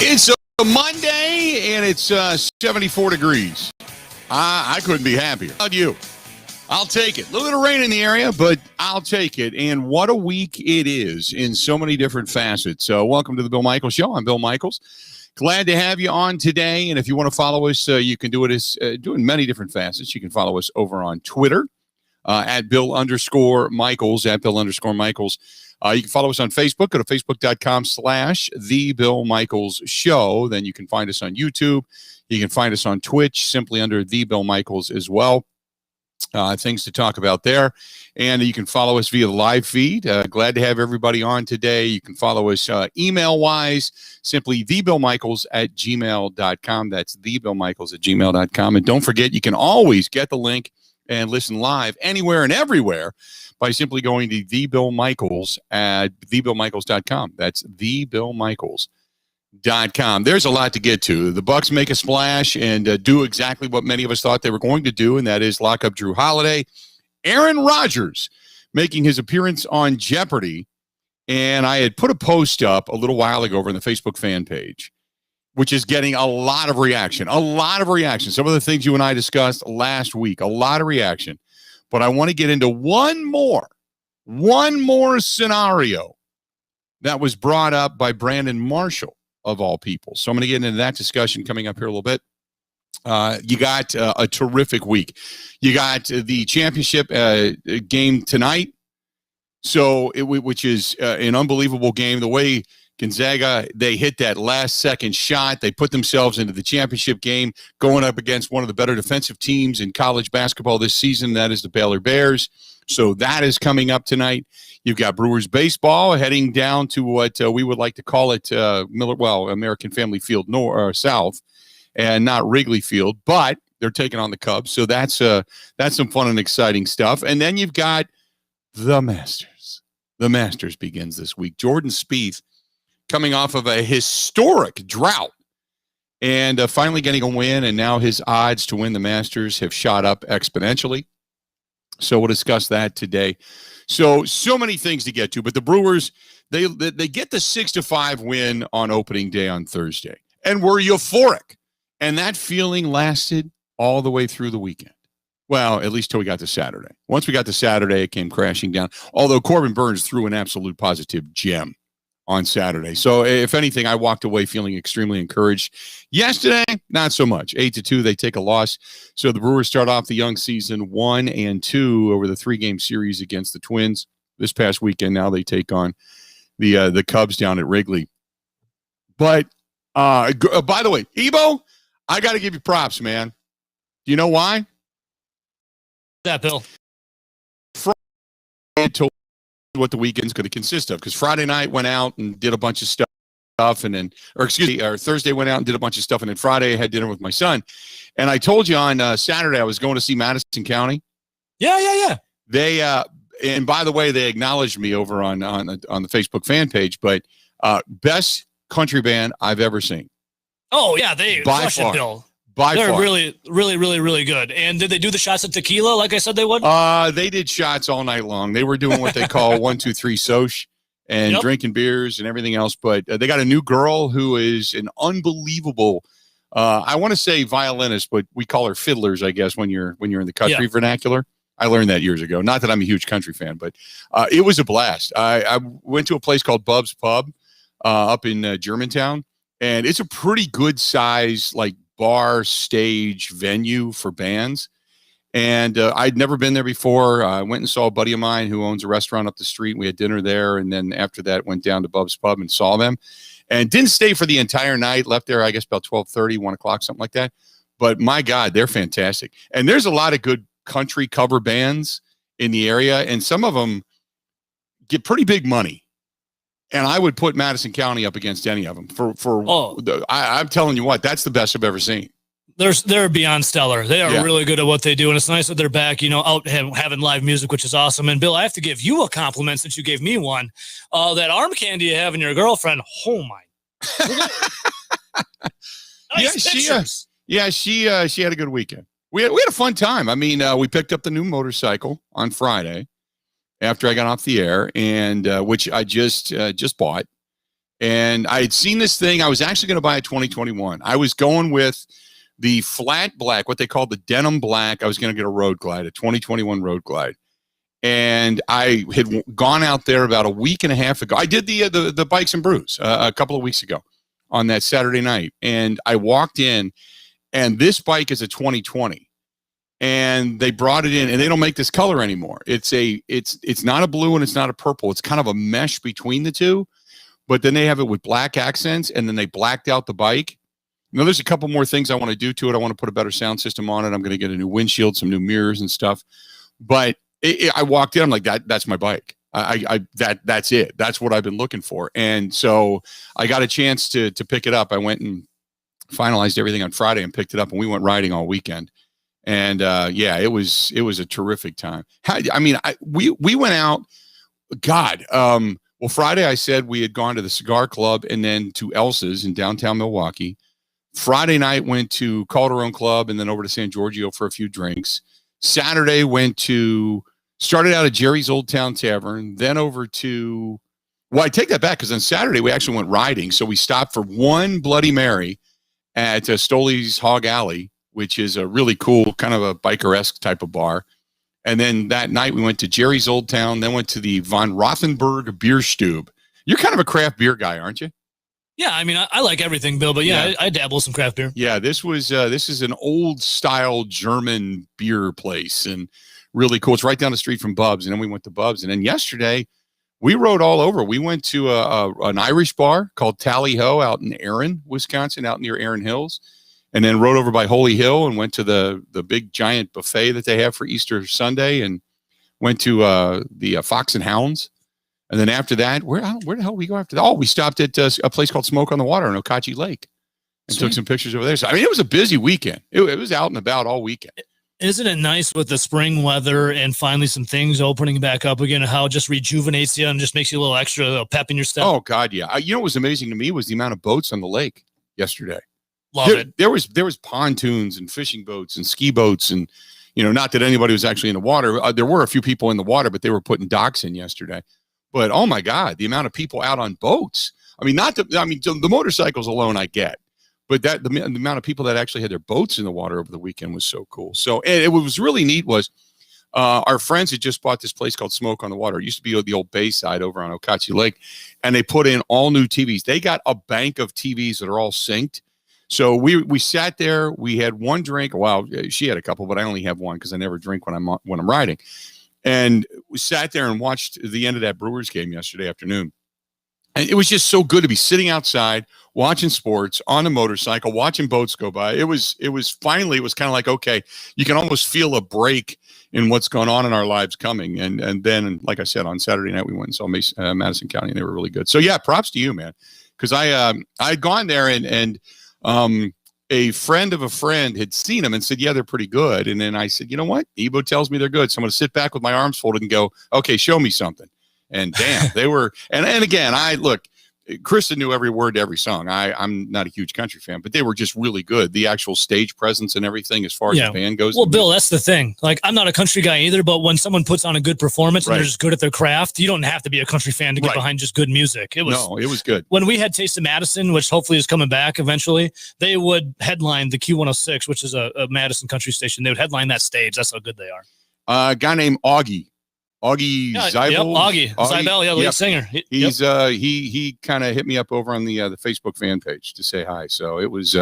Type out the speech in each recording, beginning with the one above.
It's a Monday, and it's 74 degrees. I couldn't be happier. How about you? I'll take it. A little bit of rain in the area, but I'll take it. And what a week it is in so many different facets. So welcome to the Bill Michaels Show. I'm Bill Michaels. Glad to have you on today. And if you want to follow us, you can do it as doing many different facets. You can follow us over on Twitter at Bill_Michaels, at Bill_Michaels. You can follow us on Facebook. Go to facebook.com/The Bill Michaels Show. Then you can find us on YouTube. You can find us on Twitch simply under The Bill Michaels as well. Things to talk about there. And you can follow us via the live feed. Glad to have everybody on today. You can follow us email-wise, simply thebillmichaels@gmail.com. That's thebillmichaels@gmail.com. And don't forget, you can always get the link and listen live anywhere and everywhere by simply going to thebillmichaels at thebillmichaels.com. That's thebillmichaels.com. There's a lot to get to. The Bucks make a splash and do exactly what many of us thought they were going to do, and that is lock up Drew Holiday. Aaron Rodgers making his appearance on Jeopardy, and I had put a post up a little while ago over on the Facebook fan page, which is getting a lot of reaction. Some of the things you and I discussed last week, a lot of reaction. But I want to get into one more scenario that was brought up by Brandon Marshall, of all people. So I'm going to get into that discussion coming up here a little bit. You got a terrific week. You got the championship game tonight, which is an unbelievable game. The way Gonzaga, they hit that last-second shot. They put themselves into the championship game, going up against one of the better defensive teams in college basketball this season. That is the Baylor Bears. So that is coming up tonight. You've got Brewers baseball heading down to what we would like to call it American Family Field South, and not Wrigley Field, but they're taking on the Cubs. So that's some fun and exciting stuff. And then you've got the Masters. The Masters begins this week. Jordan Spieth, coming off of a historic drought and finally getting a win, and now his odds to win the Masters have shot up exponentially. So we'll discuss that today. So many things to get to, but the Brewers, they get the 6-5 win on opening day on Thursday, and we're euphoric. And that feeling lasted all the way through the weekend. Well, at least till we got to Saturday. Once we got to Saturday, it came crashing down, although Corbin Burns threw an absolute positive gem on Saturday. So if anything, I walked away feeling extremely encouraged. Yesterday, not so much. 8-2, they take a loss. So the Brewers start off the young season 1-2 over the 3-game series against the Twins this past weekend. Now they take on the Cubs down at Wrigley. But by the way, Ebo, I got to give you props, man. Do you know why? That Bill. Friday told what the weekend's going to consist of, because Friday night went out and did a bunch of stuff, and then, or Thursday went out and did a bunch of stuff, and then Friday I had dinner with my son. And I told you on Saturday I was going to see Madison County. Yeah. They and by the way, they acknowledged me over on the Facebook fan page, but best country band I've ever seen. Oh yeah, they by crush far. it, Bill. They're really, really, really, really good. And did they do the shots of tequila like I said they would? They did shots all night long. They were doing what they call 1, 2, 3 soch and drinking beers and everything else. But they got a new girl who is an unbelievable, I want to say violinist, but we call her fiddlers, I guess, when you're in the country vernacular. I learned that years ago. Not that I'm a huge country fan, but it was a blast. I went to a place called Bub's Pub up in Germantown, and it's a pretty good size, like, bar stage venue for bands. And I'd never been there before. I went and saw a buddy of mine who owns a restaurant up the street. We had dinner there. And then after that, went down to Bub's Pub and saw them, and didn't stay for the entire night. Left there, I guess, about 12:30, 1 o'clock, something like that. But my God, they're fantastic. And there's a lot of good country cover bands in the area. And some of them get pretty big money. And I would put Madison County up against any of them. I'm telling you what, that's the best I've ever seen. They're beyond stellar. They are really good at what they do, and it's nice that they're back, out having live music, which is awesome. And Bill, I have to give you a compliment since you gave me one. That arm candy you have in your girlfriend. Oh my! Nice she had a good weekend. We had a fun time. I mean, we picked up the new motorcycle on Friday. after I got off the air, and which I just bought. And I had seen this thing. I was actually going to buy a 2021. I was going with the flat black, what they call the denim black. I was going to get a Road Glide, a 2021 Road Glide. And I had gone out there about a week and a half ago. I did the Bikes and Brews a couple of weeks ago on that Saturday night. And I walked in, and this bike is a 2020. And they brought it in, and they don't make this color anymore. It's not a blue and it's not a purple. It's kind of a mesh between the two. But then they have it with black accents, and then they blacked out the bike. Now, there's a couple more things I want to do to it. I want to put a better sound system on it. I'm going to get a new windshield, some new mirrors and stuff. But I walked in, I'm like, that's my bike. That's it. That's what I've been looking for. And so I got a chance to pick it up. I went and finalized everything on Friday and picked it up, and we went riding all weekend. And yeah, it was a terrific time. We went out. God. Well, Friday I said we had gone to the Cigar Club and then to Elsa's in downtown Milwaukee. Friday night went to Calderon Club and then over to San Giorgio for a few drinks. Saturday started out at Jerry's Old Town Tavern, then over to, well, I take that back because on Saturday we actually went riding. So we stopped for one Bloody Mary at Stoley's Hog Alley, which is a really cool kind of a biker-esque type of bar. And then that night we went to Jerry's Old Town, then went to the Von Rothenberg Beer Stube. You're kind of a craft beer guy, aren't you? Yeah, I mean, I like everything, Bill, but yeah. I dabble with some craft beer. Yeah, this is an old style German beer place and really cool. It's right down the street from Bub's, and then we went to Bub's. And then yesterday we rode all over. We went to an Irish bar called Tally Ho out in Erin, Wisconsin, out near Erin Hills. And then rode over by Holy Hill and went to the big giant buffet that they have for Easter Sunday, and went to the Fox and Hounds. And then after that, where the hell we go after that? Oh, we stopped at a place called Smoke on the Water in Okauchee Lake and took some pictures over there. So, I mean, it was a busy weekend. It was out and about all weekend. Isn't it nice with the spring weather and finally some things opening back up again, how it just rejuvenates you and just makes you a little extra pep in your step? Oh, God, yeah. You know what was amazing to me was the amount of boats on the lake yesterday. Love it. There was pontoons and fishing boats and ski boats, and not that anybody was actually in the water. There were a few people in the water, but they were putting docks in yesterday. But oh my God, the amount of people out on boats. I mean, the motorcycles alone I get, but the amount of people that actually had their boats in the water over the weekend was so cool. So, and what was really neat was our friends had just bought this place called Smoke on the Water. It used to be the old Bayside over on Okauchee Lake, and they put in all new TVs. They got a bank of TVs that are all synced. So we sat there. We had one drink. Well, she had a couple, but I only have one because I never drink when I'm riding. And we sat there and watched the end of that Brewers game yesterday afternoon. And it was just so good to be sitting outside, watching sports on a motorcycle, watching boats go by. It was kind of like, okay, you can almost feel a break in what's going on in our lives coming. And then, like I said, on Saturday night, we went and saw Madison County, and they were really good. So yeah, props to you, man. Because I'd gone there and a friend of a friend had seen them and said, yeah, they're pretty good. And then I said, you know what? Ebo tells me they're good. So I'm going to sit back with my arms folded and go, okay, show me something. And damn, they were, and again, Krista knew every word to every song. I'm not a huge country fan, but they were just really good. The actual stage presence and everything as far as the band goes. Well, Bill, that's the thing. Like, I'm not a country guy either, but when someone puts on a good performance and they're just good at their craft, you don't have to be a country fan to get behind just good music. It was good. When we had Taste of Madison, which hopefully is coming back eventually, they would headline the Q106, which is a Madison country station. They would headline that stage. That's how good they are. A guy named Augie Zeibel. Yep, Zeibel, lead singer. He's he kind of hit me up over on the Facebook fan page to say hi. So it was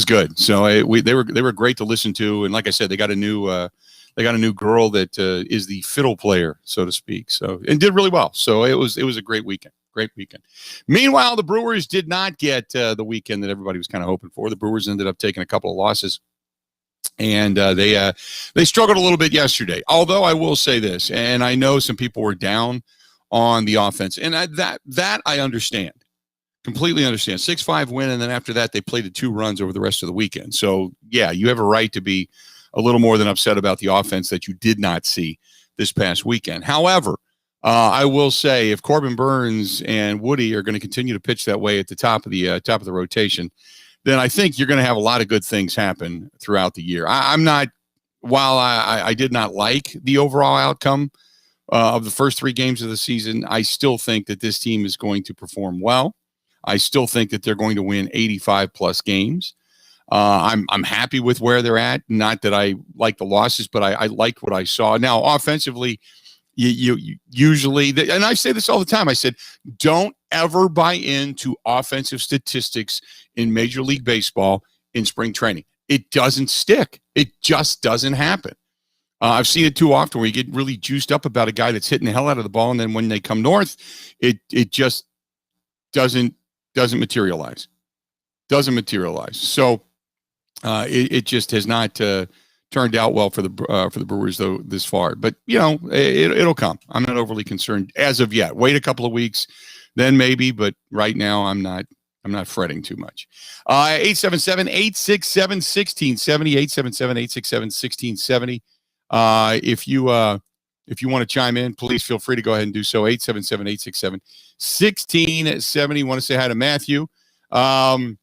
good. So they were great to listen to, and like I said, they got a new girl that is the fiddle player, so to speak. So and did really well. So it was a great weekend. Great weekend. Meanwhile, the Brewers did not get the weekend that everybody was kind of hoping for. The Brewers ended up taking a couple of losses. And they struggled a little bit yesterday. Although I will say this, and I know some people were down on the offense, and that I understand, completely understand. 6-5 win, and then after that they played 2 runs over the rest of the weekend. So yeah, you have a right to be a little more than upset about the offense that you did not see this past weekend. However, I will say if Corbin Burns and Woody are going to continue to pitch that way at the top of the rotation, then I think you're going to have a lot of good things happen throughout the year. While I did not like the overall outcome of the first 3 games of the season, I still think that this team is going to perform well. I still think that they're going to win 85 plus games. I'm happy with where they're at. Not that I like the losses, but I liked what I saw. Now, offensively, you usually, and I say this all the time, I said, don't ever buy into offensive statistics in Major League Baseball in spring training. It doesn't stick. It just doesn't happen. I've seen it too often where you get really juiced up about a guy that's hitting the hell out of the ball, and then when they come north, it just doesn't materialize. Doesn't materialize. So it just has not turned out well for the Brewers though this far. But it'll come. I'm not overly concerned as of yet. Wait a couple of weeks, then maybe. But right now, I'm not fretting too much. 877-867-1670. 877-867-1670. If you want to chime in, please feel free to go ahead and do so. 877-867-1670. Want to say hi to Matthew, who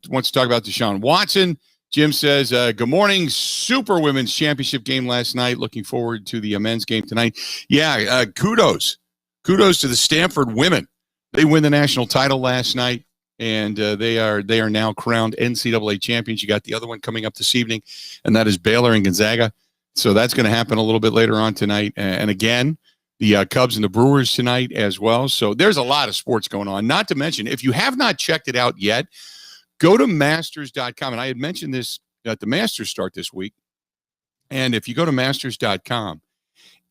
wants to talk about Deshaun Watson. Jim says, good morning. Super Women's Championship game last night. Looking forward to the men's game tonight. Yeah, kudos to the Stanford women. They win the national title last night, and they are now crowned NCAA champions. You got the other one coming up this evening, and that is Baylor and Gonzaga. So that's going to happen a little bit later on tonight. And again, the Cubs and the Brewers tonight as well. So there's a lot of sports going on. Not to mention, if you have not checked it out yet, go to masters.com. And I had mentioned this at the Masters start this week. And if you go to masters.com,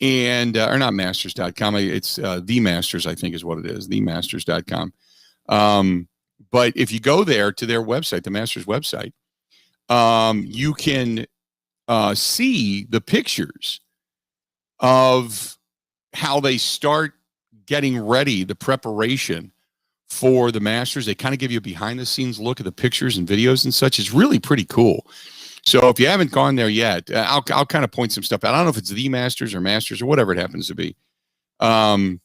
and or not masters.com, it's the Masters, I think is what it is, themasters.com. But if you go there to their website, the Masters website, you can see the pictures of how they start getting ready, the preparation for the Masters. They kind of give you a behind the scenes look at the pictures and videos and such. It's really pretty cool. So if you haven't gone there yet, I'll kind of point some stuff out. I don't know if it's the Masters or whatever it happens to be, or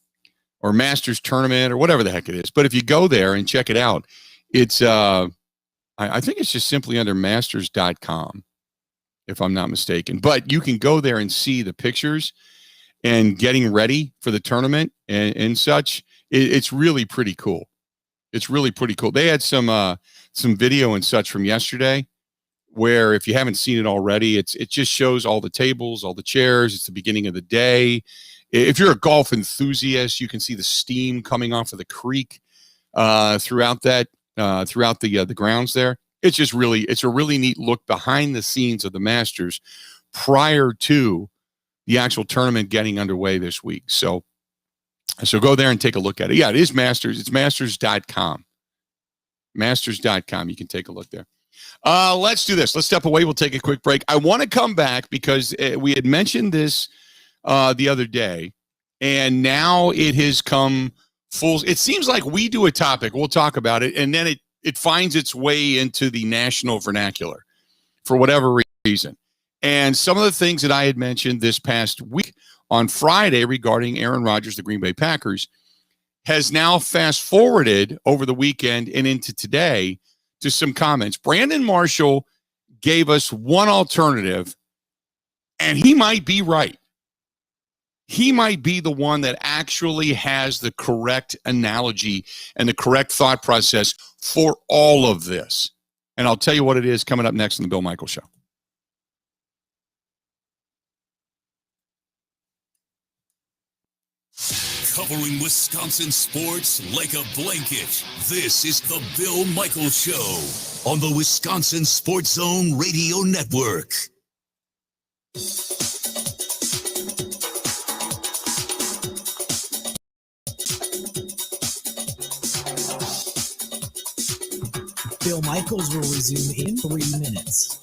Masters tournament or whatever the heck it is. But if you go there and check it out, it's I think it's just simply under masters.com, if I'm not mistaken. But you can go there and see the pictures and getting ready for the tournament and such. It's really pretty cool. It's really pretty cool. They had some video and such from yesterday, where if you haven't seen it already, it just shows all the tables, all the chairs. It's the beginning of the day. If you're a golf enthusiast, you can see the steam coming off of the creek throughout the grounds there. It's a really neat look behind the scenes of the Masters prior to the actual tournament getting underway this week. So go there and take a look at it. Yeah, it is Masters. It's masters.com. Masters.com. You can take a look there. Let's do this. Let's step away. We'll take a quick break. I want to come back because we had mentioned this the other day, and now it has come full. It seems like we do a topic, we'll talk about it, and then it finds its way into the national vernacular for whatever reason. And some of the things that I had mentioned this past week on Friday regarding Aaron Rodgers, the Green Bay Packers, has now fast forwarded over the weekend and into today to some comments. Brandon Marshall gave us one alternative, and he might be right. He might be the one that actually has the correct analogy and the correct thought process for all of this. And I'll tell you what it is coming up next on the Bill Michaels Show. Covering Wisconsin sports like a blanket. This is the Bill Michaels Show on the Wisconsin Sports Zone Radio Network. Bill Michaels will resume in 3 minutes.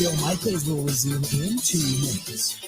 Bill Michaels will resume in 2 minutes.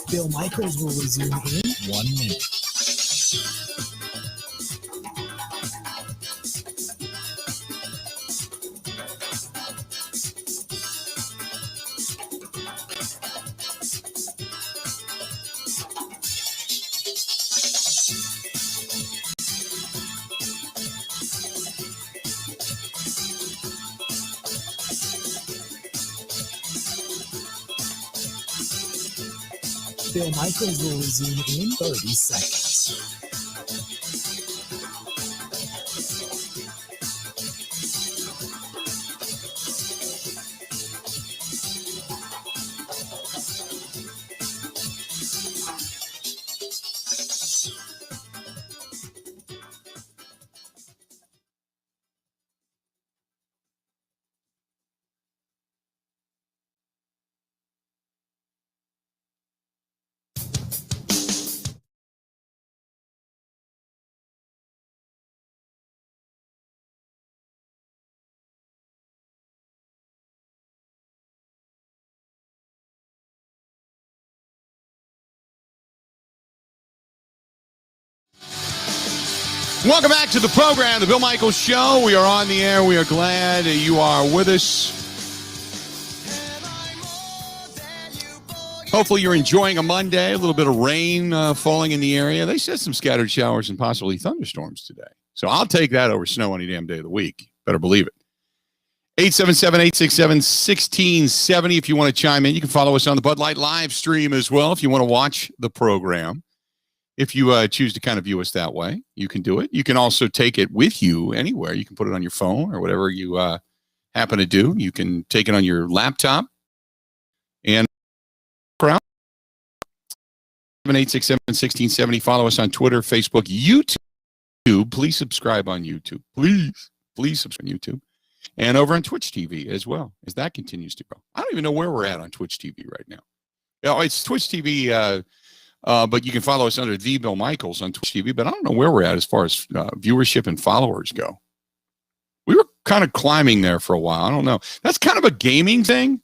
Bill Michaels will resume in 1 minute. Bill Michaels will resume in 30 seconds. Welcome back to the program, the Bill Michaels Show. We are on the air. We are glad you are with us. Hopefully you're enjoying a Monday. A little bit of rain falling in the area. They said some scattered showers and possibly thunderstorms today. So I'll take that over snow any damn day of the week. Better believe it. 877-867-1670 if you want to chime in. You can follow us on the Bud Light live stream as well if you want to watch the program. If you choose to kind of view us that way, you can do it. You can also take it with you anywhere. You can put it on your phone or whatever you happen to do. You can take it on your laptop. And 867-1670. Follow us on Twitter, Facebook, YouTube. Please subscribe on YouTube. Please subscribe on YouTube. And over on Twitch TV as well, as that continues to grow. I don't even know where we're at on Twitch TV right now. Oh, it's Twitch TV. But you can follow us under The Bill Michaels on Twitch TV. But I don't know where we're at as far as viewership and followers go. We were kind of climbing there for a while. I don't know. That's kind of a gaming thing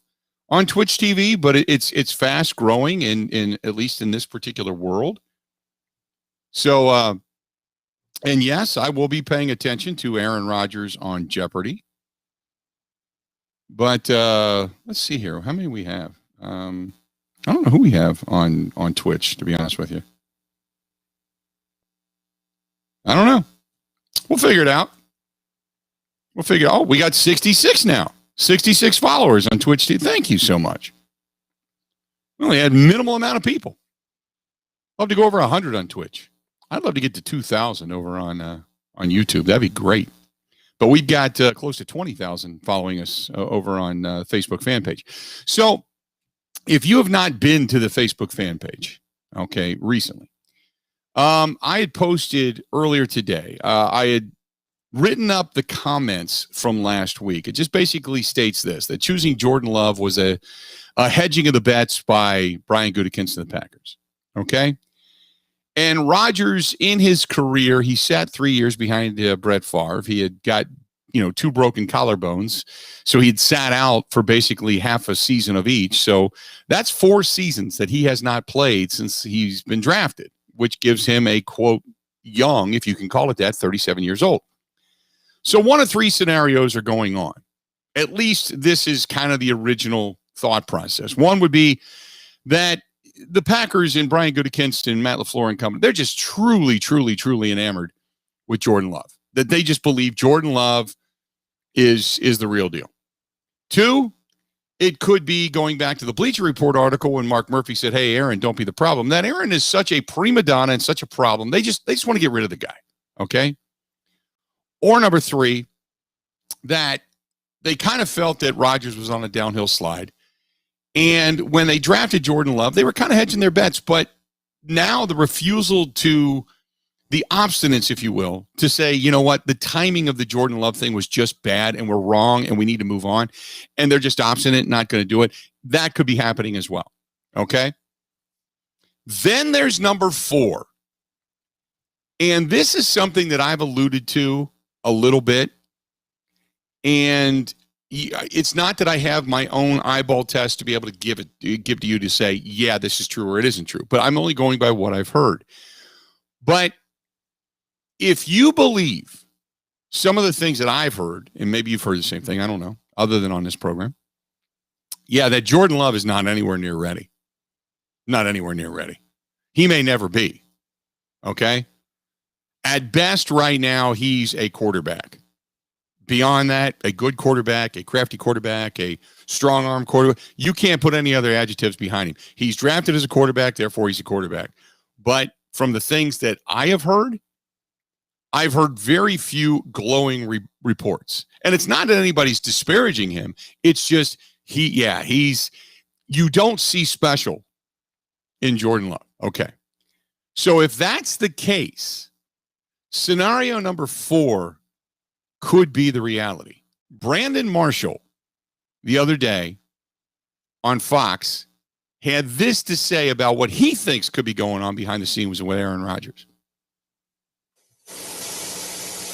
on Twitch TV, but it's fast growing in at least in this particular world. So, and yes, I will be paying attention to Aaron Rodgers on Jeopardy. But let's see here. How many we have? I don't know who we have on Twitch, to be honest with you. I don't know. We'll figure it out. Oh, we got 66 now. 66 followers on Twitch TV. Thank you so much. We only had minimal amount of people. Love to go over 100 on Twitch. I'd love to get to 2,000 over on YouTube. That'd be great. But we've got close to 20,000 following us over on Facebook fan page. So, if you have not been to the Facebook fan page, okay, recently, I had posted earlier today, I had written up the comments from last week. It just basically states this, that choosing Jordan Love was a hedging of the bets by Brian Gutekunst and the Packers, okay? And Rodgers, in his career, he sat 3 years behind Brett Favre. He had got 2 broken collarbones. So he'd sat out for basically half a season of each. So that's 4 seasons that he has not played since he's been drafted, which gives him a, quote, young, if you can call it that, 37 years old. So one of 3 scenarios are going on. At least this is kind of the original thought process. One would be that the Packers and Brian Gutekunst and Matt LaFleur and company, they're just truly, truly, truly enamored with Jordan Love. That they just believe Jordan Love is the real deal. 2, it could be going back to the Bleacher Report article when Mark Murphy said, hey, Aaron, don't be the problem. That Aaron is such a prima donna and such a problem. They just want to get rid of the guy. Okay. Or number 3, that they kind of felt that Rodgers was on a downhill slide. And when they drafted Jordan Love, they were kind of hedging their bets. But now the refusal to, the obstinance, if you will, to say, you know what, the timing of the Jordan Love thing was just bad and we're wrong and we need to move on. And they're just obstinate, not going to do it. That could be happening as well. Okay. Then there's number 4. And this is something that I've alluded to a little bit. And it's not that I have my own eyeball test to be able to give to you to say, yeah, this is true or it isn't true. But I'm only going by what I've heard. But if you believe some of the things that I've heard, and maybe you've heard the same thing, I don't know, other than on this program, yeah, that Jordan Love is not anywhere near ready. Not anywhere near ready. He may never be. Okay? At best right now, he's a quarterback. Beyond that, a good quarterback, a crafty quarterback, a strong arm quarterback. You can't put any other adjectives behind him. He's drafted as a quarterback, therefore he's a quarterback. But from the things that I have heard, I've heard very few glowing reports. And it's not that anybody's disparaging him. It's just you don't see special in Jordan Love. Okay. So if that's the case, scenario number 4 could be the reality. Brandon Marshall, the other day on Fox, had this to say about what he thinks could be going on behind the scenes with Aaron Rodgers.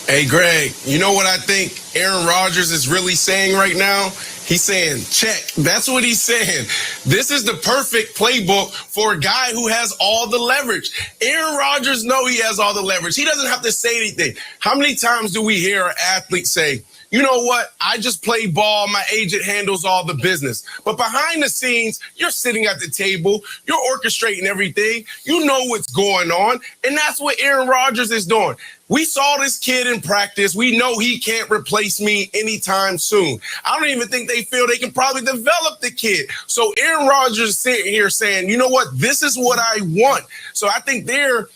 Hey, Greg, you know what I think Aaron Rodgers is really saying right now? He's saying, check. That's what he's saying. This is the perfect playbook for a guy who has all the leverage. Aaron Rodgers knows he has all the leverage. He doesn't have to say anything. How many times do we hear an athlete say, you know what? I just play ball. My agent handles all the business. But behind the scenes, you're sitting at the table. You're orchestrating everything. You know what's going on. And that's what Aaron Rodgers is doing. We saw this kid in practice. We know he can't replace me anytime soon. I don't even think they feel they can probably develop the kid. So Aaron Rodgers is sitting here saying, you know what? This is what I want. So I think they're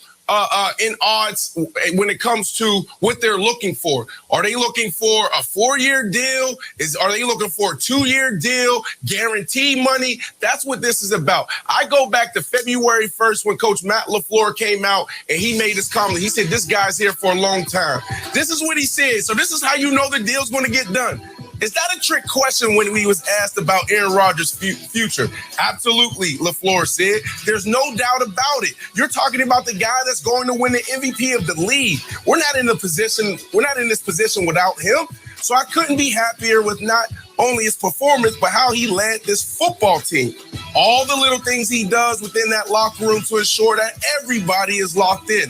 in odds when it comes to what they're looking for. Are they looking for a 4-year deal? Are they looking for a 2-year deal? Guaranteed money? That's what this is about. I go back to February 1st when Coach Matt LaFleur came out and he made his comment. He said, this guy's here for a long time. This is what he said. So this is how you know the deal's going to get done. Is that a trick question when he was asked about Aaron Rodgers' future? Absolutely, LaFleur said. There's no doubt about it. You're talking about the guy that's going to win the MVP of the league. We're not in this position without him. So I couldn't be happier with not only his performance, but how he led this football team. All the little things he does within that locker room to ensure that everybody is locked in,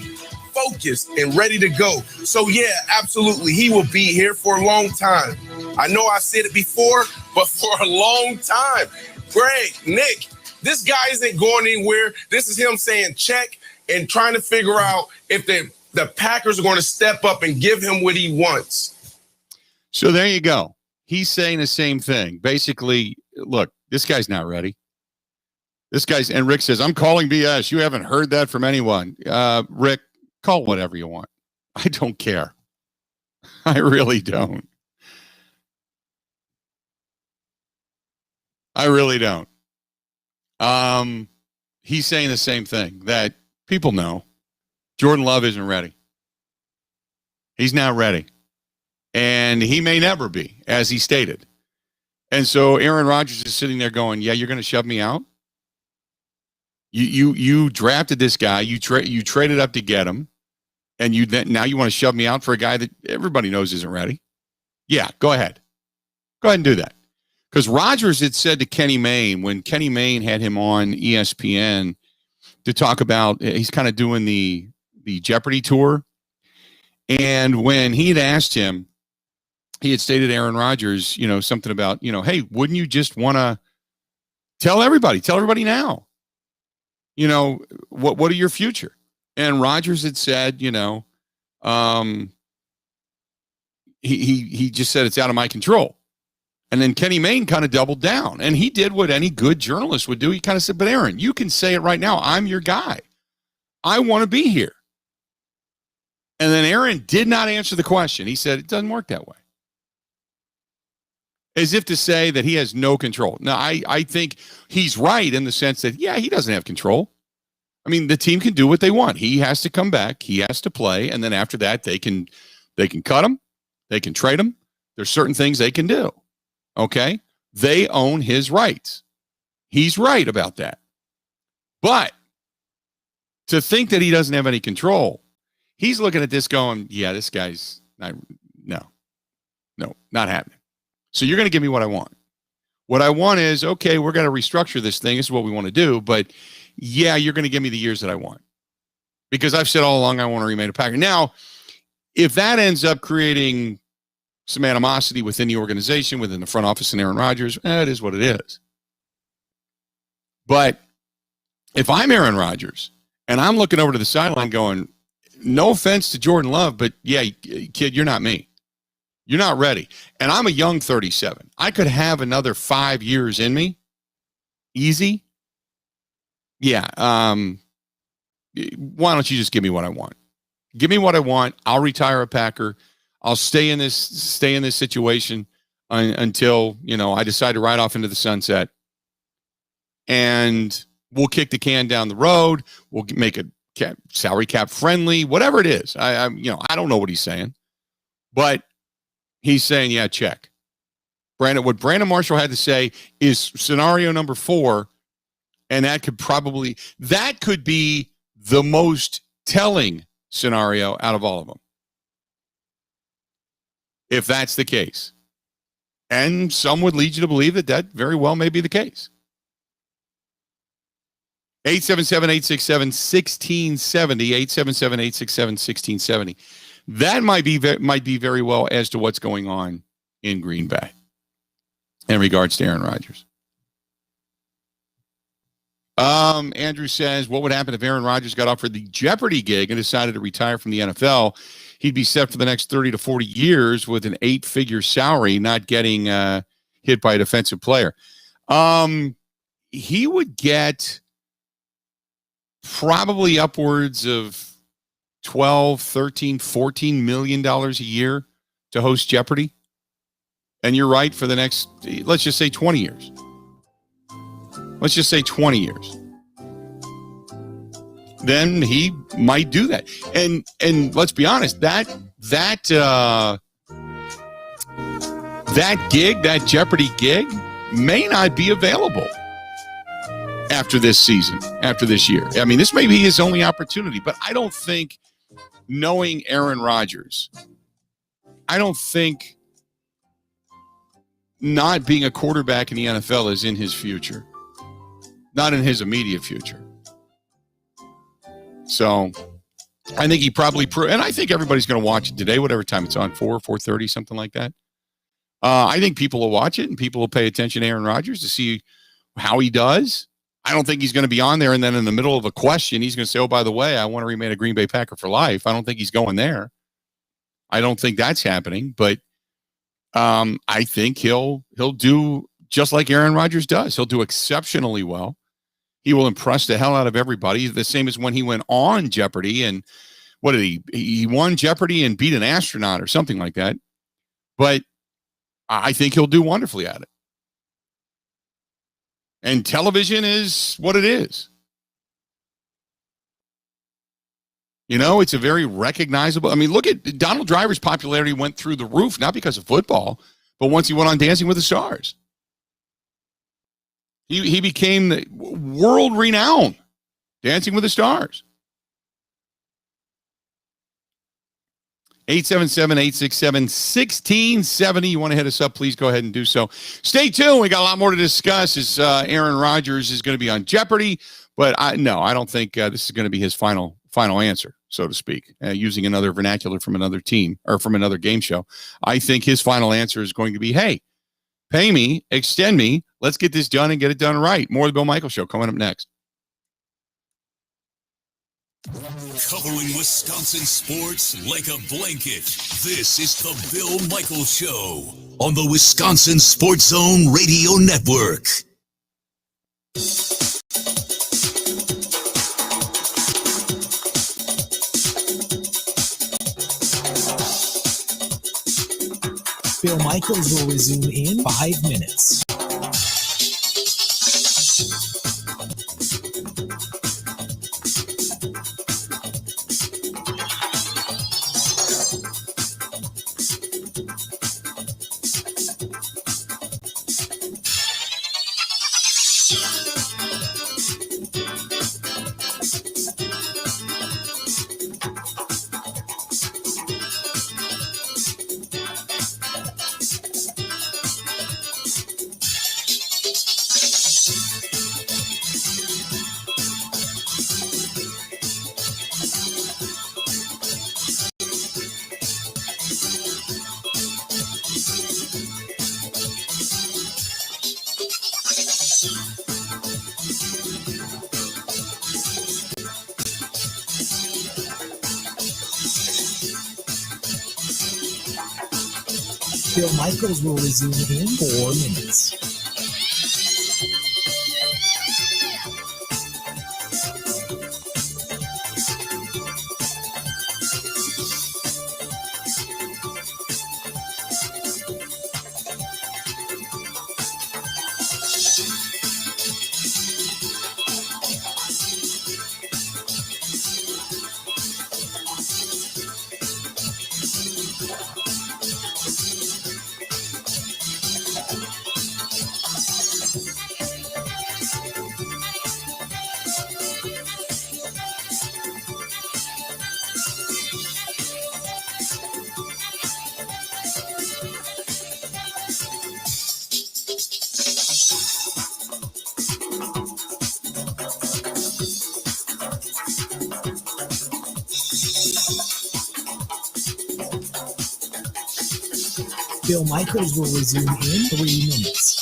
focused, and ready to go. So yeah, absolutely, he will be here for a long time. I know I said it before, but for a long time. Greg, Nick, this guy isn't going anywhere. This is him saying check and trying to figure out if the Packers are going to step up and give him what he wants. So there you go. He's saying the same thing. Basically, look, this guy's not ready. And Rick says, I'm calling BS. You haven't heard that from anyone. Rick, call whatever you want. I don't care. I really don't. I really don't. He's saying the same thing, that people know Jordan Love isn't ready. He's not ready. And he may never be, as he stated. And so Aaron Rodgers is sitting there going, yeah, you're going to shove me out? You drafted this guy. You traded up to get him. And now you want to shove me out for a guy that everybody knows isn't ready? Yeah, go ahead. Go ahead and do that. Because Rodgers had said to Kenny Mayne, when Kenny Mayne had him on ESPN to talk about, he's kind of doing the Jeopardy tour. And when he had asked him, he had stated Aaron Rodgers, something about, hey, wouldn't you just want to tell everybody now? what are your future? And Rodgers had said, he just said it's out of my control. And then Kenny Mayne kind of doubled down, and he did what any good journalist would do. He kind of said, but Aaron, you can say it right now. I'm your guy. I want to be here. And then Aaron did not answer the question. He said, it doesn't work that way. As if to say that he has no control. Now, I think he's right in the sense that, yeah, he doesn't have control. I mean, the team can do what they want. He has to come back. He has to play. And then after that, they can cut him. They can trade him. There's certain things they can do. Okay? They own his rights. He's right about that. But to think that he doesn't have any control, he's looking at this going, yeah, this guy's not happening. So you're going to give me what I want. What I want is, okay, we're going to restructure this thing. This is what we want to do. But yeah, you're going to give me the years that I want. Because I've said all along I want to remain a Packer. Now, if that ends up creating some animosity within the organization, within the front office and Aaron Rodgers, it is what it is. But if I'm Aaron Rodgers and I'm looking over to the sideline going, no offense to Jordan Love, but yeah, kid, you're not me. You're not ready. And I'm a young 37. I could have another 5 years in me. Easy. Yeah. Why don't you just give me what I want? Give me what I want. I'll retire a Packer. I'll stay in this situation until, I decide to ride off into the sunset. And we'll kick the can down the road. We'll make a salary cap friendly, whatever it is. I don't know what he's saying, but he's saying, yeah, check. What Brandon Marshall had to say is scenario number 4. And that could be the most telling scenario out of all of them. If that's the case. And some would lead you to believe that very well may be the case. 877-867-1670, 877-867-1670. That might be very well as to what's going on in Green Bay in regards to Aaron Rodgers. Andrew says, what would happen if Aaron Rodgers got offered the Jeopardy gig and decided to retire from the NFL? He'd be set for the next 30 to 40 years with an 8-figure salary, not getting hit by a defensive player. He would get probably upwards of $12, $13, $14 million a year to host Jeopardy. And you're right, for the next, let's just say 20 years. Let's just say 20 years. Then he might do that. And let's be honest, that gig, that Jeopardy gig, may not be available after this season, after this year. I mean, this may be his only opportunity, but I don't think, knowing Aaron Rodgers, I don't think not being a quarterback in the NFL is in his future. Not in his immediate future. So I think he probably, and I think everybody's going to watch it today, whatever time it's on, 4:30, something like that. I think people will watch it and people will pay attention to Aaron Rodgers to see how he does. I don't think he's going to be on there and then in the middle of a question, he's going to say, oh, by the way, I want to remain a Green Bay Packer for life. I don't think he's going there. I don't think that's happening, but I think he'll do just like Aaron Rodgers does. He'll do exceptionally well. He will impress the hell out of everybody. The same as when he went on Jeopardy and what did he won Jeopardy and beat an astronaut or something like that. But I think he'll do wonderfully at it. And television is what it is. It's a very recognizable. I mean, look at Donald Driver's popularity went through the roof, not because of football, but once he went on Dancing with the Stars. He became the world renowned Dancing with the Stars. 877-867-1670. You want to hit us up, please go ahead and do so. Stay tuned. We got a lot more to discuss as Aaron Rodgers is going to be on Jeopardy. But I don't think this is going to be his final answer, so to speak, using another vernacular from another team or from another game show. I think his final answer is going to be, hey, pay me, extend me. Let's get this done and get it done right. More of the Bill Michaels Show coming up next. Covering Wisconsin sports like a blanket. This is the Bill Michaels Show on the Wisconsin Sports Zone Radio Network. Bill Michaels will resume in 5 minutes. Bill Michaels will resume in 4 minutes. Bill Michaels will resume in 3 minutes.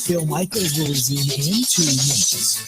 Bill Michaels will resume in 2 minutes.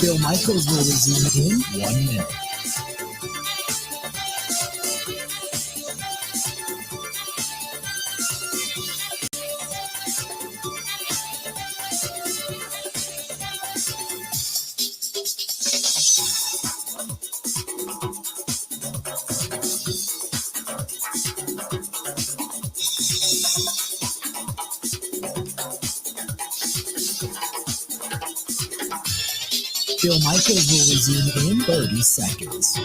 Bill Michaels will resume in 1 minute. Bill Michaels will resume in 30 seconds.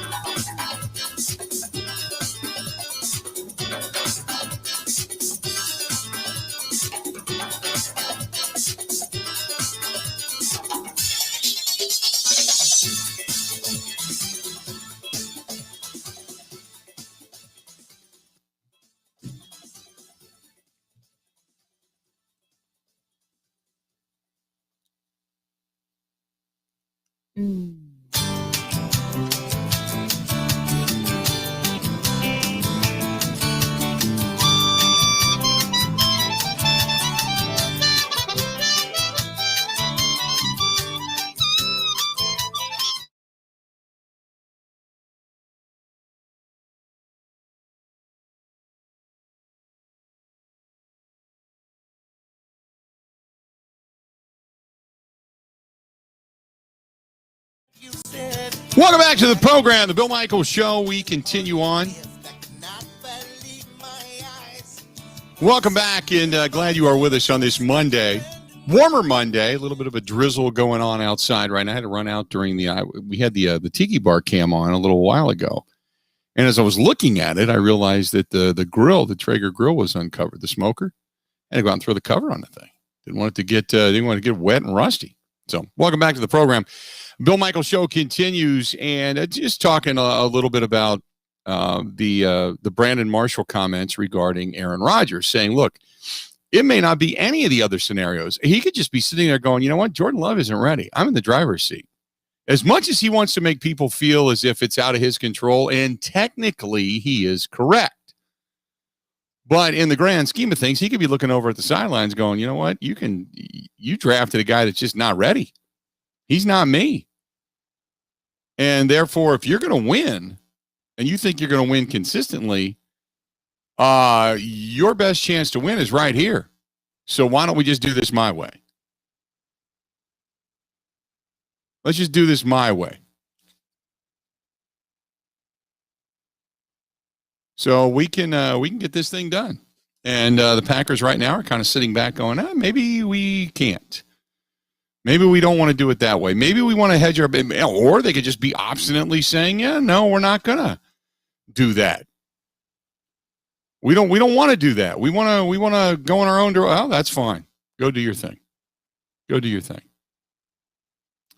Welcome back to the program, the Bill Michaels Show. We continue on. Welcome back, and glad you are with us on this Monday. Warmer Monday, a little bit of a drizzle going on outside right now. I had to run out during we had the Tiki Bar cam on a little while ago. And as I was looking at it, I realized that the grill, the Traeger grill, was uncovered, the smoker. I had to go out and throw the cover on the thing. Didn't want it to get wet and rusty. So welcome back to the program. Bill Michaels Show continues, and just talking a little bit about the Brandon Marshall comments regarding Aaron Rodgers, saying, look, it may not be any of the other scenarios. He could just be sitting there going, you know what, Jordan Love isn't ready. I'm in the driver's seat. As much as he wants to make people feel as if it's out of his control, and technically he is correct. But in the grand scheme of things, he could be looking over at the sidelines going, you know what, you drafted a guy that's just not ready. He's not me. And therefore, if you're going to win, and you think you're going to win consistently, your best chance to win is right here. So why don't we just do this my way? Let's just do this my way. So we can get this thing done. And the Packers right now are kind of sitting back going, maybe we can't. Maybe we don't want to do it that way. Maybe we want to hedge our, or they could just be obstinately saying, yeah, no, we're not going to do that. We don't want to do that. We want to go on our own. Oh, that's fine. Go do your thing. Go do your thing.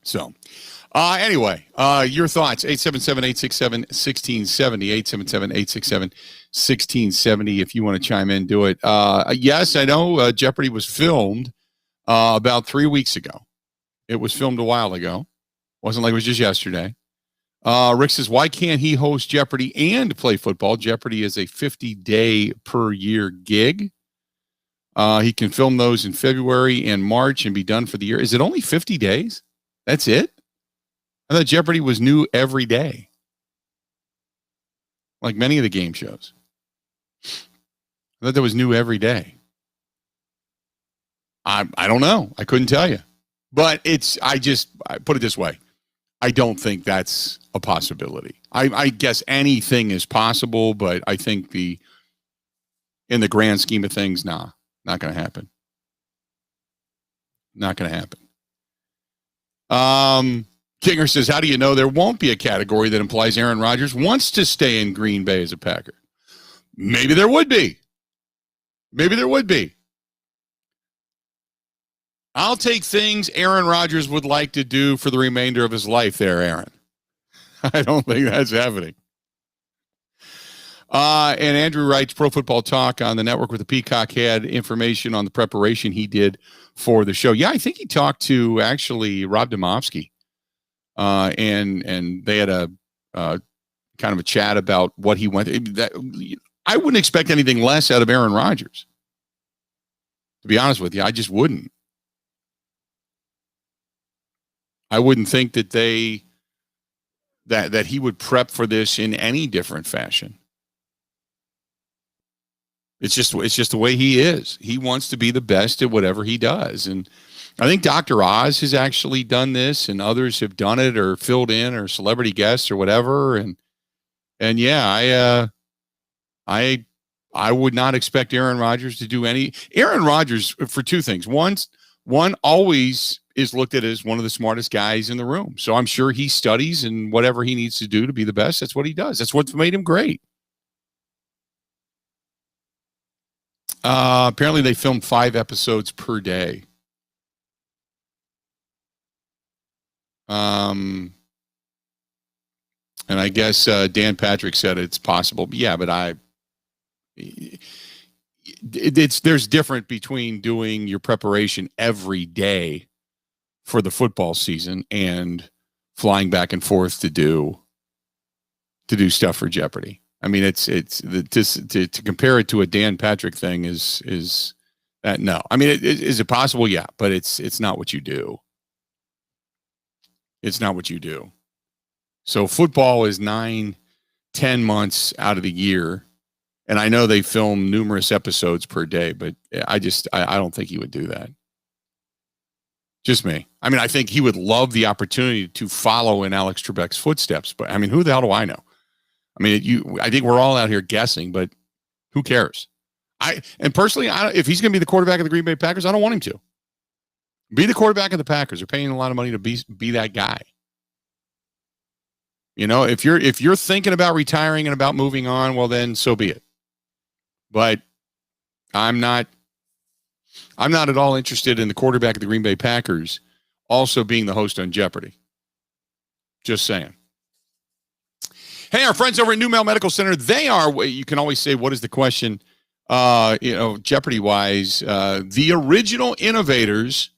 So, anyway, your thoughts, 877-867-1670, 877-867-1670. If you want to chime in, do it. Yes, I know Jeopardy was filmed about 3 weeks ago. It was filmed a while ago. Wasn't like it was just yesterday. Rick says, why can't he host Jeopardy and play football? Jeopardy is a 50-day per year gig. He can film those in February and March and be done for the year. Is it only 50 days? That's it? I thought Jeopardy was new every day, like many of the game shows. I thought that was new every day. I don't know. I couldn't tell you. But I put it this way. I don't think that's a possibility. I guess anything is possible, but I think in the grand scheme of things, not going to happen. Not going to happen. Kinger says, how do you know there won't be a category that implies Aaron Rodgers wants to stay in Green Bay as a Packer? Maybe there would be. Maybe there would be. I'll take things Aaron Rodgers would like to do for the remainder of his life there, Aaron. I don't think that's happening. And Andrew writes, Pro Football Talk on the network with the Peacock had information on the preparation he did for the show. Yeah, I think he talked to actually Rob Domofsky. And they had a kind of a chat about what he went through. I wouldn't expect anything less out of Aaron Rodgers. To be honest with you, I just wouldn't. I wouldn't think that that he would prep for this in any different fashion. It's just the way he is. He wants to be the best at whatever he does. And I think Dr. Oz has actually done this, and others have done it or filled in or celebrity guests or whatever. And yeah, I would not expect Aaron Rodgers to do any. Aaron Rodgers, for two things. One always is looked at as one of the smartest guys in the room. So I'm sure he studies, and whatever he needs to do to be the best, that's what he does. That's what's made him great. Apparently they filmed 5 episodes per day. And I guess Dan Patrick said it's possible. But yeah, but there's different between doing your preparation every day for the football season and flying back and forth to do stuff for Jeopardy. I mean, to compare it to a Dan Patrick thing is that no. I mean, is it possible? Yeah, but it's not what you do. It's not what you do. So football is 9-10 months out of the year. And I know they film numerous episodes per day, but I don't think he would do that. Just me. I mean, I think he would love the opportunity to follow in Alex Trebek's footsteps. But I mean, who the hell do I know? I mean, I think we're all out here guessing, but who cares? Personally, if he's going to be the quarterback of the Green Bay Packers, I don't want him to. Be the quarterback of the Packers. They're paying a lot of money to be that guy. You know, if you're thinking about retiring and about moving on, well, then so be it. But I'm not at all interested in the quarterback of the Green Bay Packers also being the host on Jeopardy. Just saying. Hey, our friends over at New Male Medical Center, they are, you can always say, what is the question, Jeopardy-wise, the original innovators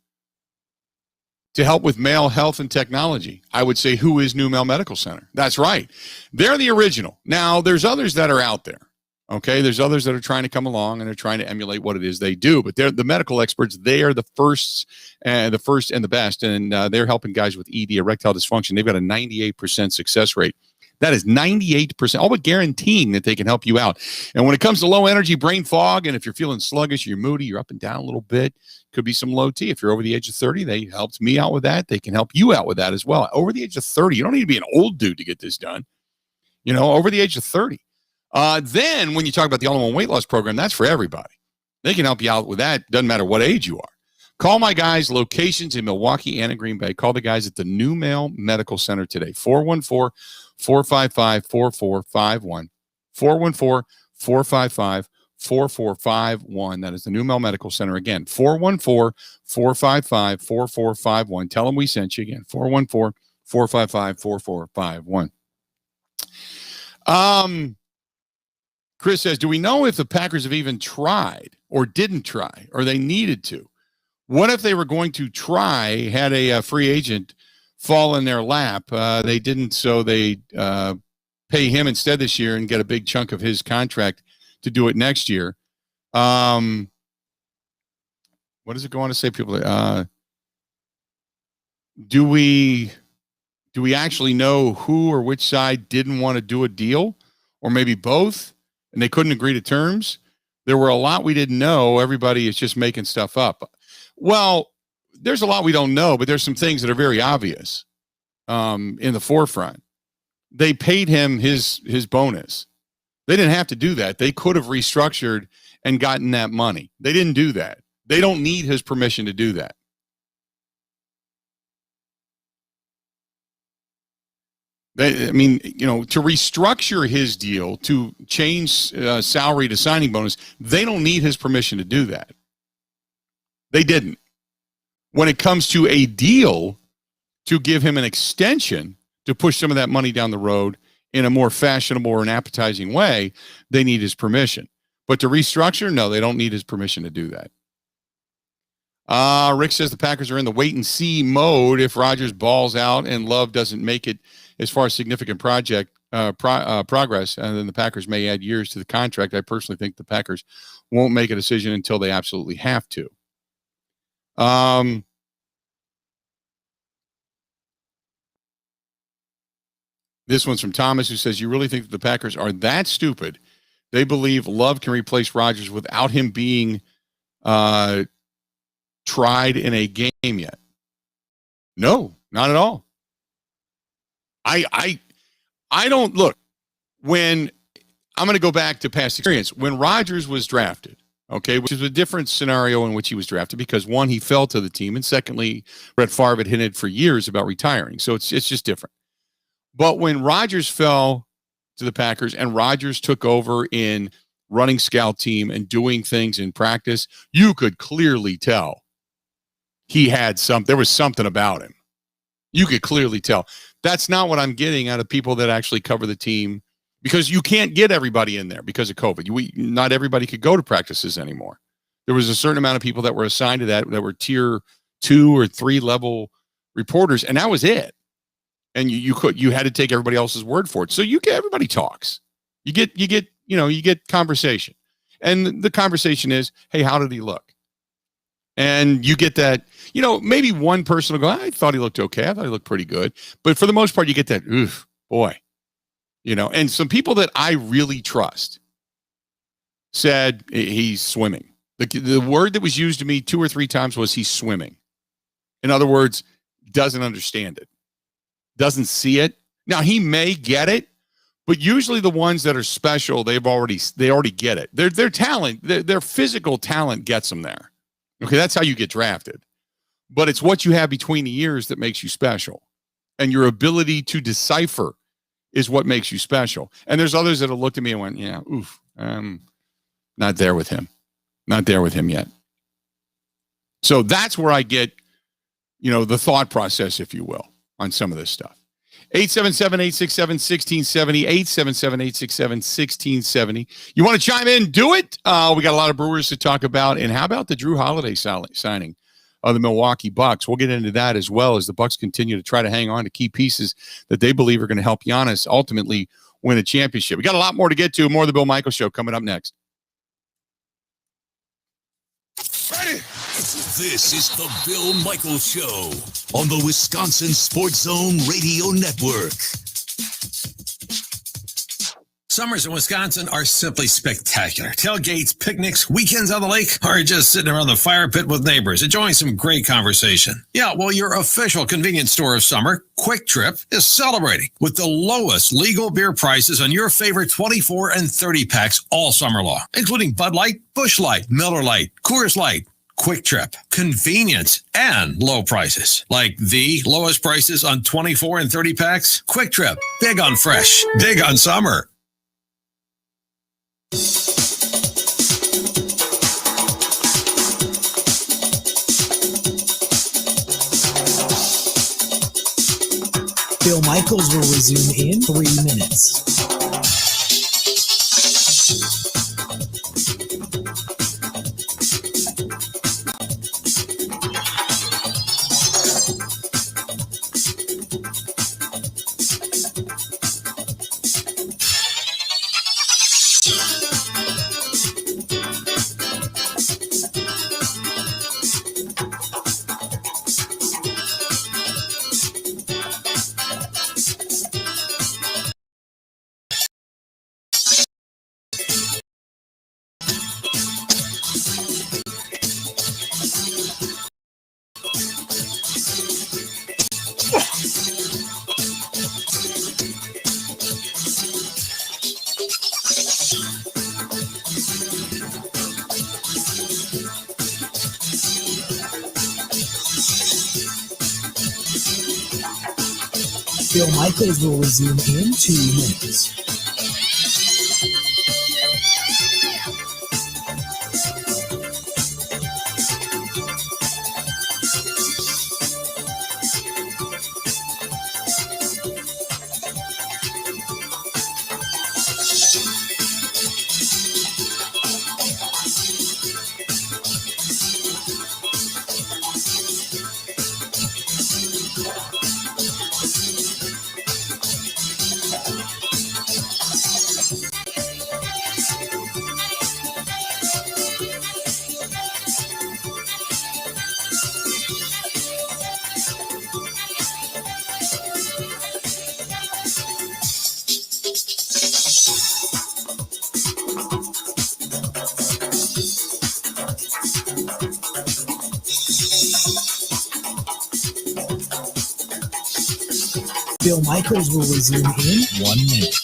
to help with male health and technology. I would say, who is New Male Medical Center? That's right. They're the original. Now, there's others that are out there. Okay, there's others that are trying to come along and are trying to emulate what it is they do, but they're the medical experts. They are the first and the best, and they're helping guys with ED, erectile dysfunction. They've got a 98% success rate. That is 98%, all but guaranteeing that they can help you out. And when it comes to low energy, brain fog, and if you're feeling sluggish, you're moody, you're up and down a little bit, could be some low T. If you're over the age of 30, they helped me out with that. They can help you out with that as well. Over the age of 30, you don't need to be an old dude to get this done. You know, over the age of 30. Then when you talk about the all-in-one weight loss program, that's for everybody. They can help you out with that. Doesn't matter what age you are. Call my guys, locations in Milwaukee and in Green Bay. Call the guys at the New Male Medical Center today. 414-455-4451. 414-455-4451. That is the New Male Medical Center. Again, 414-455-4451. Tell them we sent you again. 414-455-4451. Chris says, do we know if the Packers have even tried or didn't try or they needed to? What if they were going to try, had a free agent fall in their lap? They didn't, so they pay him instead this year and get a big chunk of his contract to do it next year. What does it go on to say, people? Do we actually know who or which side didn't want to do a deal? Or maybe both? And they couldn't agree to terms. There were a lot we didn't know. Everybody is just making stuff up. Well, there's a lot we don't know, but there's some things that are very obvious in the forefront. They paid him his bonus. They didn't have to do that. They could have restructured and gotten that money. They didn't do that. They don't need his permission to do that. I mean, you know, to restructure his deal, to change salary to signing bonus, they don't need his permission to do that. They didn't. When it comes to a deal to give him an extension to push some of that money down the road in a more fashionable or an appetizing way, they need his permission. But to restructure, no, they don't need his permission to do that. Rick says the Packers are in the wait-and-see mode if Rodgers balls out and Love doesn't make it as far as significant progress, and then the Packers may add years to the contract. I personally think the Packers won't make a decision until they absolutely have to. This one's from Thomas, who says, you really think that the Packers are that stupid? They believe Love can replace Rodgers without him being tried in a game yet? No, not at all. I don't look when I'm going to go back to past experience. When Rodgers was drafted, okay, which is a different scenario in which he was drafted because one, he fell to the team, and secondly, Brett Favre had hinted for years about retiring. So it's just different. But when Rodgers fell to the Packers and Rodgers took over in running scout team and doing things in practice, you could clearly tell he had there was something about him. You could clearly tell. That's not what I'm getting out of people that actually cover the team, because you can't get everybody in there because of COVID. Not everybody could go to practices anymore. There was a certain amount of people that were assigned to that were tier 2 or 3 level reporters, and that was it. And you had to take everybody else's word for it. So everybody talks. You get conversation. And the conversation is, hey, how did he look? And you get that, maybe one person will go, I thought he looked okay. I thought he looked pretty good. But for the most part, you get that, oof, boy. And some people that I really trust said he's swimming. The word that was used to me 2 or 3 times was he's swimming. In other words, doesn't understand it, doesn't see it. Now, he may get it, but usually the ones that are special, they already get it. Their talent, their physical talent gets them there. Okay, that's how you get drafted. But it's what you have between the ears that makes you special. And your ability to decipher is what makes you special. And there's others that have looked at me and went, yeah, oof, not there with him. Not there with him yet. So that's where I get, the thought process, if you will, on some of this stuff. 877-867-1670, 877-867-1670. You want to chime in? Do it. We got a lot of Brewers to talk about. And how about the Drew Holiday signing of the Milwaukee Bucks? We'll get into that as well as the Bucks continue to try to hang on to key pieces that they believe are going to help Giannis ultimately win a championship. We got a lot more to get to. More of the Bill Michaels Show coming up next. Ready? This is the Bill Michaels Show on the Wisconsin Sports Zone Radio Network. Summers in Wisconsin are simply spectacular. Tailgates, picnics, weekends on the lake, or just sitting around the fire pit with neighbors, enjoying some great conversation. Yeah, well, your official convenience store of summer, Quick Trip, is celebrating with the lowest legal beer prices on your favorite 24 and 30 packs all summer long, including Bud Light, Busch Light, Miller Light, Coors Light. Quick Trip, convenience, and low prices. Like the lowest prices on 24 and 30 packs? Quick Trip, big on fresh, big on summer. Bill Michaels will resume in 3 minutes. Bill Michaels will resume in 2 minutes. Bill Michaels will resume in 1 minute.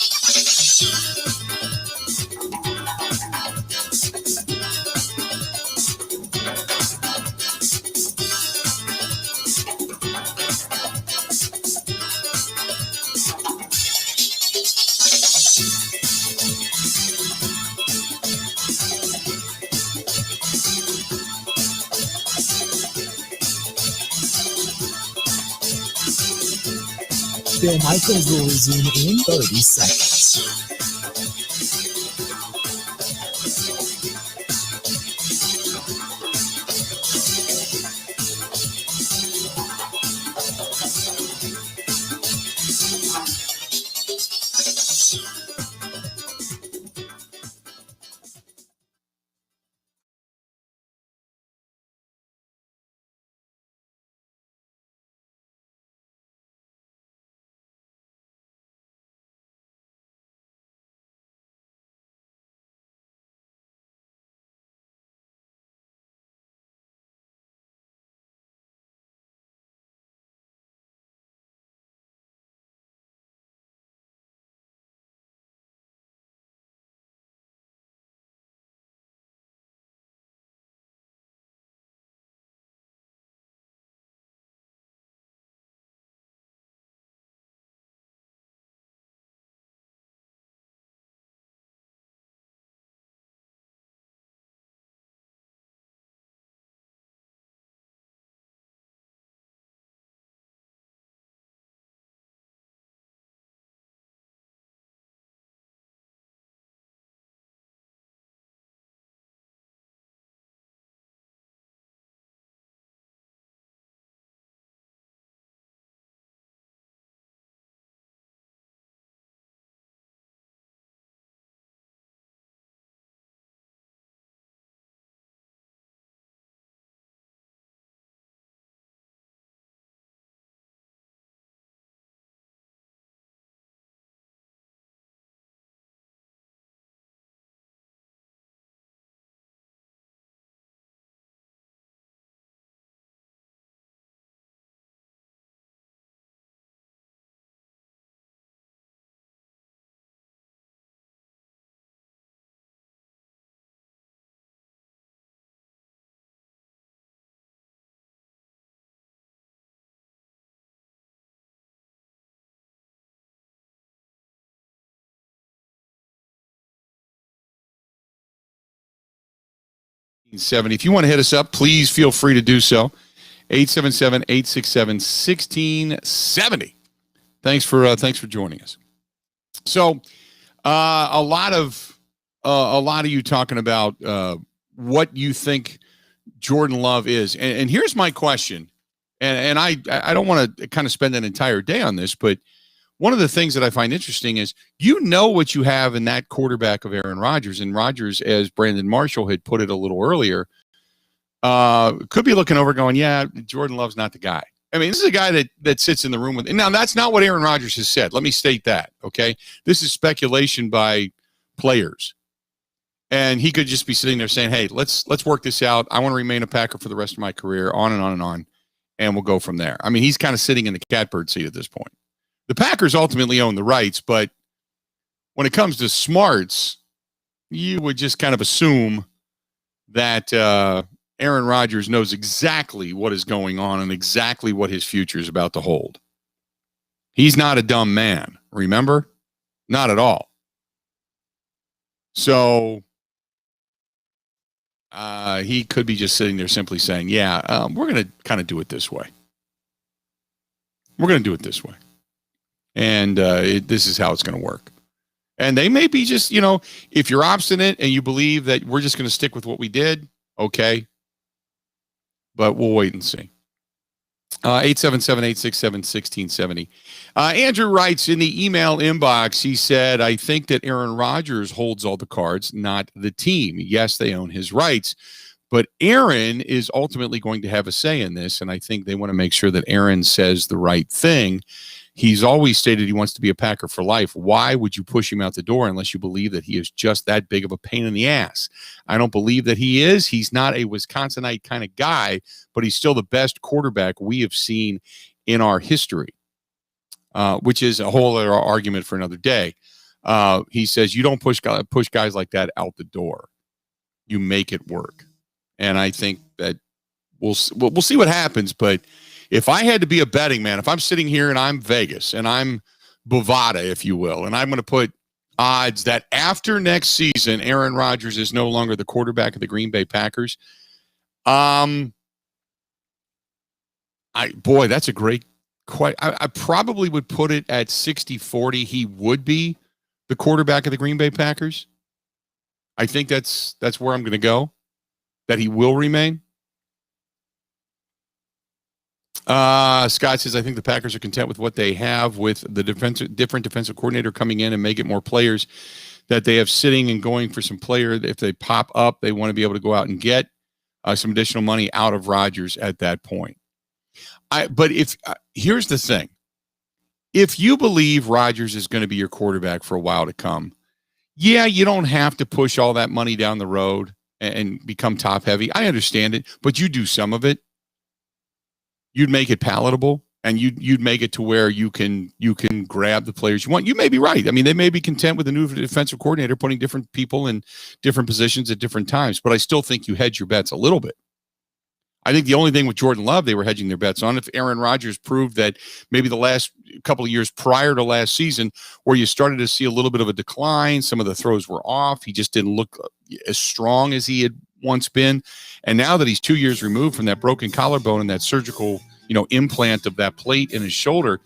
Bill Michaels will resume in 30 seconds. 70. If you want to hit us up, please feel free to do so. 877-867-1670. Thanks for joining us. So, a lot of you talking about what you think Jordan Love is, and here's my question, and I don't want to kind of spend an entire day on this, but one of the things that I find interesting is what you have in that quarterback of Aaron Rodgers, and Rodgers, as Brandon Marshall had put it a little earlier, could be looking over going, yeah, Jordan Love's not the guy. I mean, this is a guy that sits in the room with. Now, that's not what Aaron Rodgers has said. Let me state that, okay? This is speculation by players. And he could just be sitting there saying, hey, let's work this out. I want to remain a Packer for the rest of my career, on and on and on, and we'll go from there. I mean, he's kind of sitting in the catbird seat at this point. The Packers ultimately own the rights, but when it comes to smarts, you would just kind of assume that Aaron Rodgers knows exactly what is going on and exactly what his future is about to hold. He's not a dumb man, remember? Not at all. So he could be just sitting there simply saying, yeah, we're going to kind of do it this way. We're going to do it this way. And this is how it's going to work. And they may be just, if you're obstinate and you believe that we're just going to stick with what we did, okay. But we'll wait and see. 877-867-1670. Andrew writes in the email inbox, he said, I think that Aaron Rodgers holds all the cards, not the team. Yes, they own his rights, but Aaron is ultimately going to have a say in this, and I think they want to make sure that Aaron says the right thing. He's always stated he wants to be a Packer for life. Why would you push him out the door unless you believe that he is just that big of a pain in the ass? I don't believe that he is. He's not a Wisconsinite kind of guy, but he's still the best quarterback we have seen in our history, which is a whole other argument for another day. He says you don't push guys like that out the door. You make it work. And I think that we'll see what happens, but if I had to be a betting man, if I'm sitting here and I'm Vegas and I'm Bovada, if you will, and I'm going to put odds that after next season, Aaron Rodgers is no longer the quarterback of the Green Bay Packers. That's a great question. I probably would put it at 60-40. He would be the quarterback of the Green Bay Packers. I think that's where I'm going to go, that he will remain. Scott says, I think the Packers are content with what they have with the different defensive coordinator coming in and make it more players that they have sitting and going for some player. If they pop up, they want to be able to go out and get some additional money out of Rodgers at that point. But here's the thing. If you believe Rodgers is going to be your quarterback for a while to come, yeah, you don't have to push all that money down the road and become top heavy. I understand it, but you do some of it. You'd make it palatable, and you'd make it to where you can grab the players you want. You may be right. I mean, they may be content with a new defensive coordinator putting different people in different positions at different times, but I still think you hedge your bets a little bit. I think the only thing with Jordan Love they were hedging their bets on, if Aaron Rodgers proved that maybe the last couple of years prior to last season, where you started to see a little bit of a decline, some of the throws were off, he just didn't look as strong as he had once been. And now that he's 2 years removed from that broken collarbone and that surgical, implant of that plate in his shoulder,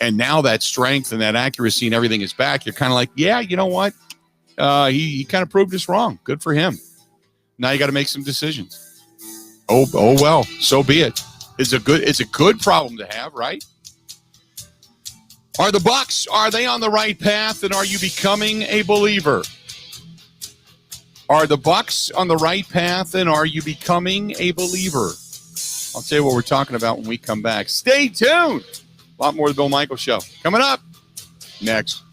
and now that strength and that accuracy and everything is back, you're kind of like, yeah, you know what? He kind of proved us wrong. Good for him. Now you got to make some decisions. Oh well, so be it. It's a good problem to have, right? Are the Bucks, are they on the right path, and are you becoming a believer? Are the Bucks on the right path, and are you becoming a believer? I'll tell you what we're talking about when we come back. Stay tuned. A lot more of the Bill Michaels Show coming up next.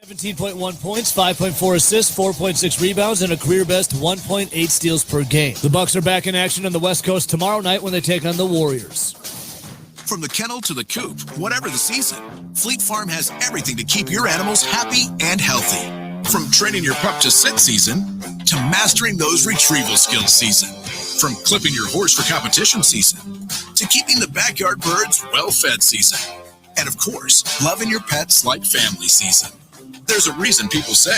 17.1 points, 5.4 assists, 4.6 rebounds, and a career best 1.8 steals per game. The Bucks are back in action on the West Coast tomorrow night when they take on the Warriors. From the kennel to the coop, whatever the season, Fleet Farm has everything to keep your animals happy and healthy. From training your pup to sit season to mastering those retrieval skills season. From clipping your horse for competition season to keeping the backyard birds well-fed season. And of course, loving your pets like family season. There's a reason people say,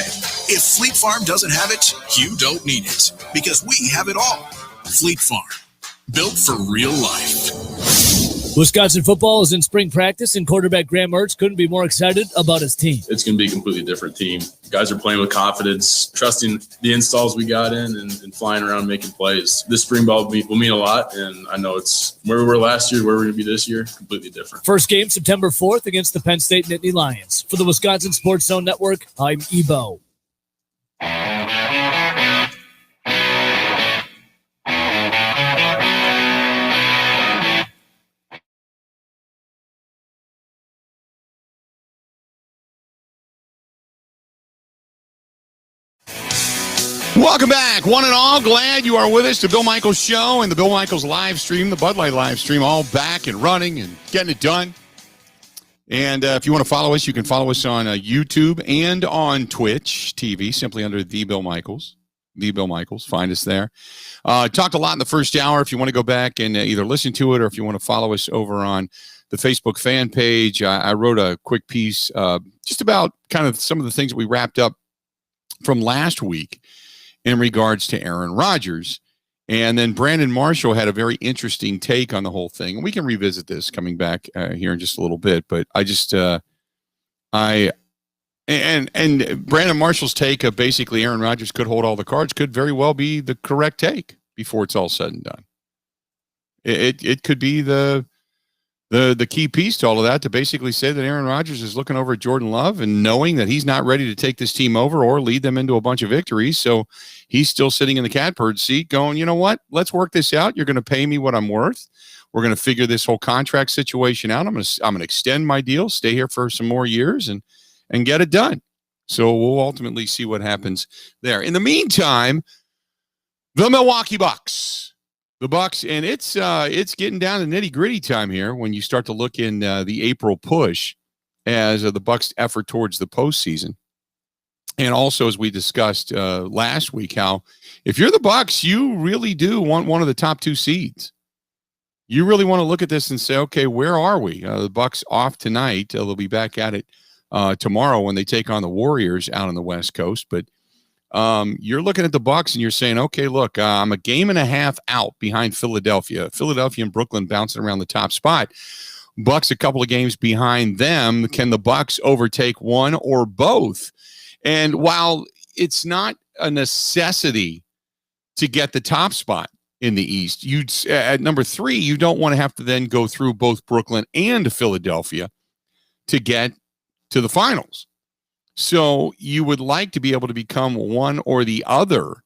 if Fleet Farm doesn't have it, you don't need it. Because we have it all. Fleet Farm. Built for real life. Wisconsin football is in spring practice, and quarterback Graham Mertz couldn't be more excited about his team. It's going to be a completely different team. Guys are playing with confidence, trusting the installs we got in and flying around making plays. This spring ball will mean a lot, and I know it's where we were last year, where we're going to be this year, completely different. First game, September 4th against the Penn State Nittany Lions. For the Wisconsin Sports Zone Network, I'm Ebo. Welcome back, one and all. Glad you are with us. The Bill Michaels Show and the Bill Michaels live stream, the Bud Light live stream, all back and running and getting it done. And if you want to follow us, you can follow us on YouTube and on Twitch TV, simply under The Bill Michaels. The Bill Michaels. Find us there. Talked a lot in the first hour. If you want to go back and either listen to it or if you want to follow us over on the Facebook fan page, I wrote a quick piece just about kind of some of the things that we wrapped up from last week in regards to Aaron Rodgers. And then Brandon Marshall had a very interesting take on the whole thing. And we can revisit this coming back here in just a little bit. But I just, and Brandon Marshall's take of basically Aaron Rodgers could hold all the cards could very well be the correct take before it's all said and done. It could be the key piece to all of that, to basically say that Aaron Rodgers is looking over at Jordan Love and knowing that he's not ready to take this team over or lead them into a bunch of victories. So he's still sitting in the catbird seat going, you know what? Let's work this out. You're going to pay me what I'm worth. We're going to figure this whole contract situation out. I'm going to extend my deal, stay here for some more years and get it done. So we'll ultimately see what happens there. In the meantime, the Milwaukee Bucks. The Bucks, and it's getting down to nitty-gritty time here when you start to look in the April push as the Bucks' effort towards the postseason. And also, as we discussed last week, how if you're the Bucks, you really do want one of the top two seeds. You really want to look at this and say, okay, where are we? The Bucks off tonight. They'll be back at it tomorrow when they take on the Warriors out on the West Coast. But you're looking at the Bucks and you're saying, okay, look, I'm a game and a half out behind Philadelphia. Philadelphia and Brooklyn bouncing around the top spot. Bucks a couple of games behind them. Can the Bucks overtake one or both? And while it's not a necessity to get the top spot in the East, at number 3, you don't want to have to then go through both Brooklyn and Philadelphia to get to the finals. So you would like to be able to become one or the other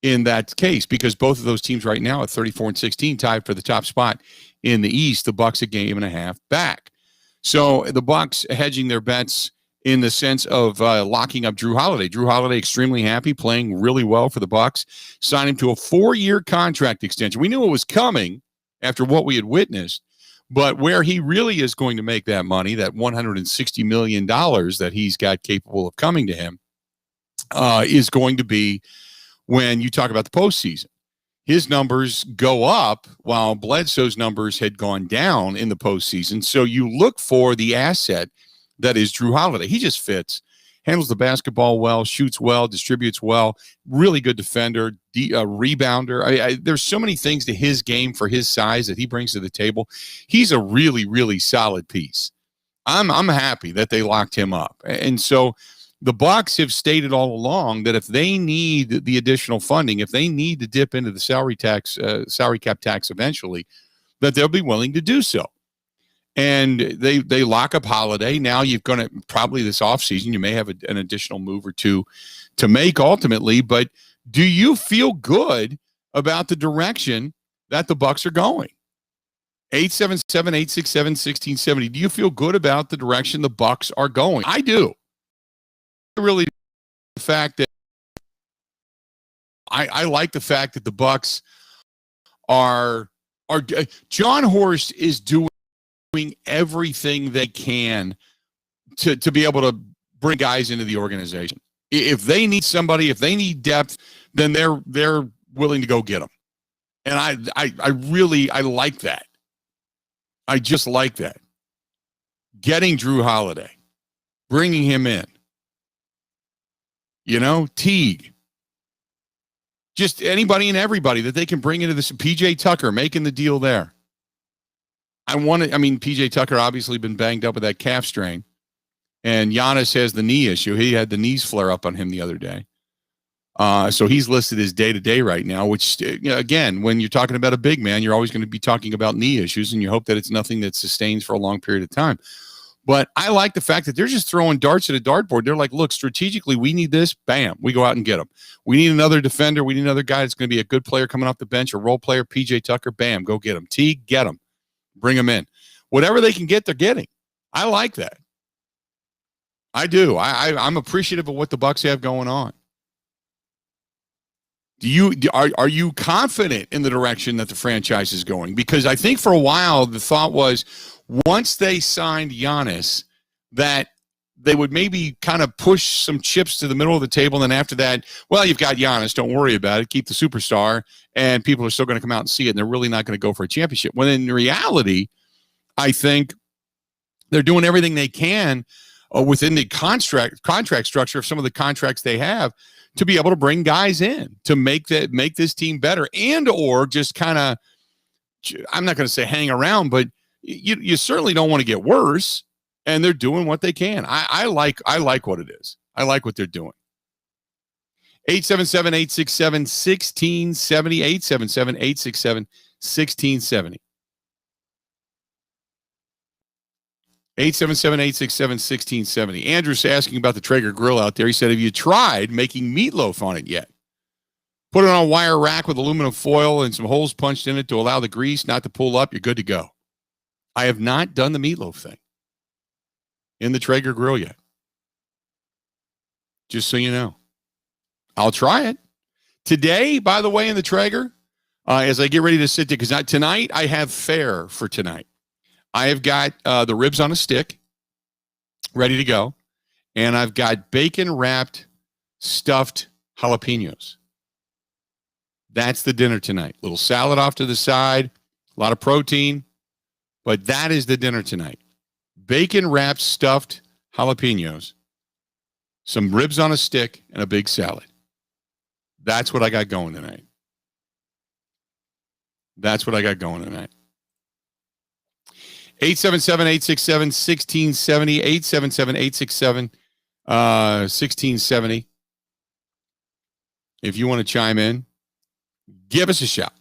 in that case, because both of those teams right now at 34-16 tied for the top spot in the East. The Bucks a game and a half back. So the Bucks hedging their bets in the sense of locking up Drew Holiday. Drew Holiday extremely happy, playing really well for the Bucks. Signed him to a 4-year contract extension. We knew it was coming after what we had witnessed. But where he really is going to make that money, that $160 million that he's got capable of coming to him, is going to be when you talk about the postseason. His numbers go up while Bledsoe's numbers had gone down in the postseason. So you look for the asset that is Drew Holiday. He just fits. Handles the basketball well, shoots well, distributes well, really good defender, rebounder. There's so many things to his game for his size that he brings to the table. He's a really, really solid piece. I'm happy that they locked him up. And so the Bucks have stated all along that if they need the additional funding, if they need to dip into the salary cap tax eventually, that they'll be willing to do so. And they lock up Holiday. Now you're going to probably this offseason, you may have an additional move or two to make ultimately. But do you feel good about the direction that the Bucks are going? 877-867-1670. Do you feel good about the direction the Bucks are going? I do. really the fact that I like the fact that the Bucks are John Horst is doing everything they can to be able to bring guys into the organization. If they need somebody, if they need depth, then they're willing to go get them. And I really like that. I just like that. Getting Drew Holiday, bringing him in. Teague. Just anybody and everybody that they can bring into this. PJ Tucker making the deal there. PJ Tucker obviously been banged up with that calf strain. And Giannis has the knee issue. He had the knees flare up on him the other day. So he's listed as day-to-day right now, which, again, when you're talking about a big man, you're always going to be talking about knee issues, and you hope that it's nothing that sustains for a long period of time. But I like the fact that they're just throwing darts at a dartboard. They're like, look, strategically, we need this. Bam. We go out and get them. We need another defender. We need another guy that's going to be a good player coming off the bench, a role player, PJ Tucker. Bam. Go get him. Teague, get him. Bring him in. Whatever they can get, they're getting. I like that. I do. I'm appreciative of what the Bucks have going on. Are you confident in the direction that the franchise is going? Because I think for a while the thought was once they signed Giannis that they would maybe kind of push some chips to the middle of the table. And then after that, well, you've got Giannis. Don't worry about it. Keep the superstar. And people are still going to come out and see it. And they're really not going to go for a championship. When in reality, I think they're doing everything they can within the contract structure of some of the contracts they have to be able to bring guys in to make this team better and or just kind of, I'm not going to say hang around, but you certainly don't want to get worse. And they're doing what they can. I like what it is. I like what they're doing. 877-867-1670, 877-867-1670. 877-867-1670. Andrew's asking about the Traeger grill out there. He said, have you tried making meatloaf on it yet? Put it on a wire rack with aluminum foil and some holes punched in it to allow the grease not to pull up. You're good to go. I have not done the meatloaf thing in the Traeger grill yet. Just so you know. I'll try it. Today, by the way, in the Traeger, as I get ready to sit there, because tonight I have fare for tonight. I have got the ribs on a stick ready to go. And I've got bacon-wrapped stuffed jalapenos. That's the dinner tonight. Little salad off to the side, a lot of protein. But that is the dinner tonight. Bacon-wrapped stuffed jalapenos, some ribs on a stick, and a big salad. That's what I got going tonight. 877-867-1670, 877-867-1670. If you want to chime in, give us a shout.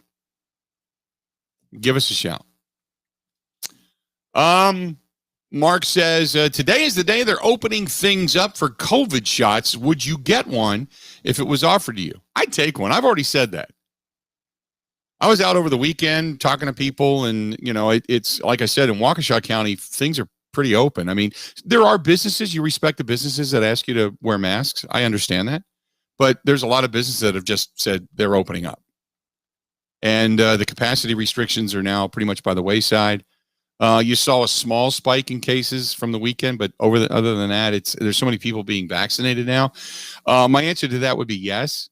Mark says, today is the day they're opening things up for COVID shots. Would you get one if it was offered to you? I'd take one. I've already said that. I was out over the weekend talking to people, and, it's like I said, in Waukesha County, things are pretty open. I mean, there are businesses, you respect the businesses that ask you to wear masks. I understand that. But there's a lot of businesses that have just said they're opening up. And the capacity restrictions are now pretty much by the wayside. You saw a small spike in cases from the weekend, but other than that, there's so many people being vaccinated now. My answer to that would be yes.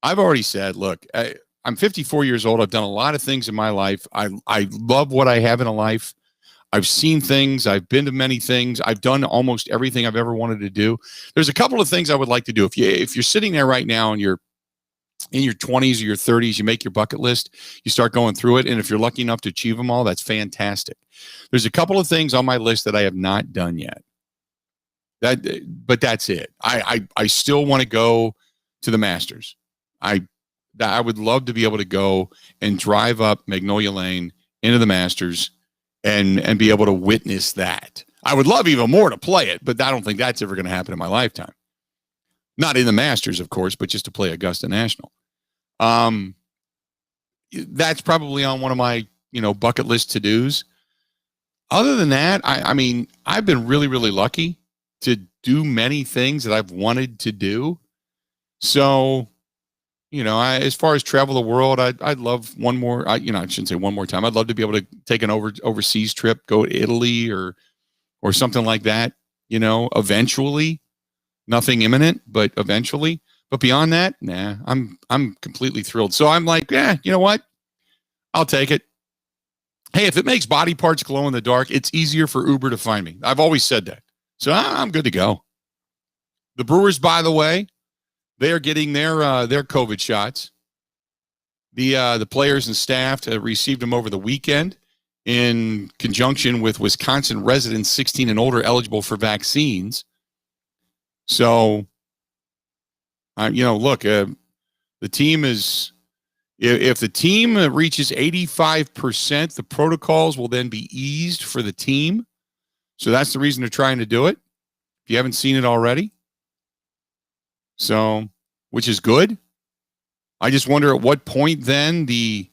I've already said, look, I'm 54 years old. I've done a lot of things in my life. I love what I have in a life. I've seen things. I've been to many things. I've done almost everything I've ever wanted to do. There's a couple of things I would like to do. If you're sitting there right now and you're in your 20s or your 30s, you make your bucket list, you start going through it. And if you're lucky enough to achieve them all, that's fantastic. There's a couple of things on my list that I have not done yet. But that's it. I still want to go to the Masters. I would love to be able to go and drive up Magnolia Lane into the Masters and be able to witness that. I would love even more to play it, but I don't think that's ever going to happen in my lifetime. Not in the Masters, of course, but just to play Augusta National. That's probably on one of my, bucket list to-dos. Other than that, I mean, I've been really, really lucky to do many things that I've wanted to do. So, as far as travel the world, I'd love one more. I shouldn't say one more time. I'd love to be able to take an overseas trip, go to Italy or something like that. Eventually, nothing imminent, but eventually. But beyond that, nah, I'm completely thrilled. So I'm like, yeah, you know what? I'll take it. Hey, if it makes body parts glow in the dark, it's easier for Uber to find me. I've always said that. So I'm good to go. The Brewers, by the way, they are getting their COVID shots. The players and staff received them over the weekend in conjunction with Wisconsin residents 16 and older eligible for vaccines. So, look, the team is, if the team reaches 85%, the protocols will then be eased for the team. So that's the reason they're trying to do it. If you haven't seen it already. So, which is good. I just wonder at what point then the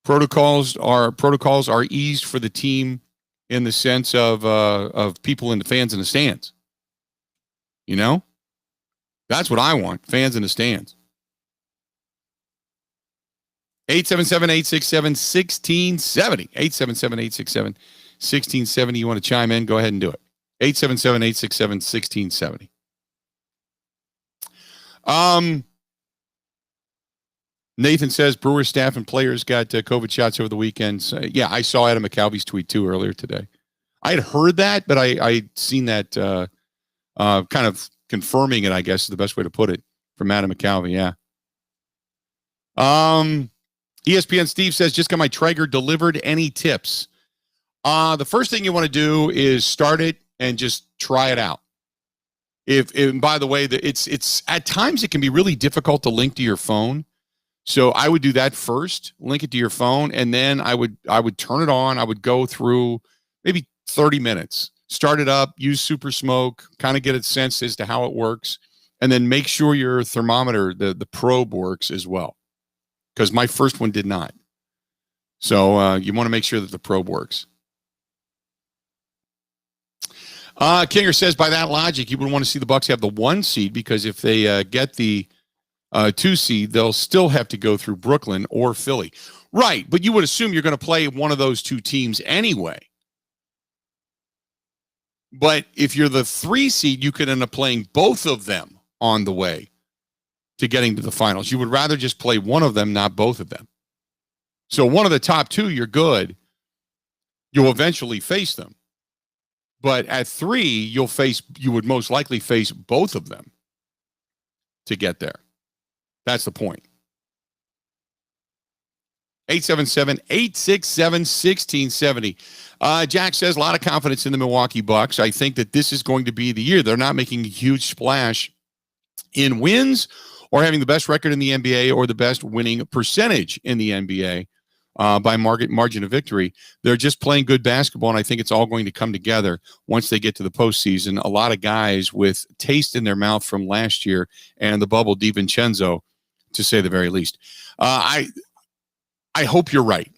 protocols are eased for the team in the sense of people and the fans in the stands. That's what I want, fans in the stands. 877-867-1670. 877-867-1670. You want to chime in? Go ahead and do it. 877-867-1670. Nathan says Brewers staff and players got COVID shots over the weekend. So, yeah, I saw Adam McCalvy's tweet too earlier today. I had heard that, but I'd seen that kind of confirming it, I guess is the best way to put it, from Adam McCalvy. Yeah. ESPN Steve says, just got my Traeger delivered. Any tips? The first thing you want to do is start it and just try it out. And by the way, it's at times it can be really difficult to link to your phone. So I would do that first, link it to your phone, and then I would turn it on. I would go through maybe 30 minutes, start it up, use Super Smoke, kind of get a sense as to how it works, and then make sure your thermometer, the probe, works as well. Because my first one did not. So you want to make sure that the probe works. Kinger says, by that logic, you would want to see the Bucks have the 1 seed, because if they get the 2 seed, they'll still have to go through Brooklyn or Philly. Right, but you would assume you're going to play one of those 2 teams anyway. But if you're the 3 seed, you could end up playing both of them on the way to getting to the finals. You would rather just play one of them, not both of them. So one of the top 2, you're good. You'll eventually face them. But at 3, you would most likely face both of them to get there. That's the point. 877-867-1670. Jack says, a lot of confidence in the Milwaukee Bucks. I think that this is going to be the year. They're not making a huge splash in wins or having the best record in the NBA or the best winning percentage in the NBA by margin of victory. They're just playing good basketball, and I think it's all going to come together once they get to the postseason. A lot of guys with taste in their mouth from last year and the bubble DiVincenzo, to say the very least. I hope you're right.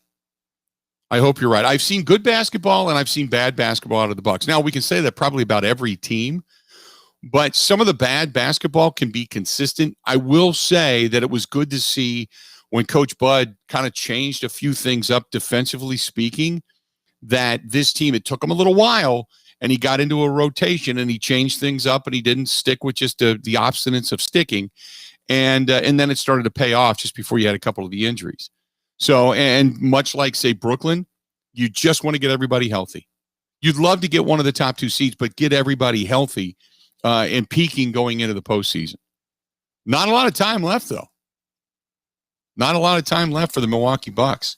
I hope you're right. I've seen good basketball and I've seen bad basketball out of the Bucks. Now, we can say that probably about every team, but some of the bad basketball can be consistent. I will say that it was good to see when Coach Bud kind of changed a few things up defensively speaking, that this team, it took him a little while, and he got into a rotation and he changed things up, and he didn't stick with just the obstinance of sticking. And then it started to pay off just before you had a couple of the injuries. So, and much like, say, Brooklyn, you just want to get everybody healthy. You'd love to get one of the top 2 seeds, but get everybody healthy and peaking going into the postseason. Not a lot of time left, though. Not a lot of time left for the Milwaukee Bucks.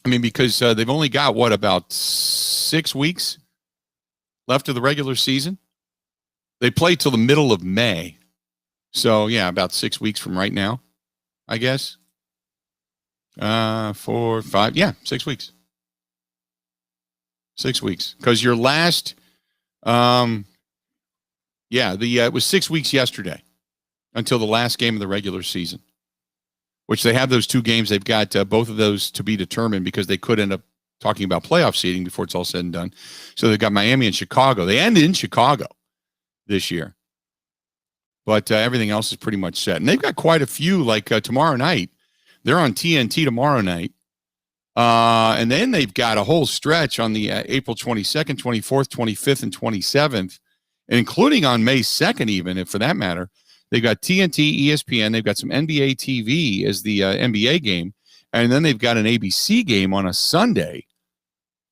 I mean, because they've only got, about 6 weeks left of the regular season? They play till the middle of May. So, yeah, about 6 weeks from right now, I guess. 4, 5, 6 weeks. 6 weeks. Because your last, it was 6 weeks yesterday until the last game of the regular season, which they have those 2 games. They've got both of those to be determined because they could end up talking about playoff seeding before it's all said and done. So they've got Miami and Chicago. They end in Chicago. this year. But everything else is pretty much set. And they've got quite a few, like tomorrow night. They're on TNT tomorrow night. And then they've got a whole stretch on the April 22nd, 24th, 25th, and 27th, including on May 2nd even, if for that matter. They've got TNT, ESPN. They've got some NBA TV as the NBA game. And then they've got an ABC game on a Sunday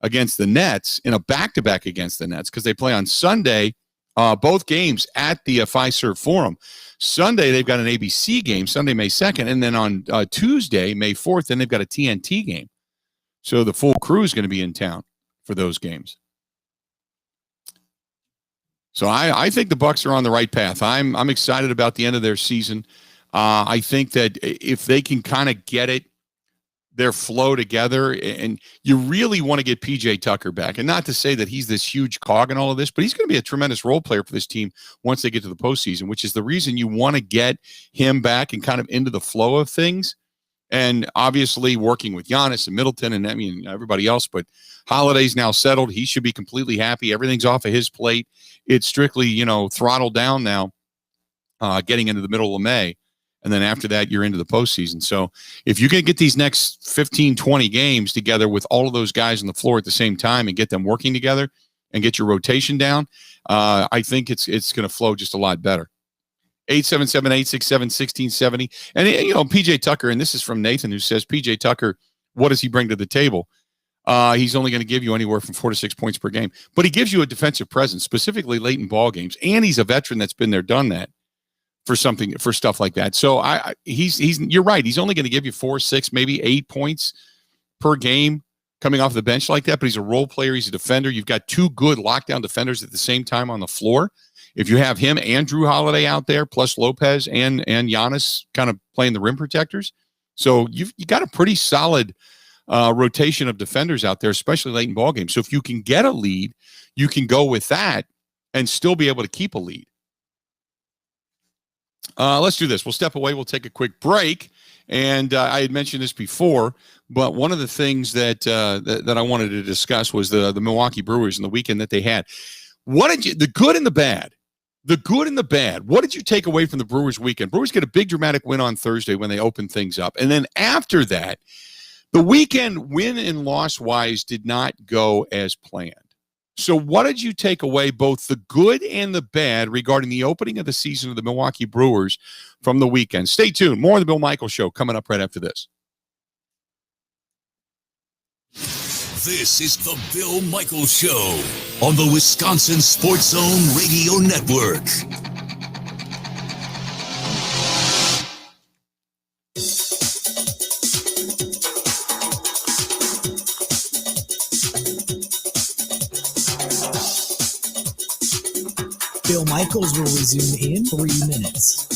against the Nets in a back-to-back against the Nets because they play on Sunday, both games at the Fiserv Forum. Sunday, they've got an ABC game, Sunday, May 2nd. And then on Tuesday, May 4th, then they've got a TNT game. So the full crew is going to be in town for those games. So I think the Bucks are on the right path. I'm excited about the end of their season. I think that if they can kind of get their flow together, and you really want to get PJ Tucker back, and not to say that he's this huge cog in all of this, but he's going to be a tremendous role player for this team once they get to the postseason, which is the reason you want to get him back and kind of into the flow of things. And obviously working with Giannis and Middleton and everybody else, but Holiday's now settled. He should be completely happy. Everything's off of his plate. It's strictly, throttled down now, getting into the middle of May. And then after that, you're into the postseason. So if you can get these next 15, 20 games together with all of those guys on the floor at the same time and get them working together and get your rotation down, I think it's going to flow just a lot better. 877-867-1670. And, PJ Tucker, and this is from Nathan, who says, PJ Tucker, what does he bring to the table? He's only going to give you anywhere from 4 to 6 points per game. But he gives you a defensive presence, specifically late in ball games. And he's a veteran that's been there, done that for stuff like that. So you're right. He's only going to give you 4, 6, maybe 8 points per game coming off the bench like that. But he's a role player. He's a defender. You've got two good lockdown defenders at the same time on the floor. If you have him and Drew Holiday out there, plus Lopez and Giannis kind of playing the rim protectors, so you got a pretty solid rotation of defenders out there, especially late in ball games. So if you can get a lead, you can go with that and still be able to keep a lead. Let's do this. We'll step away. We'll take a quick break. And I had mentioned this before, but one of the things that I wanted to discuss was the Milwaukee Brewers and the weekend that they had. The good and the bad. The good and the bad. What did you take away from the Brewers weekend? Brewers get a big dramatic win on Thursday when they open things up. And then after that, the weekend win and loss wise did not go as planned. So what did you take away, both the good and the bad, regarding the opening of the season of the Milwaukee Brewers from the weekend? Stay tuned. More of the Bill Michaels Show coming up right after this. This is the Bill Michaels Show on the Wisconsin Sports Zone Radio Network. Bill Michaels will resume in 3 minutes.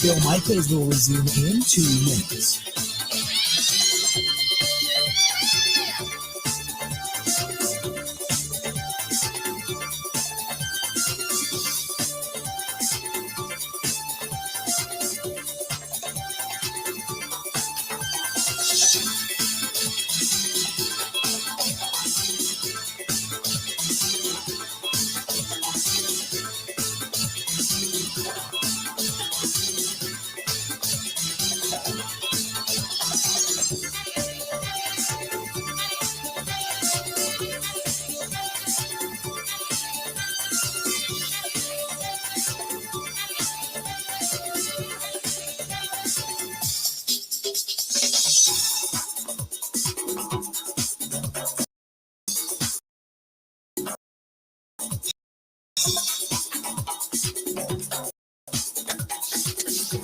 Bill Michaels will resume in 2 minutes.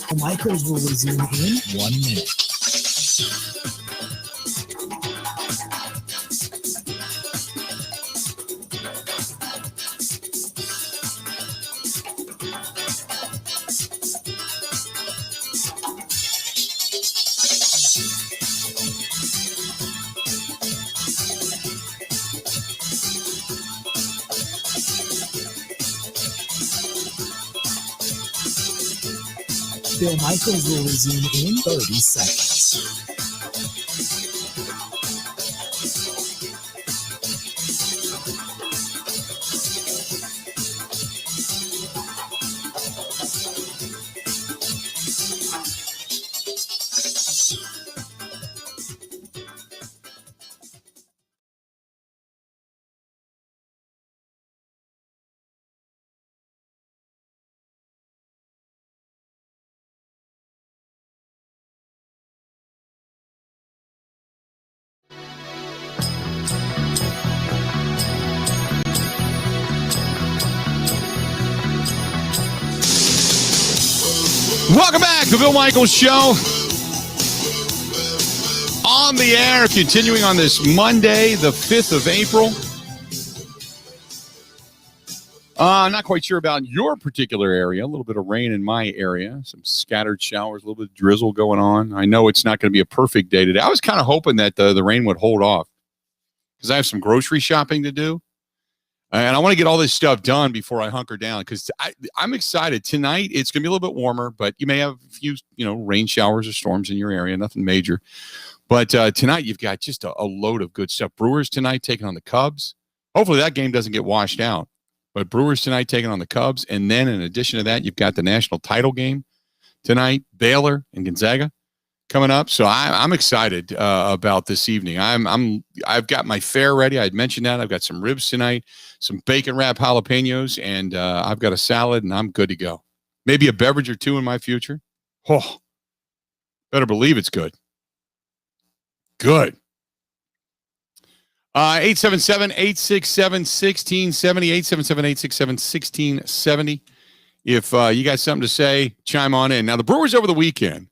The micros will resume in 1 minute. Bill Michaels will resume in 30 seconds. Welcome back to the Bill Michaels Show. On the air, continuing on this Monday, the 5th of April. I'm not quite sure about your particular area. A little bit of rain in my area. Some scattered showers, a little bit of drizzle going on. I know it's not going to be a perfect day today. I was kind of hoping that the rain would hold off because I have some grocery shopping to do. And I want to get all this stuff done before I hunker down because I'm excited. Tonight, it's going to be a little bit warmer, but you may have a few, rain showers or storms in your area, nothing major. But tonight, you've got just a load of good stuff. Brewers tonight taking on the Cubs. Hopefully that game doesn't get washed out. But Brewers tonight taking on the Cubs. And then in addition to that, you've got the national title game tonight, Baylor and Gonzaga coming up. So I'm excited about this evening. I've got my fare ready. I had mentioned that. I've got some ribs tonight, some bacon wrap jalapenos, and I've got a salad, and I'm good to go. Maybe a beverage or two in my future. Oh, better believe it's good. Good. 877-867-1670, 877-867-1670. If you got something to say, chime on in. Now, the Brewers over the weekend,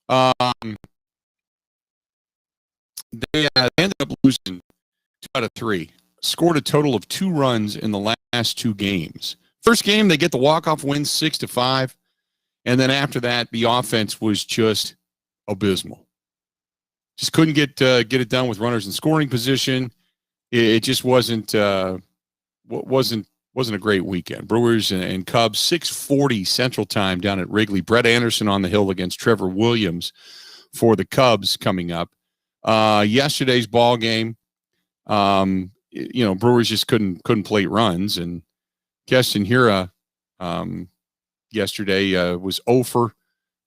they ended up losing 2 out of 3. Scored a total of 2 runs in the last 2 games. First game, they get the walk-off win 6-5. And then after that, the offense was just abysmal. Just couldn't get it done with runners in scoring position. It just wasn't a great weekend. Brewers and Cubs, 6:40 Central Time down at Wrigley. Brett Anderson on the hill against Trevor Williams for the Cubs coming up. Yesterday's ball game, Brewers just couldn't plate runs, and Keston Hiura yesterday was 0 for.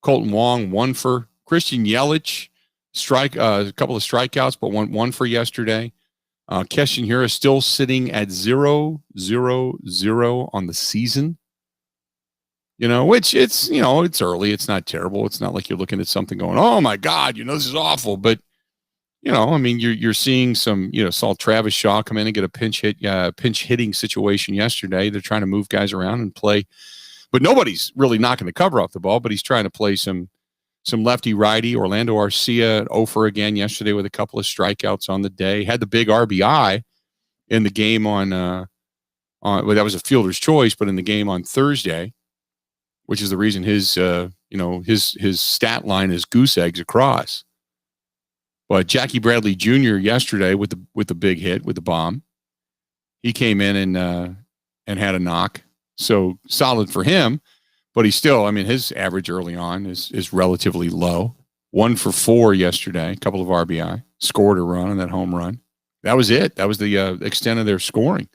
Colton Wong 1 for. Christian Yelich a couple of strikeouts, but 1 for yesterday. Keston Hiura still sitting at 0-0-0 on the season. Which it's early. It's not terrible. It's not like you're looking at something going, oh my God, this is awful. But you're seeing some, saw Travis Shaw come in and get a pinch hitting situation yesterday. They're trying to move guys around and play, but nobody's really knocking the cover off the ball, but he's trying to play some lefty righty. Orlando Arcia 0 for again yesterday with a couple of strikeouts on the day. Had the big RBI in the game on that was a fielder's choice, but in the game on Thursday, which is the reason his stat line is goose eggs across. But Jackie Bradley Jr. yesterday with the big hit, with the bomb, he came in and had a knock. So solid for him, but he's still, his average early on is relatively low. 1 for 4 yesterday, a couple of RBI, scored a run on that home run. That was it. That was the extent of their scoring.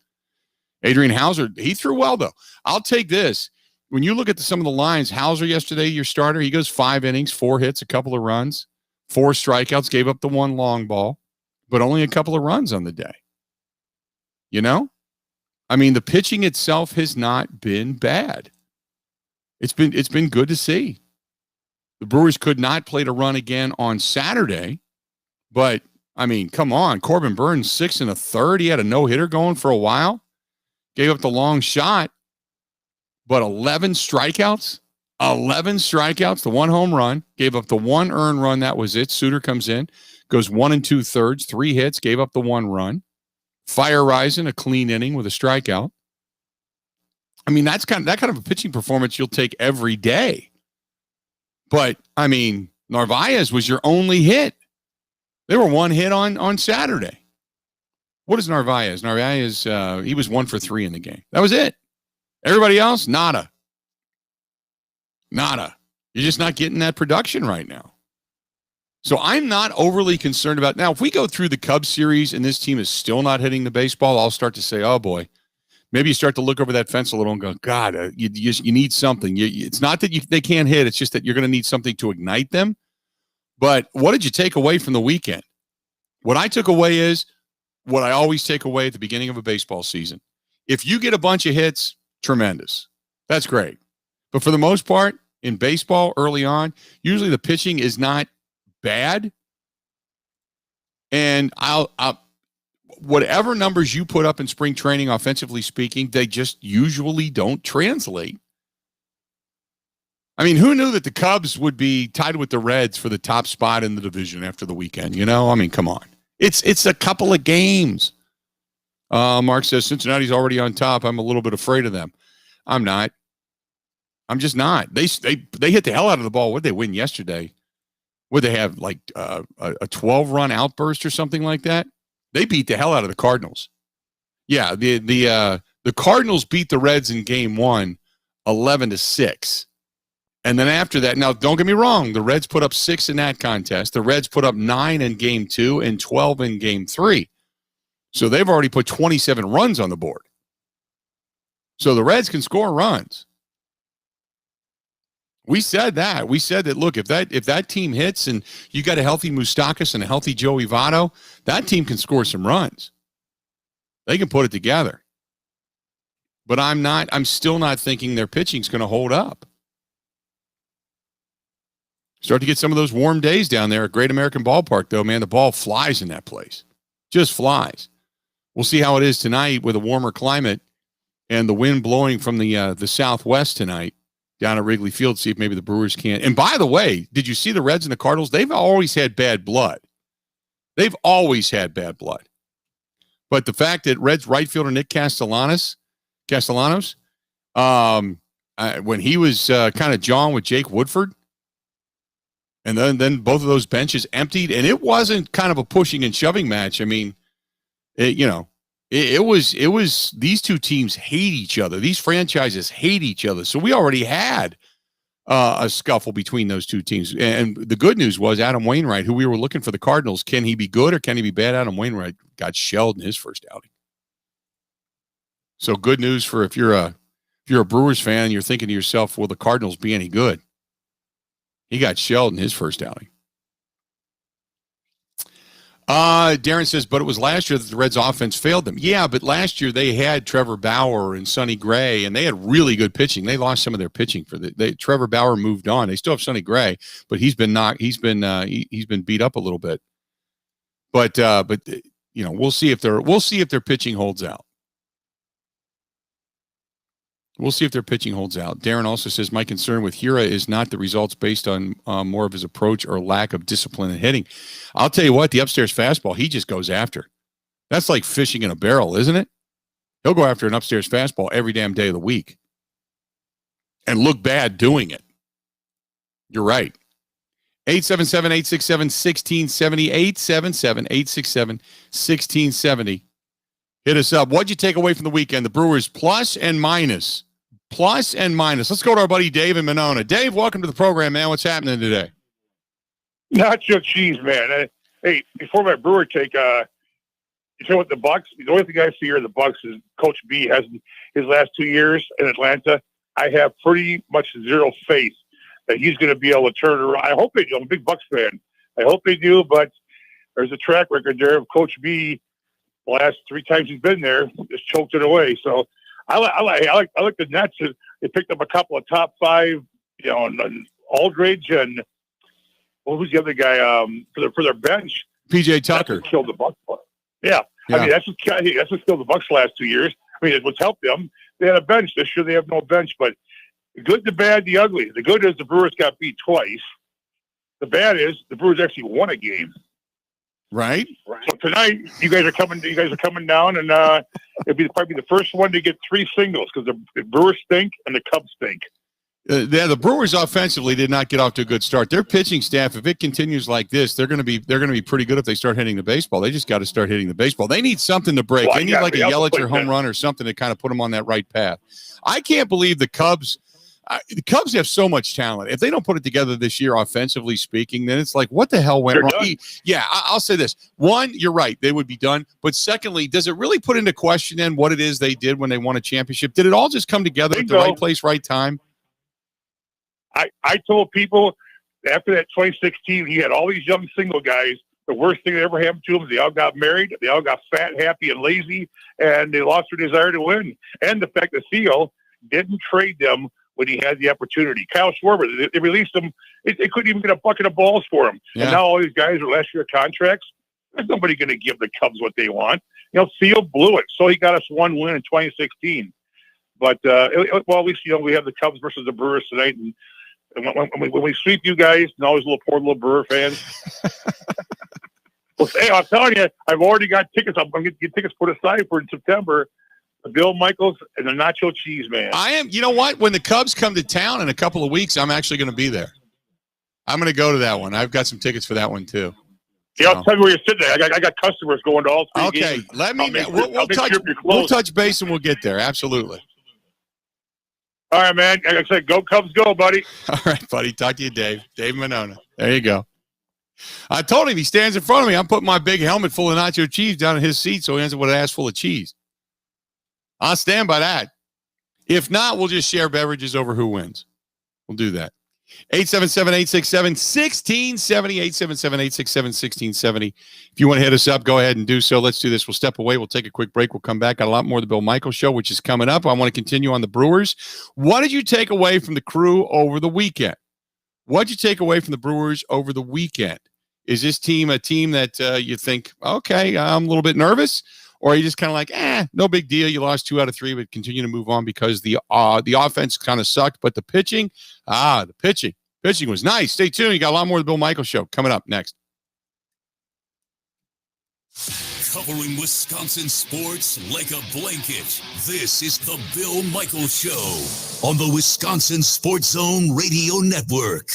Adrian Hauser, he threw well though. I'll take this. When you look at some of the lines, Hauser yesterday, your starter, he goes 5 innings, 4 hits, a couple of runs, 4 strikeouts, gave up the 1 long ball, but only a couple of runs on the day. The pitching itself has not been bad. It's been good to see. The Brewers could not plate a run again on Saturday, but I mean, come on. Corbin Burns, 6 1/3. He had a no-hitter going for a while. Gave up the long shot, but 11 strikeouts. 11 strikeouts, the 1 home run. Gave up the 1 earned run. That was it. Suter comes in, goes 1 2/3, 3 hits, gave up the 1 run. Fire Rising, a clean inning with a strikeout. I mean, that kind of a pitching performance you'll take every day. But, I mean, Narvaez was your only hit. They were 1 hit on Saturday. What is Narvaez? Narvaez, he was 1 for 3 in the game. That was it. Everybody else, nada. Nada. You're just not getting that production right now. So I'm not overly concerned about. Now, if we go through the Cubs series and this team is still not hitting the baseball, I'll start to say, oh, boy. Maybe you start to look over that fence a little and go, God, you need something. It's not that they can't hit. It's just that you're going to need something to ignite them. But what did you take away from the weekend? What I took away is what I always take away at the beginning of a baseball season. If you get a bunch of hits, tremendous. That's great. But for the most part, in baseball early on, usually the pitching is not bad. And I'll whatever numbers you put up in spring training, offensively speaking, they just usually don't translate. I mean, who knew that the Cubs would be tied with the Reds for the top spot in the division after the weekend? You know, I mean, come on. It's a couple of games. Mark says Cincinnati's already on top. I'm a little bit afraid of them. I'm not. I'm just not. They hit the hell out of the ball. What did they win yesterday? Would they have like a 12-run outburst or something like that? They beat the hell out of the Cardinals. Yeah, the Cardinals beat the Reds in game 1, 11-6. And then after that, now don't get me wrong, the Reds put up 6 in that contest. The Reds put up 9 in game 2 and 12 in game 3. So they've already put 27 runs on the board. So the Reds can score runs. We said that. We said that, look, if that team hits and you got a healthy Moustakas and a healthy Joey Votto, that team can score some runs. They can put it together. But I'm still not thinking their pitching's going to hold up. Start to get some of those warm days down there at Great American Ballpark, though, man. The ball flies in that place. Just flies. We'll see how it is tonight with a warmer climate and the wind blowing from the southwest tonight down at Wrigley Field, see if maybe the Brewers can't. And by the way, did you see the Reds and the Cardinals? They've always had bad blood. They've always had bad blood. But the fact that Reds right fielder Nick Castellanos, when he was kind of jawing with Jake Woodford, and then both of those benches emptied, and it wasn't kind of a pushing and shoving match. I mean, it was these two teams hate each other. These franchises hate each other. So we already had a scuffle between those two teams. And the good news was Adam Wainwright, who we were looking for the Cardinals, can he be good or can he be bad? Adam Wainwright got shelled in his first outing. So good news for if you're a Brewers fan and you're thinking to yourself, will the Cardinals be any good? He got shelled in his first outing. Darren says, but it was last year that the Reds offense failed them. Yeah, but last year they had Trevor Bauer and Sonny Gray, and they had really good pitching. They lost some of their pitching Trevor Bauer moved on. They still have Sonny Gray, but he's been beat up a little bit. But we'll see if their pitching holds out. We'll see if their pitching holds out. Darren also says, my concern with Hira is not the results based on more of his approach or lack of discipline in hitting. I'll tell you what, the upstairs fastball, he just goes after. That's like fishing in a barrel, isn't it? He'll go after an upstairs fastball every damn day of the week and look bad doing it. You're right. 877-867-1670, 877-867-1670. Hit us up. What'd you take away from the weekend? The Brewers plus and minus. Plus and minus. Let's go to our buddy Dave in Monona. Dave, welcome to the program, man. What's happening today? Nacho cheese, man. Hey, before my Brewer take, you know what, the Bucks, the only thing I see here in the Bucks is Coach B has his last 2 years in Atlanta. I have pretty much zero faith that he's going to be able to turn around. I hope they do. I'm a big Bucks fan. I hope they do, but there's a track record there of Coach B. The last 3 times he's been there, just choked it away. So I like the Nets. They picked up a couple of top 5, and Aldridge and what was the other guy for their bench. PJ Tucker. That's what killed the Bucks. Yeah. I mean, that's what killed the Bucks the last 2 years. I mean, what's helped them. They had a bench. This year they have no bench, but the good, the bad, the ugly. The good is the Brewers got beat twice. The bad is the Brewers actually won a game. Right. So tonight, you guys are coming down, and it'll be probably the first one to get 3 singles because the Brewers stink and the Cubs stink. The Brewers offensively did not get off to a good start. Their pitching staff, if it continues like this, they're going to be pretty good if they start hitting the baseball. They just got to start hitting the baseball. They need something to break. They need like a Yelich or home run or something to kind of put them on that right path. I can't believe the Cubs. The Cubs have so much talent. If they don't put it together this year, offensively speaking, then it's like, what the hell went wrong? Yeah, I'll say this. One, you're right. They would be done. But secondly, does it really put into question then what it is they did when they won a championship? Did it all just come together at the right place, right time? I told people after that 2016, he had all these young single guys. The worst thing that ever happened to them is they all got married. They all got fat, happy, and lazy, and they lost their desire to win. And the fact that Theo didn't trade them when he had the opportunity. Kyle Schwarber, they released him. They couldn't even get a bucket of balls for him. Yeah. And now all these guys are last year contracts. There's nobody going to give the Cubs what they want. Theo blew it. So he got us 1 win in 2016. But, at least, we have the Cubs versus the Brewers tonight. And when we sweep you guys, and always poor little Brewer fans. Well, hey, I'm telling you, I've already got tickets. I'm going to get tickets put aside for in September. Bill Michaels and the Nacho Cheese Man. I am. You know what? When the Cubs come to town in a couple of weeks, I'm actually going to be there. I'm going to go to that one. I've got some tickets for that one too. Yeah, I'll tell you where you're sitting there. I got customers going to all 3 games. Okay, let me. We'll touch base and we'll get there. Absolutely. All right, man. Like I said, go Cubs, go, buddy. All right, buddy. Talk to you, Dave. Dave Monona. There you go. I told him he stands in front of me. I'm putting my big helmet full of nacho cheese down in his seat so he ends up with an ass full of cheese. I'll stand by that. If not, we'll just share beverages over who wins. We'll do that. 877-867-1670, 877-867-1670. If you want to hit us up, go ahead and do so. Let's do this. We'll step away. We'll take a quick break. We'll come back. Got a lot more of the Bill Michaels Show, which is coming up. I want to continue on the Brewers. What did you take away from the Crew over the weekend? What did you take away from the Brewers over the weekend? Is this team a team that you think, okay, I'm a little bit nervous? Or are you just kind of like, no big deal. You lost 2 out of 3, but continue to move on because the offense kind of sucked. But the pitching was nice. Stay tuned. You got a lot more of the Bill Michaels Show coming up next. Covering Wisconsin sports like a blanket. This is the Bill Michaels Show on the Wisconsin Sports Zone Radio Network.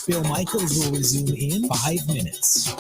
Bill Michaels will resume in 5 minutes.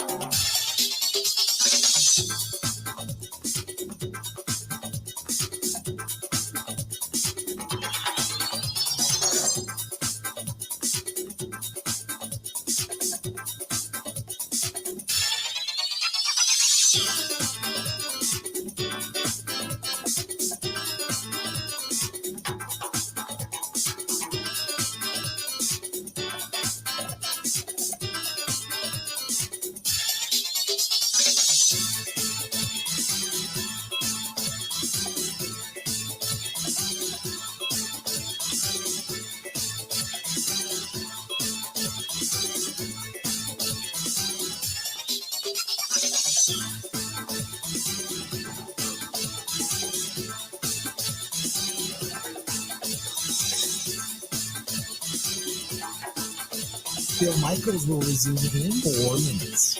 Bill Michaels will resume in 4 minutes.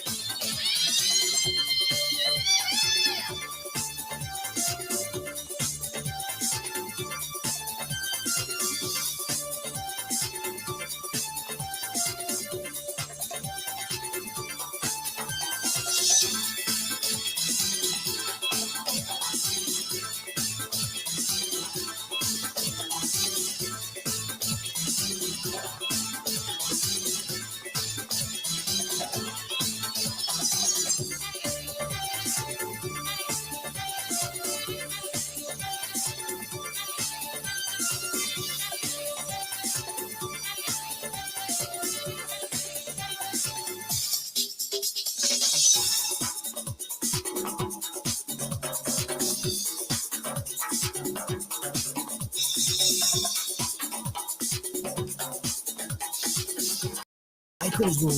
Michaels will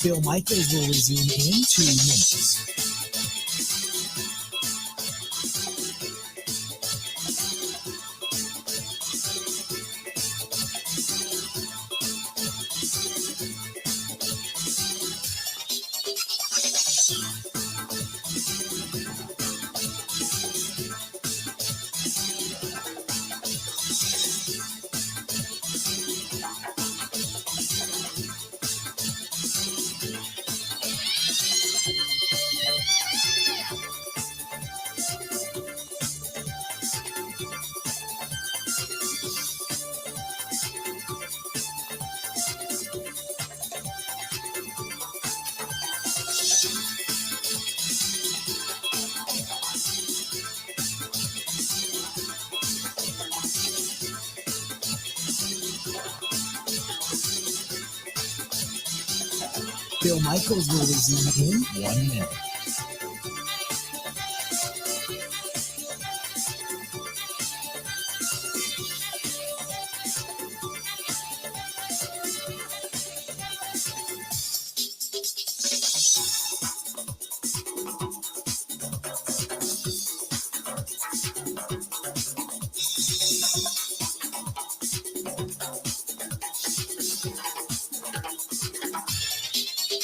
Bill Michaels will resume in 2 minutes. Bill Michaels will resume in 1 minute.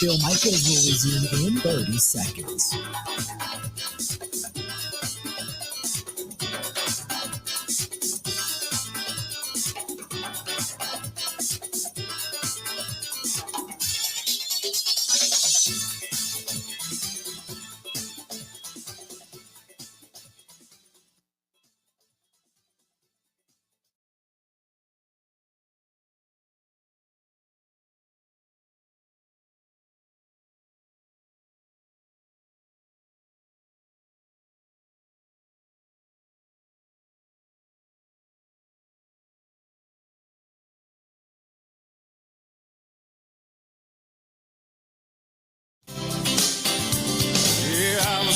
Bill Michaels will resume in 30 seconds.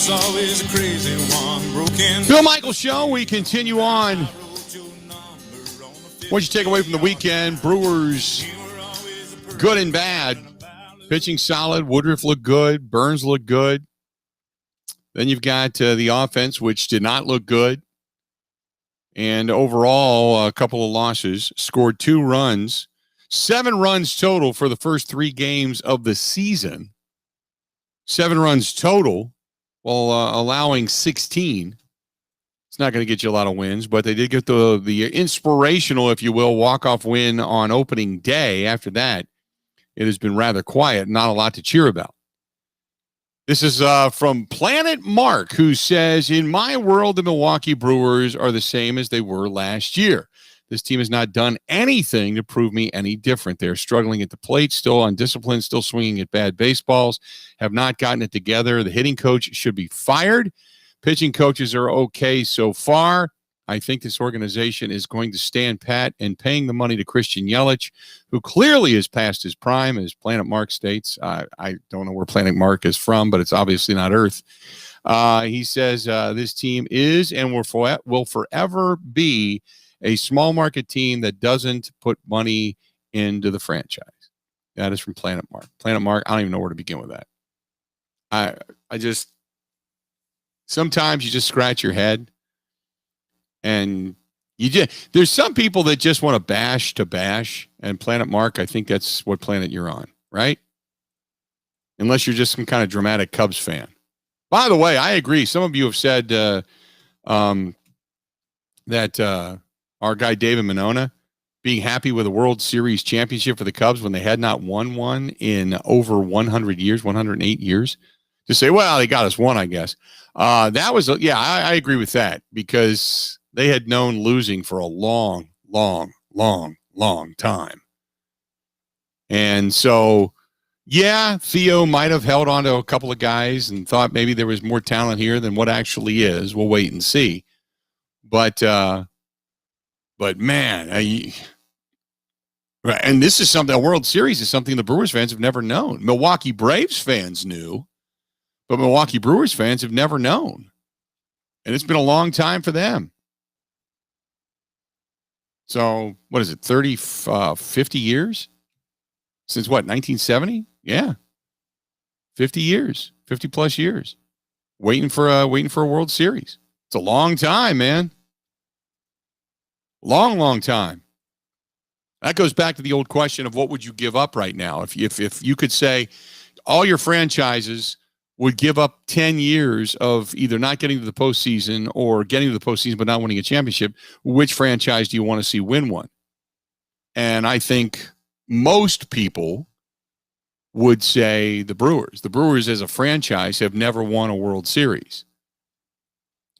Always a crazy one, broken. Bill Michaels Show. We continue on. What you take away from the weekend? Brewers, good and bad. Pitching solid. Woodruff looked good. Burns looked good. Then you've got the offense, which did not look good. And overall, a couple of losses. Scored 2 runs. 7 runs total for the first 3 games of the season. 7 runs total. While allowing 16. It's not going to get you a lot of wins, but they did get the inspirational, if you will, walk-off win on opening day. After that, it has been rather quiet, not a lot to cheer about. This is from Planet Mark, who says, in my world, the Milwaukee Brewers are the same as they were last year. This team has not done anything to prove me any different. They're struggling at the plate, still undisciplined, still swinging at bad baseballs, have not gotten it together. The hitting coach should be fired. Pitching coaches are okay so far. I think this organization is going to stand pat and paying the money to Christian Yelich, who clearly is past his prime, as Planet Mark states. I don't know where Planet Mark is from, but it's obviously not Earth. He says this team is and will forever be a small market team that doesn't put money into the franchise. That is from Planet Mark. Planet Mark, I don't even know where to begin with that. I just, sometimes you just scratch your head and there's some people that just want to bash, and Planet Mark, I think that's what planet you're on, right? unless you're just some kind of dramatic Cubs fan. By the way, I agree. Some of you have said that our guy David Monona being happy with a World Series championship for the Cubs when they had not won one in over 100 years, 108 years. To say, well, they got us one, I guess. That was, I agree with that because they had known losing for a long, long, long, long time. And so, yeah, Theo might have held on to a couple of guys and thought maybe there was more talent here than what actually is. We'll wait and see. But man, and this is something, a World Series is something the Brewers fans have never known. Milwaukee Braves fans knew, but Milwaukee Brewers fans have never known. And it's been a long time for them. So, what is it, 30, 50 years? Since what, 1970? Yeah. 50 years, 50 plus years. Waiting for a World Series. It's a long time, man. Long, long time. That goes back to the old question of what would you give up right now? If you could say all your franchises would give up 10 years of either not getting to the postseason or getting to the postseason but not winning a championship, which franchise do you want to see win one? And I think most people would say the Brewers. The Brewers as a franchise have never won a World Series.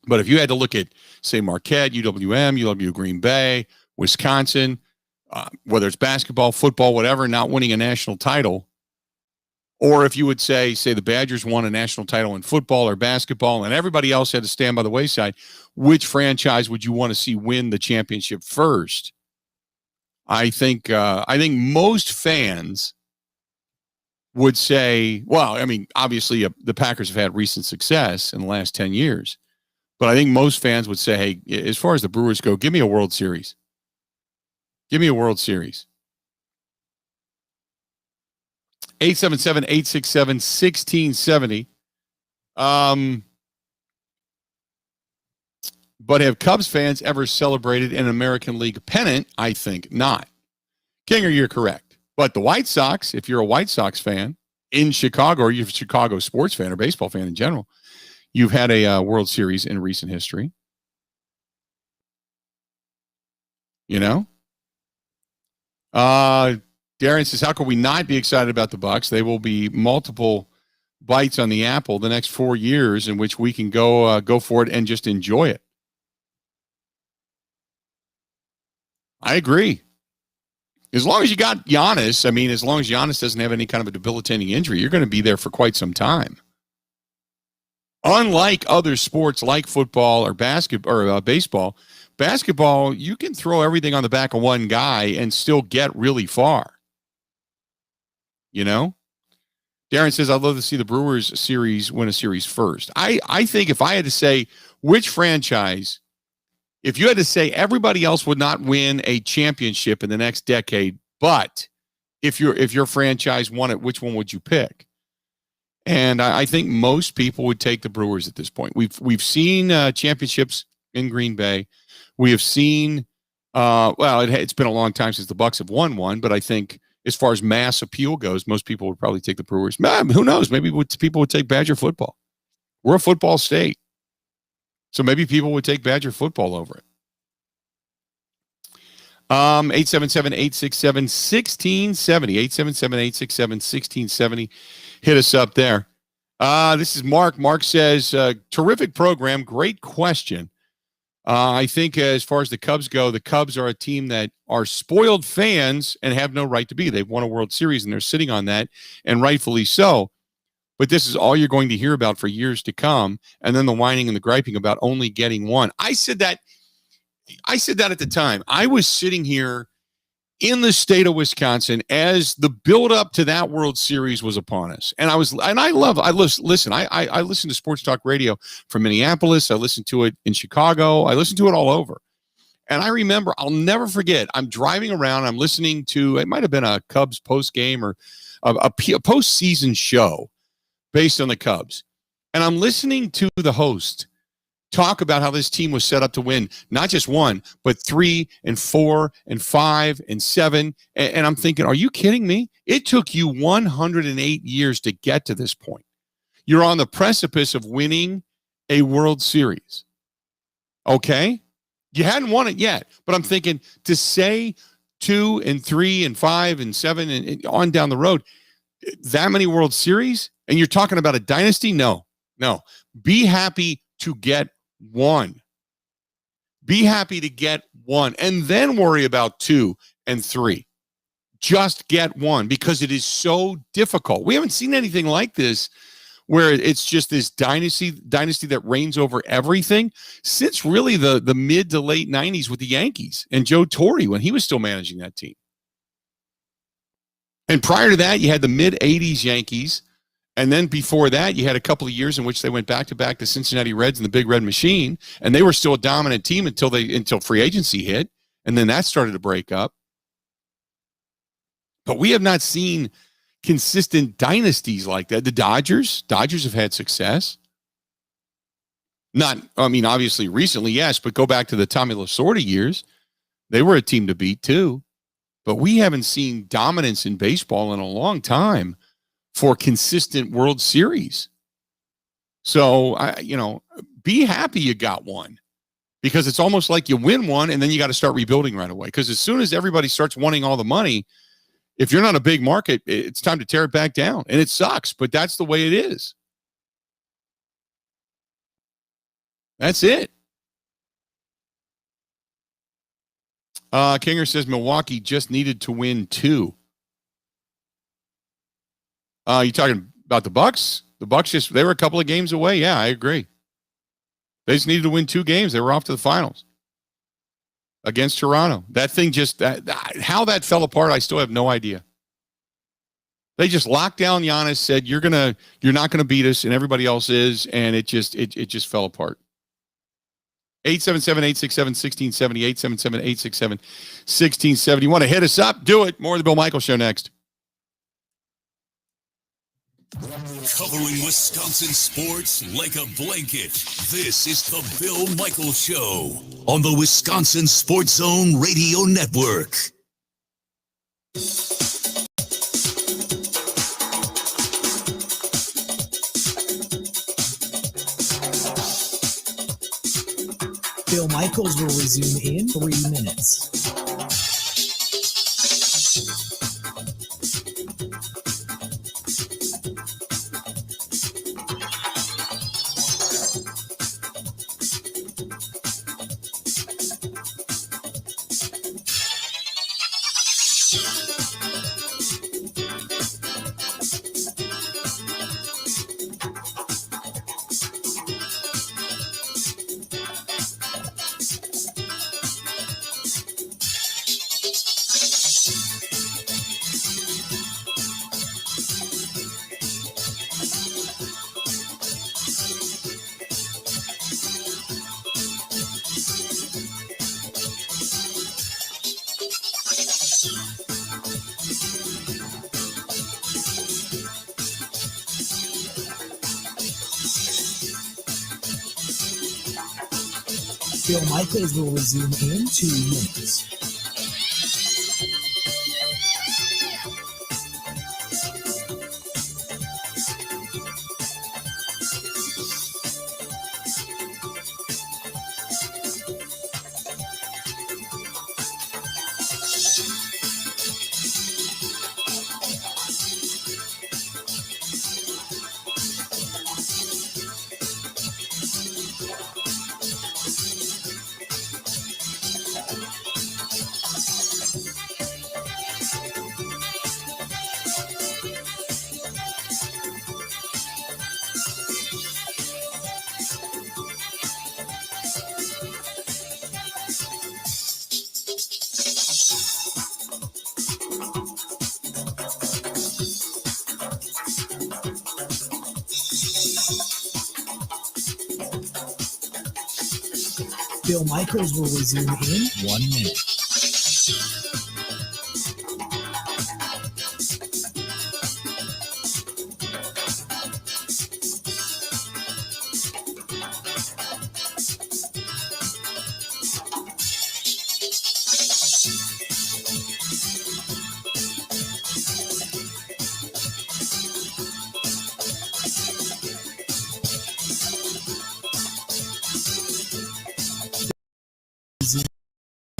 But if you had to look at, say, Marquette, UWM, UW Green Bay, Wisconsin, whether it's basketball, football, whatever, not winning a national title, or if you would say the Badgers won a national title in football or basketball and everybody else had to stand by the wayside, which franchise would you want to see win the championship first? I think most fans would say, well, I mean, obviously the Packers have had recent success in the last 10 years, but I think most fans would say, hey, as far as the Brewers go, give me a World Series. Give me a World Series. 877-867-1670. But have Cubs fans ever celebrated an American League pennant? I think not. Kinger, you're correct. But the White Sox, if you're a White Sox fan in Chicago, or you're a Chicago sports fan or baseball fan in general, you've had a World Series in recent history. You know? Darren says, how can we not be excited about the Bucks? They will be multiple bites on the apple the next 4 years in which we can go for it and just enjoy it. I agree. As long as you got Giannis, I mean, as long as Giannis doesn't have any kind of a debilitating injury, you're going to be there for quite some time. Unlike other sports like football or baseball, you can throw everything on the back of one guy and still get really far. You know? Darren says, I'd love to see the Brewers series win a series first. I think if I had to say which franchise, if you had to say everybody else would not win a championship in the next decade, but if your franchise won it, which one would you pick? And I think most people would take the Brewers at this point. We've seen championships in Green Bay. We have seen, it's been a long time since the Bucks have won one, but I think as far as mass appeal goes, most people would probably take the Brewers. Who knows? Maybe people would take Badger football. We're a football state. So maybe people would take Badger football over it. 877-867-1670. 877-867-1670. Hit us up there. This is Mark. Mark says, terrific program. Great question. I think as far as the Cubs go, the Cubs are a team that are spoiled fans and have no right to be. They've won a World Series and they're sitting on that, and rightfully so. But this is all you're going to hear about for years to come. And then the whining and the griping about only getting one. I said that at the time. I was sitting here in the state of Wisconsin as the buildup to that World Series was upon us. And I listen to sports talk radio from Minneapolis. I listen to it in Chicago. I listen to it all over. And I remember, I'll never forget, I'm driving around. I'm listening to, it might have been a Cubs post game or a postseason show based on the Cubs. And I'm listening to the host talk about how this team was set up to win not just 1, but 3 and 4 and 5 and 7. And I'm thinking, are you kidding me? It took you 108 years to get to this point. You're on the precipice of winning a World Series. Okay? You hadn't won it yet, but I'm thinking to say 2 and 3 and 5 and 7 and on down the road, that many World Series, and you're talking about a dynasty? No. Be happy to get 1. Be happy to get 1, and then worry about 2 and 3. Just get 1, because it is so difficult. We haven't seen anything like this, where it's just this dynasty that reigns over everything since really the mid to late 90s with the Yankees and Joe Torre when he was still managing that team. And prior to that, you had the mid 80s Yankees. And then before that, you had a couple of years in which they went back-to-back to Cincinnati Reds and the Big Red Machine, and they were still a dominant team until free agency hit, and then that started to break up. But we have not seen consistent dynasties like that. The Dodgers have had success. Obviously recently, yes, but go back to the Tommy Lasorda years. They were a team to beat too. But we haven't seen dominance in baseball in a long time for consistent World Series. So, be happy you got 1, because it's almost like you win 1 and then you got to start rebuilding right away. Because as soon as everybody starts wanting all the money, if you're not a big market, it's time to tear it back down. And it sucks, but that's the way it is. That's it. Kinger says Milwaukee just needed to win 2. You talking about the Bucks? The Bucks they were a couple of games away. Yeah, I agree. They just needed to win 2 games. They were off to the finals against Toronto. That thing how that fell apart, I still have no idea. They just locked down Giannis, said you're not gonna beat us, and everybody else is, and it just fell apart. 877-867-1670, 877-867-1670. You want to hit us up? Do it. More of the Bill Michaels Show next. Covering Wisconsin sports like a blanket. This is the Bill Michaels Show on the Wisconsin Sports Zone Radio Network. Bill Michaels will resume in 3 minutes. Bill Michaels will resume in 2 minutes. Bill Michaels will resume in 1 minute.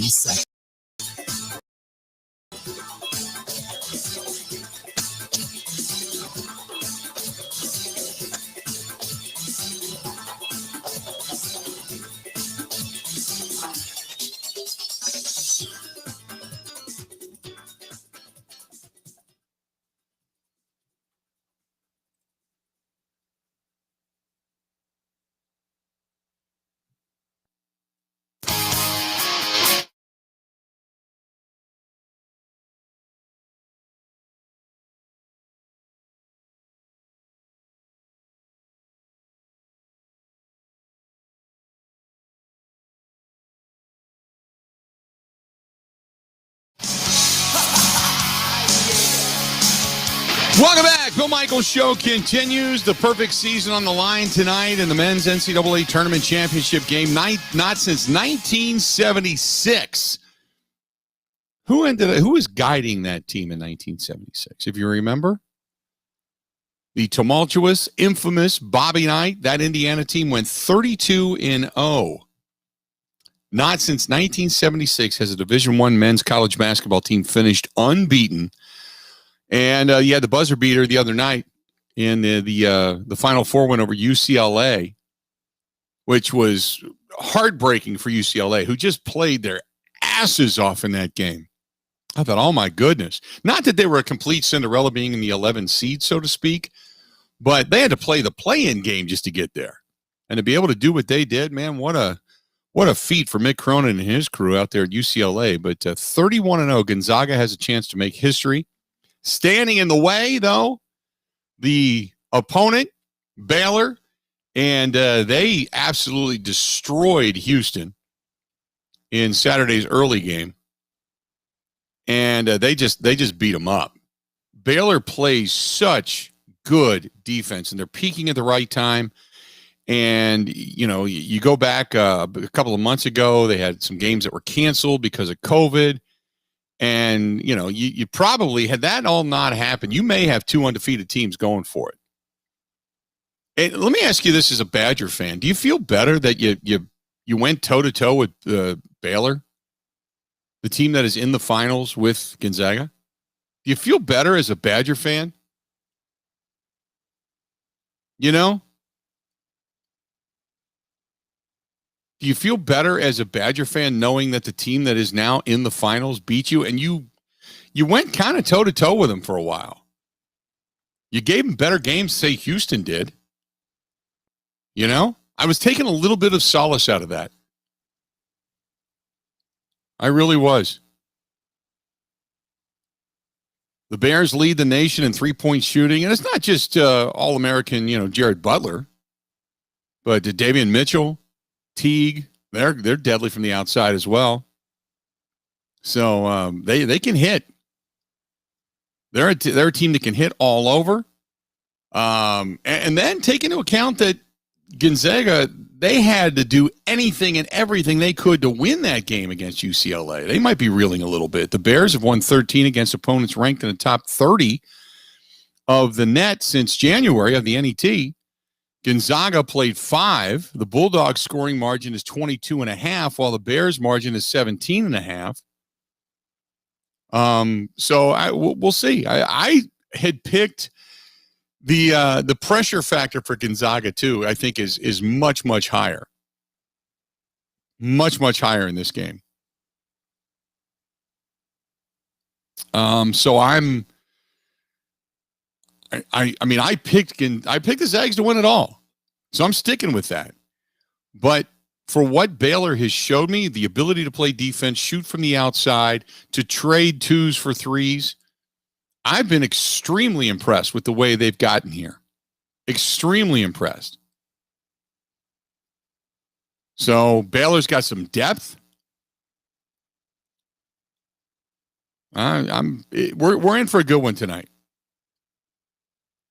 30 seconds. Welcome back. Bill Michaels Show continues. The perfect season on the line tonight in the men's NCAA tournament championship game. Not since 1976. Who was guiding that team in 1976? If you remember, the tumultuous, infamous Bobby Knight. That Indiana team went 32-0. Not since 1976 has a Division I men's college basketball team finished unbeaten. And you had the buzzer beater the other night in the Final Four win over UCLA, which was heartbreaking for UCLA, who just played their asses off in that game. I thought, oh, my goodness. Not that they were a complete Cinderella being in the 11 seed, so to speak, but they had to play the play-in game just to get there. And to be able to do what they did, man, what a feat for Mick Cronin and his crew out there at UCLA. But 31-0, Gonzaga has a chance to make history. Standing in the way, though, the opponent, Baylor, and they absolutely destroyed Houston in Saturday's early game. And they just beat them up. Baylor plays such good defense, and they're peaking at the right time. And, you know, you go back a couple of months ago, they had some games that were canceled because of COVID. And, you know, you probably, had that all not happened, you may have two undefeated teams going for it. And let me ask you this as a Badger fan. Do you feel better that you went toe-to-toe with Baylor, the team that is in the finals with Gonzaga? Do you feel better as a Badger fan? You know? Do you feel better as a Badger fan knowing that the team that is now in the finals beat you, and you went kind of toe-to-toe with them for a while? You gave them better games, say Houston did. You know? I was taking a little bit of solace out of that. I really was. The Bears lead the nation in three-point shooting, and it's not just All-American, you know, Jared Butler, but Davion Mitchell, Teague, they're deadly from the outside as well. So they can hit. They're a team that can hit all over. And then take into account that Gonzaga, they had to do anything and everything they could to win that game against UCLA. They might be reeling a little bit. The Bears have won 13 against opponents ranked in the top 30 of the net since January of the NET. Gonzaga played 5. The Bulldogs' scoring margin is 22.5, while the Bears' margin is 17.5. So we'll see. I had picked the pressure factor for Gonzaga too. I think is much higher, much higher in this game. So I mean, I picked the Zags to win it all. So I'm sticking with that. But for what Baylor has showed me, the ability to play defense, shoot from the outside, to trade 2s for 3s, I've been extremely impressed with the way they've gotten here. Extremely impressed. So Baylor's got some depth. We're in for a good one tonight.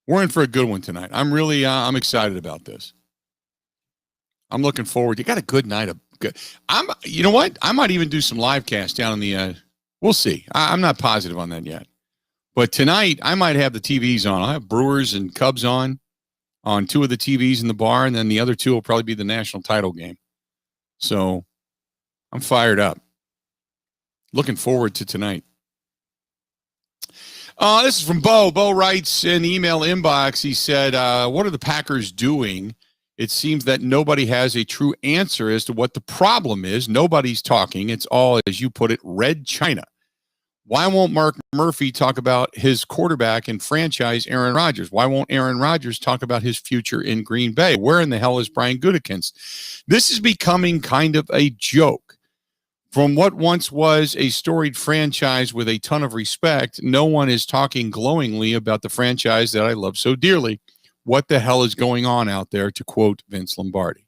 We're in for a good one tonight. I'm really I'm excited about this. I'm looking forward. You got a good night of good. You know what? I might even do some live cast down in the we'll see. I'm not positive on that yet. But tonight I might have the TVs on. I'll have Brewers and Cubs on 2 of the TVs in the bar, and then the other 2 will probably be the national title game. So I'm fired up. Looking forward to tonight. This is from Bo. Bo writes in the email inbox. He said, what are the Packers doing? It seems that nobody has a true answer as to what the problem is. Nobody's talking. It's all, as you put it, red China. Why won't Mark Murphy talk about his quarterback and franchise, Aaron Rodgers? Why won't Aaron Rodgers talk about his future in Green Bay? Where in the hell is Brian Gutekunst? This is becoming kind of a joke. From what once was a storied franchise with a ton of respect, no one is talking glowingly about the franchise that I love so dearly. What the hell is going on out there, to quote Vince Lombardi?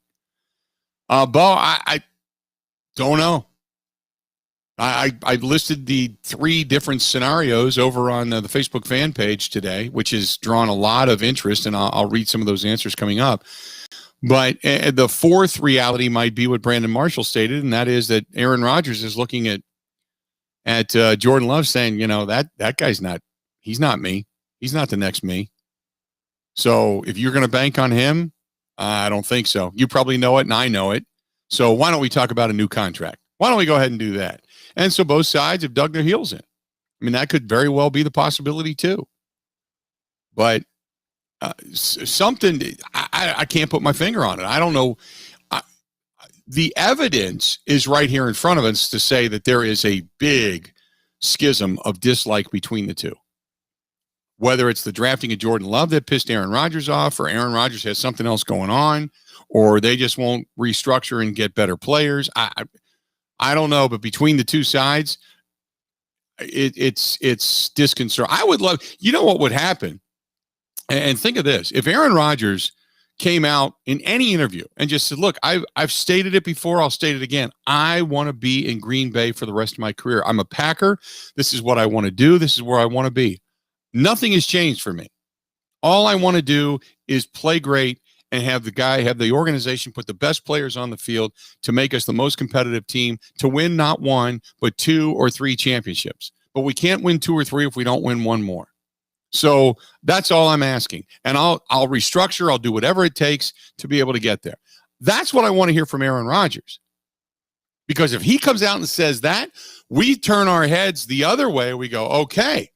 Bo, I don't know. I listed the 3 different scenarios over on the Facebook fan page today, which has drawn a lot of interest, and I'll read some of those answers coming up. But the 4th reality might be what Brandon Marshall stated, and that is that Aaron Rodgers is looking at Jordan Love saying, that guy's he's not me. He's not the next me. So if you're going to bank on him, I don't think so. You probably know it, and I know it. So why don't we talk about a new contract? Why don't we go ahead and do that? And so both sides have dug their heels in. I mean, that could very well be the possibility too. But something, I can't put my finger on it. I don't know. The evidence is right here in front of us to say that there is a big schism of dislike between the two. Whether it's the drafting of Jordan Love that pissed Aaron Rodgers off, or Aaron Rodgers has something else going on, or they just won't restructure and get better players. I don't know, but between the two sides, it's disconcerting. I would love, what would happen? And think of this. If Aaron Rodgers came out in any interview and just said, look, I've stated it before, I'll state it again. I want to be in Green Bay for the rest of my career. I'm a Packer. This is what I want to do. This is where I want to be. Nothing has changed for me. All I want to do is play great and have the organization put the best players on the field to make us the most competitive team, to win not 1, but 2 or 3 championships. But we can't win 2 or 3 if we don't win 1 more. So that's all I'm asking. And I'll restructure. I'll do whatever it takes to be able to get there. That's what I want to hear from Aaron Rodgers. Because if he comes out and says that, we turn our heads the other way. We go, okay,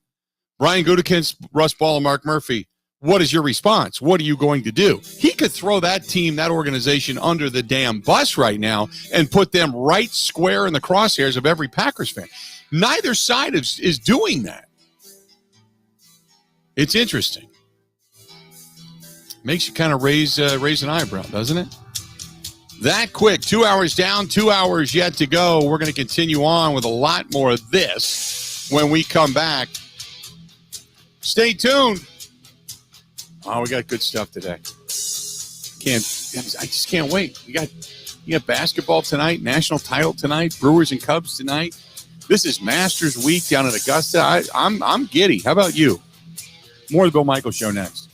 Brian Gutekunst, Russ Ball, and Mark Murphy, what is your response? What are you going to do? He could throw that team, that organization under the damn bus right now and put them right square in the crosshairs of every Packers fan. Neither side is doing that. It's interesting. Makes you kind of raise an eyebrow, doesn't it? That quick. 2 hours down, 2 hours yet to go. We're going to continue on with a lot more of this when we come back. Stay tuned. Oh, we got good stuff today. I just can't wait. You got basketball tonight, national title tonight, Brewers and Cubs tonight. This is Masters Week down at Augusta. I'm giddy. How about you? More of the Bill Michaels Show next.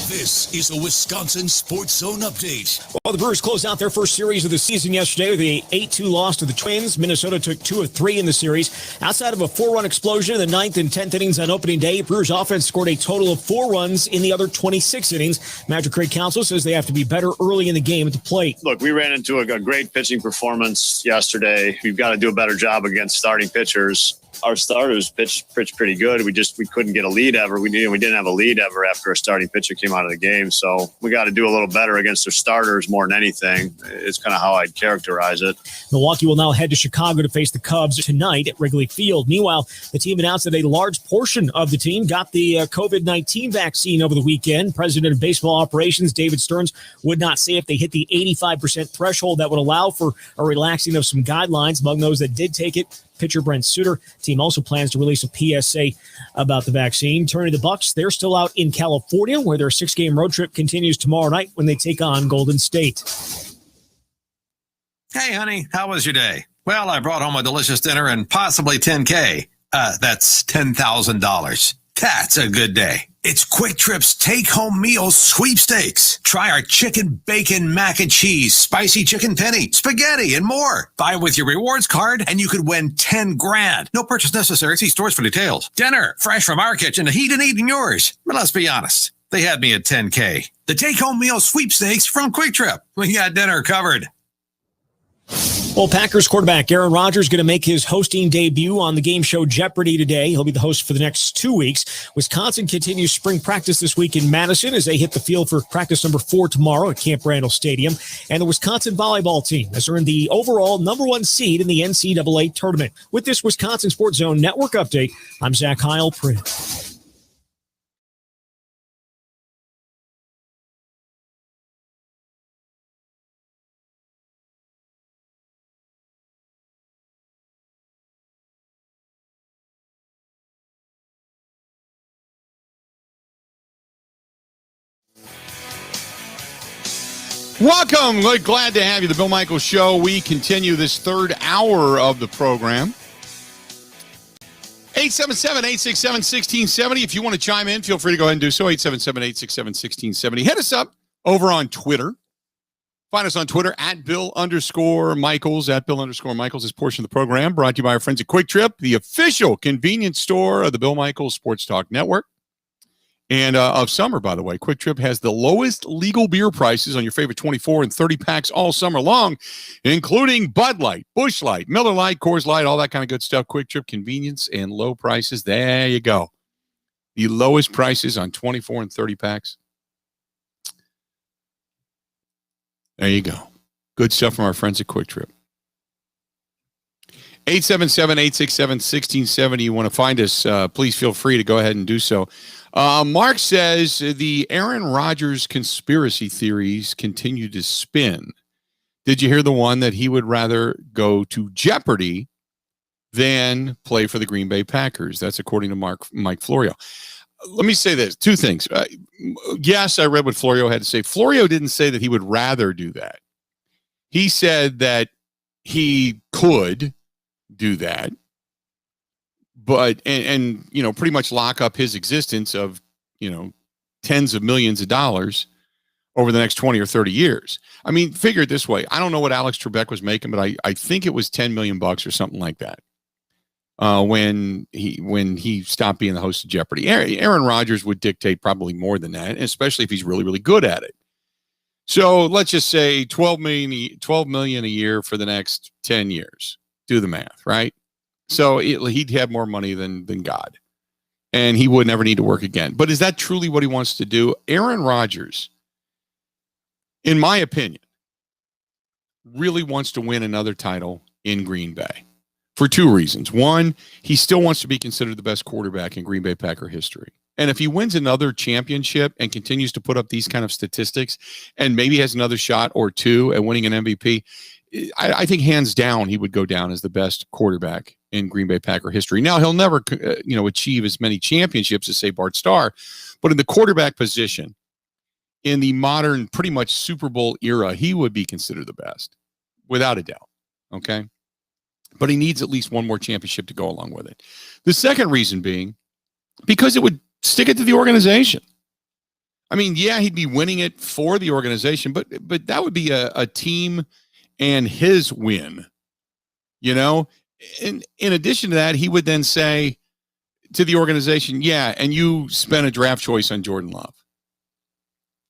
This is a Wisconsin Sports Zone update. Well, the Brewers closed out their first series of the season yesterday with a 8-2 loss to the Twins. Minnesota took 2 of 3 in the series. Outside of a 4-run explosion in the 9th and 10th innings on opening day, Brewers offense scored a total of 4 runs in the other 26 innings. Manager Craig Counsell says they have to be better early in the game at the plate. Look, we ran into a great pitching performance yesterday. We've got to do a better job against starting pitchers. Our starters pitched pretty good. We couldn't get a lead ever. We didn't have a lead ever after our starting pitcher came out of the game. So we got to do a little better against their starters more than anything. It's kind of how I'd characterize it. Milwaukee will now head to Chicago to face the Cubs tonight at Wrigley Field. Meanwhile, the team announced that a large portion of the team got the COVID-19 vaccine over the weekend. President of Baseball Operations, David Stearns, would not say if they hit the 85% threshold that would allow for a relaxing of some guidelines. Among those that did take it, pitcher Brent Suter. Team also plans to release a PSA about the vaccine. Turning to the Bucks, they're still out in California, where their 6-game road trip continues tomorrow night when they take on Golden State. Hey, honey, how was your day? Well, I brought home a delicious dinner and possibly $10K. That's $10,000. That's a good day. It's Quick Trip's take-home meal sweepstakes. Try our chicken bacon mac and cheese, spicy chicken penny, spaghetti, and more. Buy with your rewards card, and you could win $10,000. No purchase necessary. See stores for details. Dinner, fresh from our kitchen to heat and eat in yours. But let's be honest, they had me at $10K. The take-home meal sweepstakes from Quick Trip. We got dinner covered. Well, Packers quarterback Aaron Rodgers going to make his hosting debut on the game show Jeopardy today. He'll be the host for the next 2 weeks. Wisconsin continues spring practice this week in Madison as they hit the field for practice number 4 tomorrow at Camp Randall Stadium. And the Wisconsin volleyball team has earned the overall #1 seed in the NCAA tournament. With this Wisconsin Sports Zone Network update, I'm Zach Heil-Print. Welcome. Glad to have you. The Bill Michaels Show. We continue this third hour of the program. 877-867-1670. If you want to chime in, feel free to go ahead and do so. 877-867-1670. Hit us up over on Twitter. Find us on Twitter at Bill_Michaels. At Bill_Michaels. This portion of the program brought to you by our friends at Quick Trip, the official convenience store of the Bill Michaels Sports Talk Network. And of summer, by the way, Quick Trip has the lowest legal beer prices on your favorite 24 and 30 packs all summer long, including Bud Light, Busch Light, Miller Lite, Coors Light, all that kind of good stuff. Quick Trip, convenience and low prices. There you go. The lowest prices on 24 and 30 packs. There you go. Good stuff from our friends at Quick Trip. 877-867-1670. You want to find us, please feel free to go ahead and do so. Mark says the Aaron Rodgers conspiracy theories continue to spin. Did you hear the one that he would rather go to Jeopardy than play for the Green Bay Packers? That's according to Mike Florio. Let me say this, 2 things. Yes, I read what Florio had to say. Florio didn't say that he would rather do that. He said that he could do that, but and you know, pretty much lock up his existence of, you know, tens of millions of dollars over the next 20 or 30 years. I mean, figure it this way. I don't know what Alex Trebek was making, but I think it was $10 million or something like that when he stopped being the host of Jeopardy. Aaron Rodgers would dictate probably more than that, especially if he's really, really good at it. So let's just say $12 million a year for the next 10 years. Do the math, right? So he'd have more money than God, and he would never need to work again. But is that truly what he wants to do? Aaron Rodgers, in my opinion, really wants to win another title in Green Bay for 2 reasons. One, he still wants to be considered the best quarterback in Green Bay Packer history. And if he wins another championship and continues to put up these kind of statistics and maybe has another shot or 2 at winning an MVP, I think hands down he would go down as the best quarterback in Green Bay Packer history. Now, he'll never achieve as many championships as, say, Bart Starr, but in the quarterback position, in the modern, pretty much Super Bowl era, he would be considered the best, without a doubt, okay? But he needs at least one more championship to go along with it. The second reason being, because it would stick it to the organization. I mean, yeah, he'd be winning it for the organization, but that would be a team and his win, you know? In addition to that, he would then say to the organization, yeah, and you spent a draft choice on Jordan Love.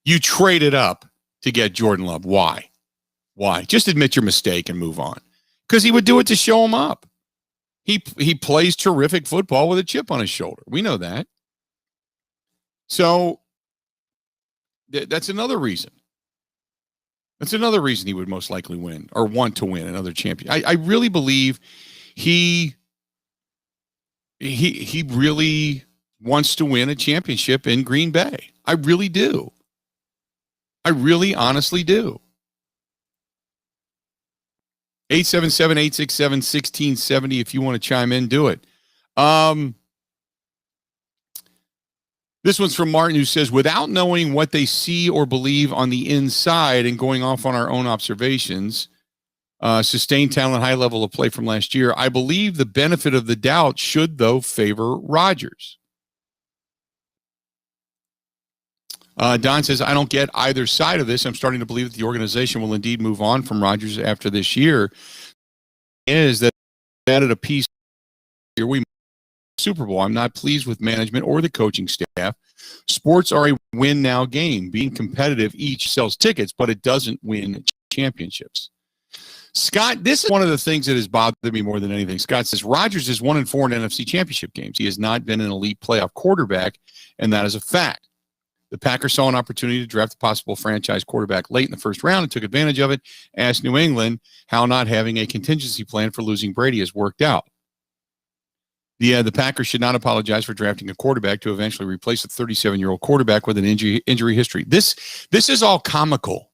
You traded up to get Jordan Love. Why? Just admit your mistake and move on. Because he would do it to show him up. He plays terrific football with a chip on his shoulder. We know that. So that's another reason. That's another reason he would most likely win or want to win another champion. I really believe he really wants to win a championship in Green Bay. I really do. I really honestly do. 877-867-1670. If you want to chime in, do it. This one's from Martin, who says, without knowing what they see or believe on the inside and going off on our own observations, sustained talent, high level of play from last year, I believe the benefit of the doubt should, though, favor Rodgers. Don says, I don't get either side of this. I'm starting to believe that the organization will indeed move on from Rodgers after this year. Is that added a piece here? We Super Bowl. I'm not pleased with management or the coaching staff. Sports are a win now game. Being competitive each sells tickets, but it doesn't win championships. Scott, this is one of the things that has bothered me more than anything. Scott says Rodgers is 1-4 in NFC championship games. He has not been an elite playoff quarterback, and that is a fact. The Packers saw an opportunity to draft a possible franchise quarterback late in the first round and took advantage of it. Asked New England how not having a contingency plan for losing Brady has worked out. The Packers should not apologize for drafting a quarterback to eventually replace a 37-year-old quarterback with an injury history. This is all comical.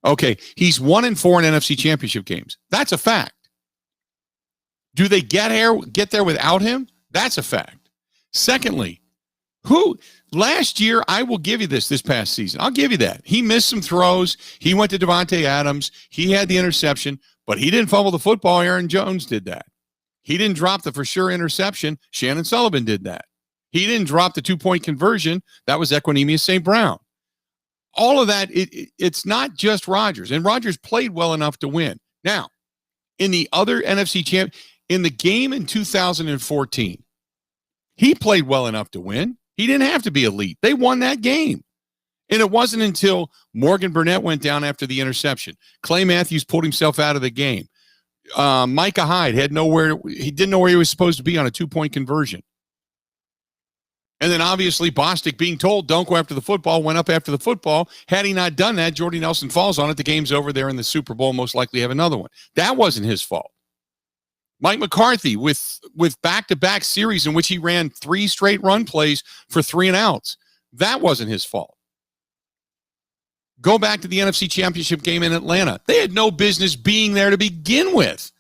Okay, he's 1-4 in NFC championship games. That's a fact. Do they get there without him? That's a fact. Secondly, last year, I will give you this past season. I'll give you that. He missed some throws. He went to Devontae Adams. He had the interception, but he didn't fumble the football. Aaron Jones did that. He didn't drop the for sure interception. Shannon Sullivan did that. He didn't drop the 2-point conversion. That was Equanimeous St. Brown. All of that, it's not just Rodgers. And Rodgers played well enough to win. Now, in the other NFC champ, in the game in 2014, he played well enough to win. He didn't have to be elite. They won that game. And it wasn't until Morgan Burnett went down after the interception. Clay Matthews pulled himself out of the game. Micah Hyde he didn't know where he was supposed to be on a 2-point conversion. And then obviously Bostic being told, don't go after the football, went up after the football. Had he not done that, Jordy Nelson falls on it. The game's over there in the Super Bowl, most likely have another one. That wasn't his fault. Mike McCarthy with back-to-back series in which he ran 3 straight run plays for 3 and outs. That wasn't his fault. Go back to the NFC Championship game in Atlanta. They had no business being there to begin with.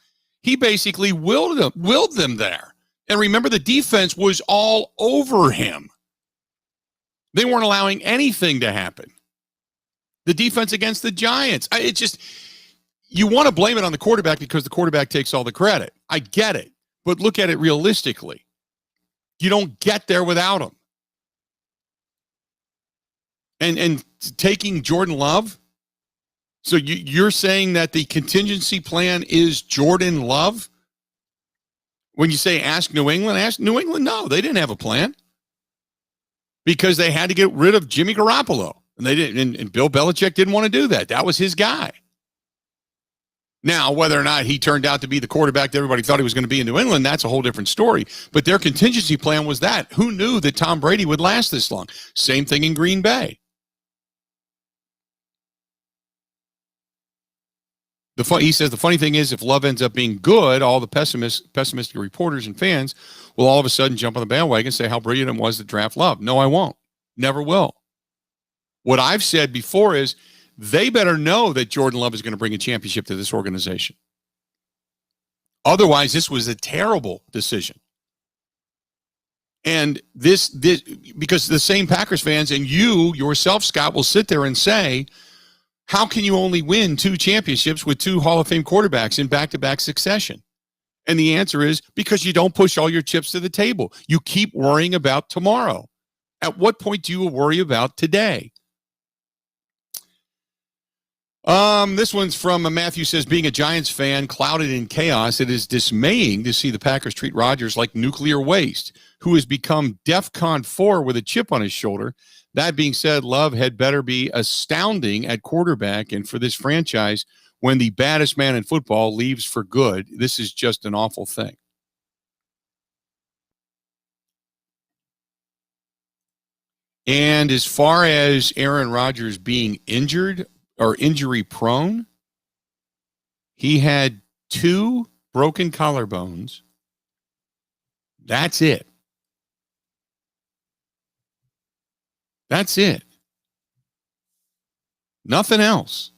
He basically willed them there. And remember, the defense was all over him. They weren't allowing anything to happen. The defense against the Giants. You want to blame it on the quarterback because the quarterback takes all the credit. I get it. But look at it realistically. You don't get there without him. And taking Jordan Love? So you're saying that the contingency plan is Jordan Love? When you say ask New England, no, they didn't have a plan. Because they had to get rid of Jimmy Garoppolo. And they didn't, and Bill Belichick didn't want to do that. That was his guy. Now, whether or not he turned out to be the quarterback that everybody thought he was going to be in New England, that's a whole different story. But their contingency plan was that. Who knew that Tom Brady would last this long? Same thing in Green Bay. He says the funny thing is if Love ends up being good, all the pessimistic reporters and fans will all of a sudden jump on the bandwagon and say how brilliant it was to draft Love. No, I won't. Never will. What I've said before is they better know that Jordan Love is going to bring a championship to this organization. Otherwise, this was a terrible decision. And this because the same Packers fans and you yourself, Scott, will sit there and say, how can you only win 2 championships with 2 Hall of Fame quarterbacks in back-to-back succession? And the answer is because you don't push all your chips to the table. You keep worrying about tomorrow. At what point do you worry about today? This one's from Matthew says, being a Giants fan clouded in chaos, it is dismaying to see the Packers treat Rodgers like nuclear waste, who has become DEFCON 4 with a chip on his shoulder. That being said, Love had better be astounding at quarterback, and for this franchise, when the baddest man in football leaves for good, this is just an awful thing. And as far as Aaron Rodgers being injured or injury prone, he had 2 broken collarbones. That's it. That's it. Nothing else.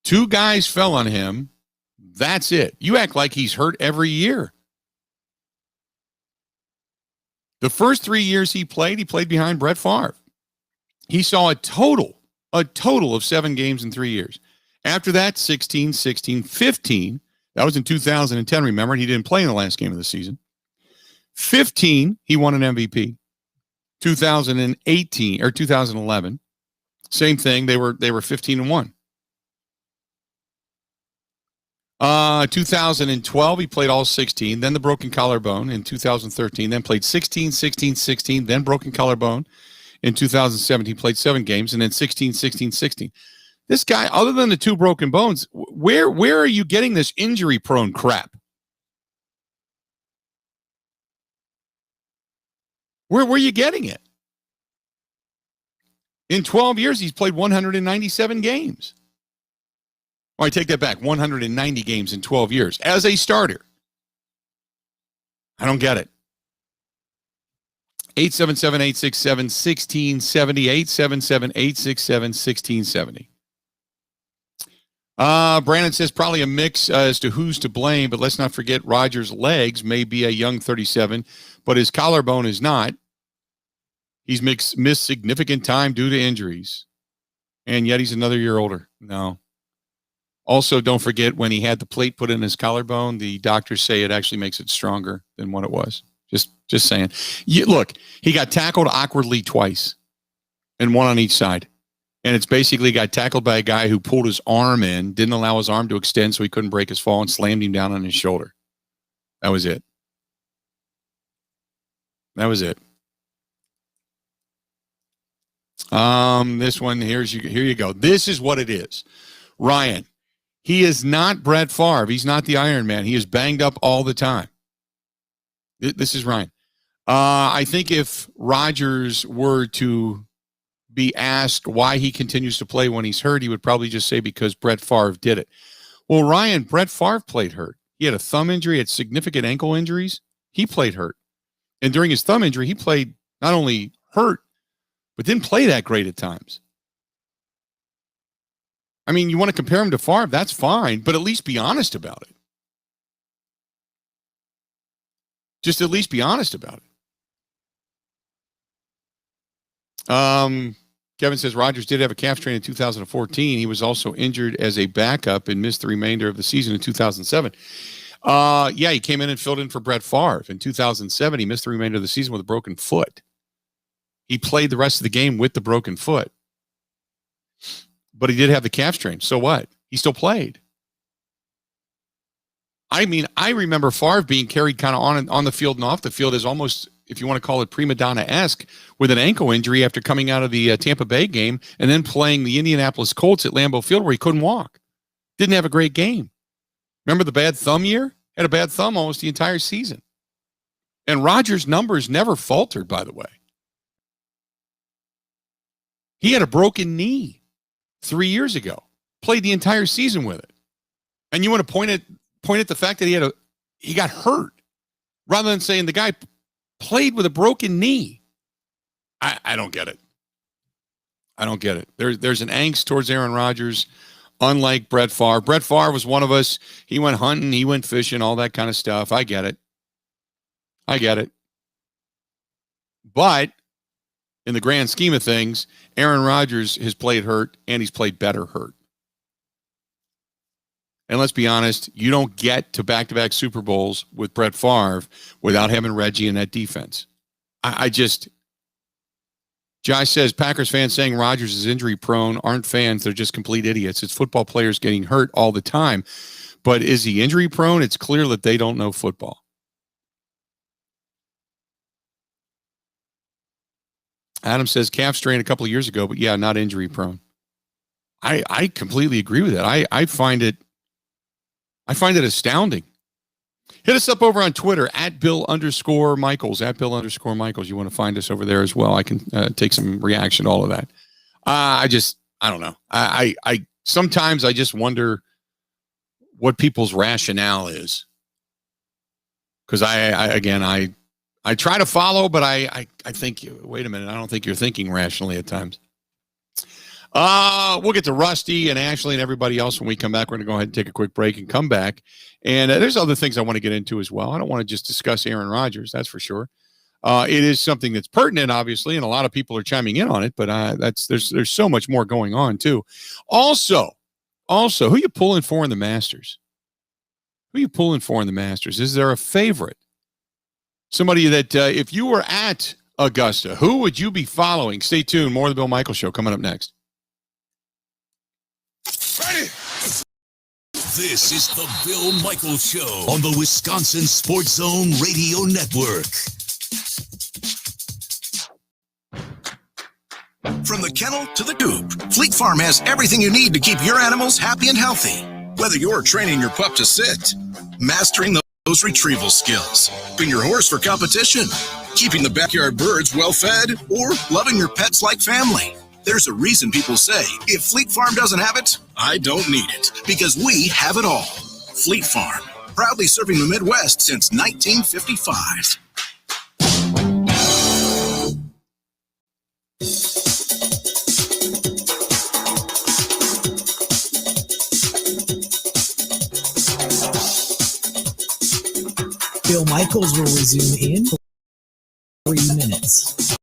2 guys fell on him. That's it. You act like he's hurt every year. The first 3 years he played behind Brett Favre. He saw a total of 7 games in 3 years. After that, 16, 16, 15. That was in 2010, remember? He didn't play in the last game of the season. 15, he won an MVP. 2018 or 2011, same thing. They were 15-1. 2012, he played all 16, then the broken collarbone in 2013, then played 16, 16, 16, then broken collarbone. In 2017, played 7 games, and then 16, 16, 16. This guy, other than the 2 broken bones, where are you getting this injury-prone crap? Where are you getting it? In 12 years, he's played 197 games. Oh, I take that back. 190 games in 12 years as a starter. I don't get it. 877-867-1670. 877-867-1670. Brandon says probably a mix as to who's to blame, but let's not forget Rogers' legs may be a young 37, but his collarbone is not. He's missed significant time due to injuries, and yet he's another year older. No. Also, don't forget when he had the plate put in his collarbone, the doctors say it actually makes it stronger than what it was. Just saying. Look, he got tackled awkwardly twice, and one on each side. And it's basically got tackled by a guy who pulled his arm in, didn't allow his arm to extend so he couldn't break his fall, and slammed him down on his shoulder. That was it. That was it. This one, here you go. This is what it is. Ryan, he is not Brett Favre. He's not the Iron Man. He is banged up all the time. This is Ryan. I think if Rodgers were to be asked why he continues to play when he's hurt, he would probably just say because Brett Favre did it. Well, Ryan, Brett Favre played hurt. He had a thumb injury, had significant ankle injuries. He played hurt. And during his thumb injury, he played not only hurt, but didn't play that great at times. I mean, you want to compare him to Favre, that's fine, but at least be honest about it. Just at least be honest about it. Kevin says Rodgers did have a calf strain in 2014. He was also injured as a backup and missed the remainder of the season in 2007. Yeah, he came in and filled in for Brett Favre. In 2007, he missed the remainder of the season with a broken foot. He played the rest of the game with the broken foot. But he did have the calf strain. So what? He still played. I mean, I remember Favre being carried kind of on the field and off the field as almost, if you want to call it prima donna-esque, with an ankle injury after coming out of the Tampa Bay game and then playing the Indianapolis Colts at Lambeau Field where he couldn't walk. Didn't have a great game. Remember the bad thumb year? Had a bad thumb almost the entire season. And Rodgers' numbers never faltered, by the way. He had a broken knee 3 years ago. Played the entire season with it. And you want to point at the fact that he got hurt rather than saying the guy played with a broken knee. I don't get it. I don't get it. There's an angst towards Aaron Rodgers, unlike Brett Favre. Brett Favre was one of us. He went hunting, he went fishing, all that kind of stuff. I get it. But in the grand scheme of things, Aaron Rodgers has played hurt, and he's played better hurt. And let's be honest, you don't get to back-to-back Super Bowls with Brett Favre without having Reggie in that defense. Josh says, Packers fans saying Rodgers is injury-prone aren't fans. They're just complete idiots. It's football players getting hurt all the time. But is he injury-prone? It's clear that they don't know football. Adam says calf strain a couple of years ago, but yeah, not injury-prone. I completely agree with that. I find it astounding. Hit us up over on Twitter at Bill_Michaels, at Bill_Michaels. You want to find us over there as well. I can take some reaction to all of that. I don't know. I sometimes I just wonder what people's rationale is. Because I try to follow, but I think, wait a minute, I don't think you're thinking rationally at times. We'll get to Rusty and Ashley and everybody else when we come back. We're going to go ahead and take a quick break and come back. And there's other things I want to get into as well. I don't want to just discuss Aaron Rodgers, that's for sure. It is something that's pertinent, obviously, and a lot of people are chiming in on it, but there's so much more going on, too. Also, who you pulling for in the Masters? Who you pulling for in the Masters? Is there a favorite? Somebody that if you were at Augusta. Who would you be following? Stay tuned. More of the Bill Michaels Show coming up next. Ready? This is the Bill Michaels Show on the Wisconsin Sports Zone Radio Network. From the kennel to the coop, Fleet Farm has everything you need to keep your animals happy and healthy. Whether you're training your pup to sit, mastering those retrieval skills, keeping your horse for competition, keeping the backyard birds well fed, or loving your pets like family. There's a reason people say, if Fleet Farm doesn't have it, I don't need it, because we have it all. Fleet Farm, proudly serving the Midwest since 1955. Bill Michaels will resume in 3 minutes.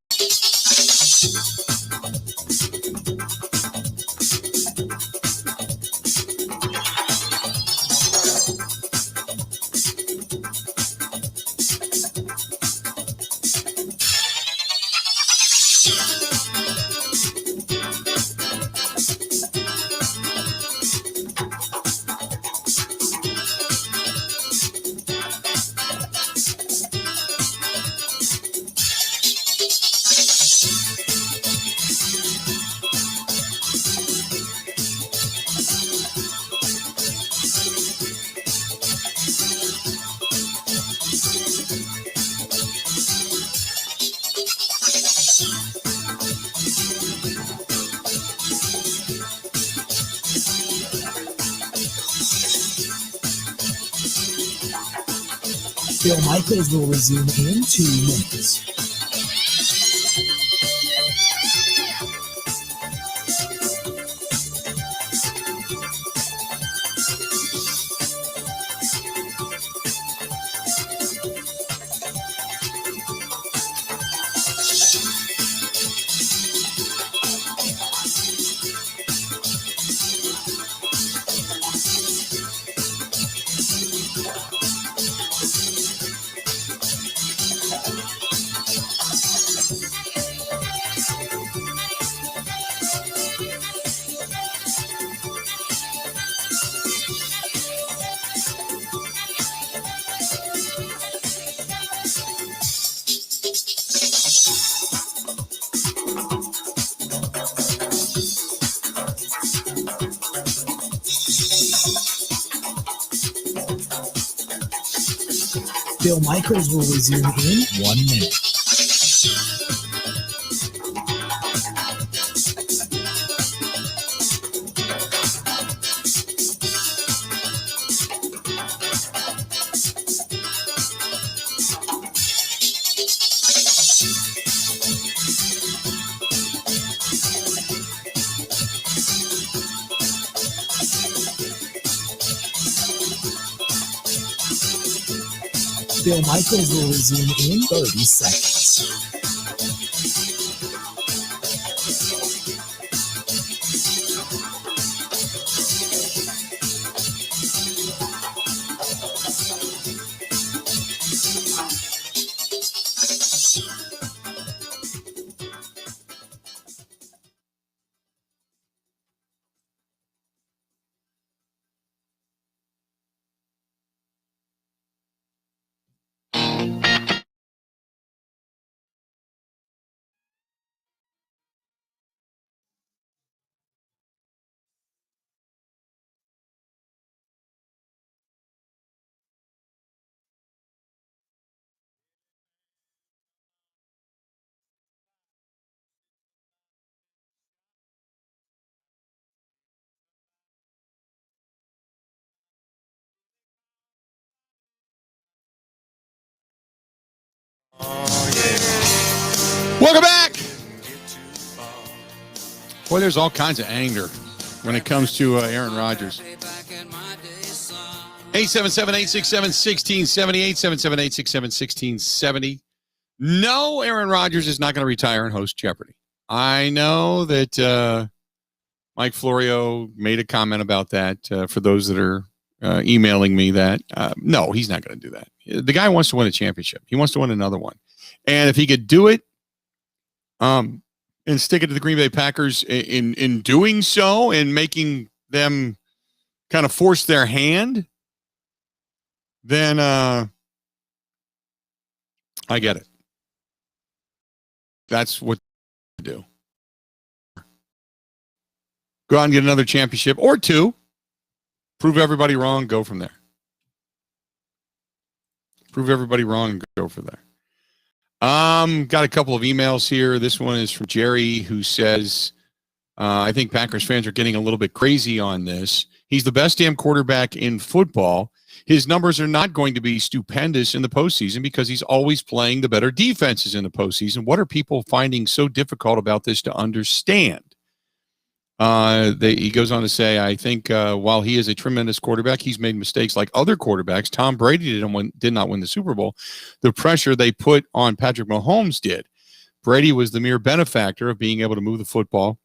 Bill Michaels will resume in 2 minutes. Bill Michaels will resume in 1 minute. Bill Michaels will resume in 30 seconds. Welcome back. Boy, there's all kinds of anger when it comes to Aaron Rodgers. 877-867-1670, 877-867-1670. No, Aaron Rodgers is not going to retire and host Jeopardy. I know that Mike Florio made a comment about that for those that are emailing me that. No, he's not going to do that. The guy wants to win a championship. He wants to win another one. And if he could do it and stick it to the Green Bay Packers in doing so and making them kind of force their hand, then I get it. That's what to do. Go out and get another championship or two. Prove everybody wrong. Go from there. Prove everybody wrong and go from there. Got a couple of emails here. This one is from Jerry, who says, I think Packers fans are getting a little bit crazy on this. He's the best damn quarterback in football. His numbers are not going to be stupendous in the postseason because he's always playing the better defenses in the postseason. What are people finding so difficult about this to understand? He goes on to say, I think while he is a tremendous quarterback, he's made mistakes like other quarterbacks. Tom Brady did not win the Super Bowl. The pressure they put on Patrick Mahomes did. Brady was the mere benefactor of being able to move the football,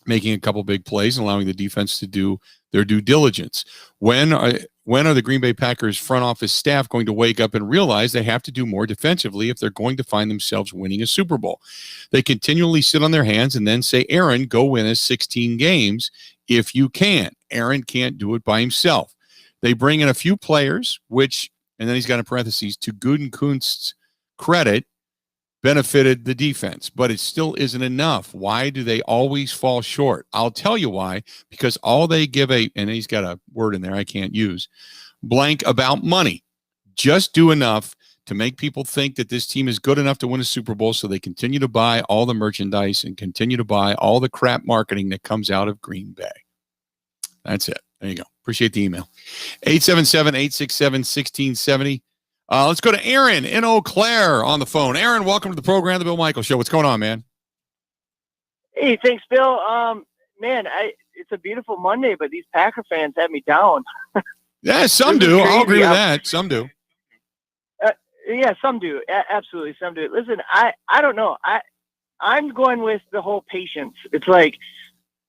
making a couple big plays and allowing the defense to do their due diligence. When are the Green Bay Packers front office staff going to wake up and realize they have to do more defensively if they're going to find themselves winning a Super Bowl? They continually sit on their hands and then say, Aaron, go win us 16 games if you can. Aaron can't do it by himself. They bring in a few players, which, and then he's got in parentheses, to Gutekunst's credit, benefited the defense, but it still isn't enough. Why do they always fall short? I'll tell you why, because all they give and he's got a word in there I can't use, blank about money. Just do enough to make people think that this team is good enough to win a Super Bowl so they continue to buy all the merchandise and continue to buy all the crap marketing that comes out of Green Bay. That's it. There you go. Appreciate the email. 877-867-1670. Let's go to Aaron in Eau Claire on the phone. Aaron, welcome to the program, The Bill Michaels Show. What's going on, man? Hey, thanks, Bill. Man, it's a beautiful Monday, but these Packer fans have me down. Yeah, some do. I'll agree with that. Some do. Yeah, some do. Absolutely, some do. Listen, I don't know. I'm going with the whole patience. It's like,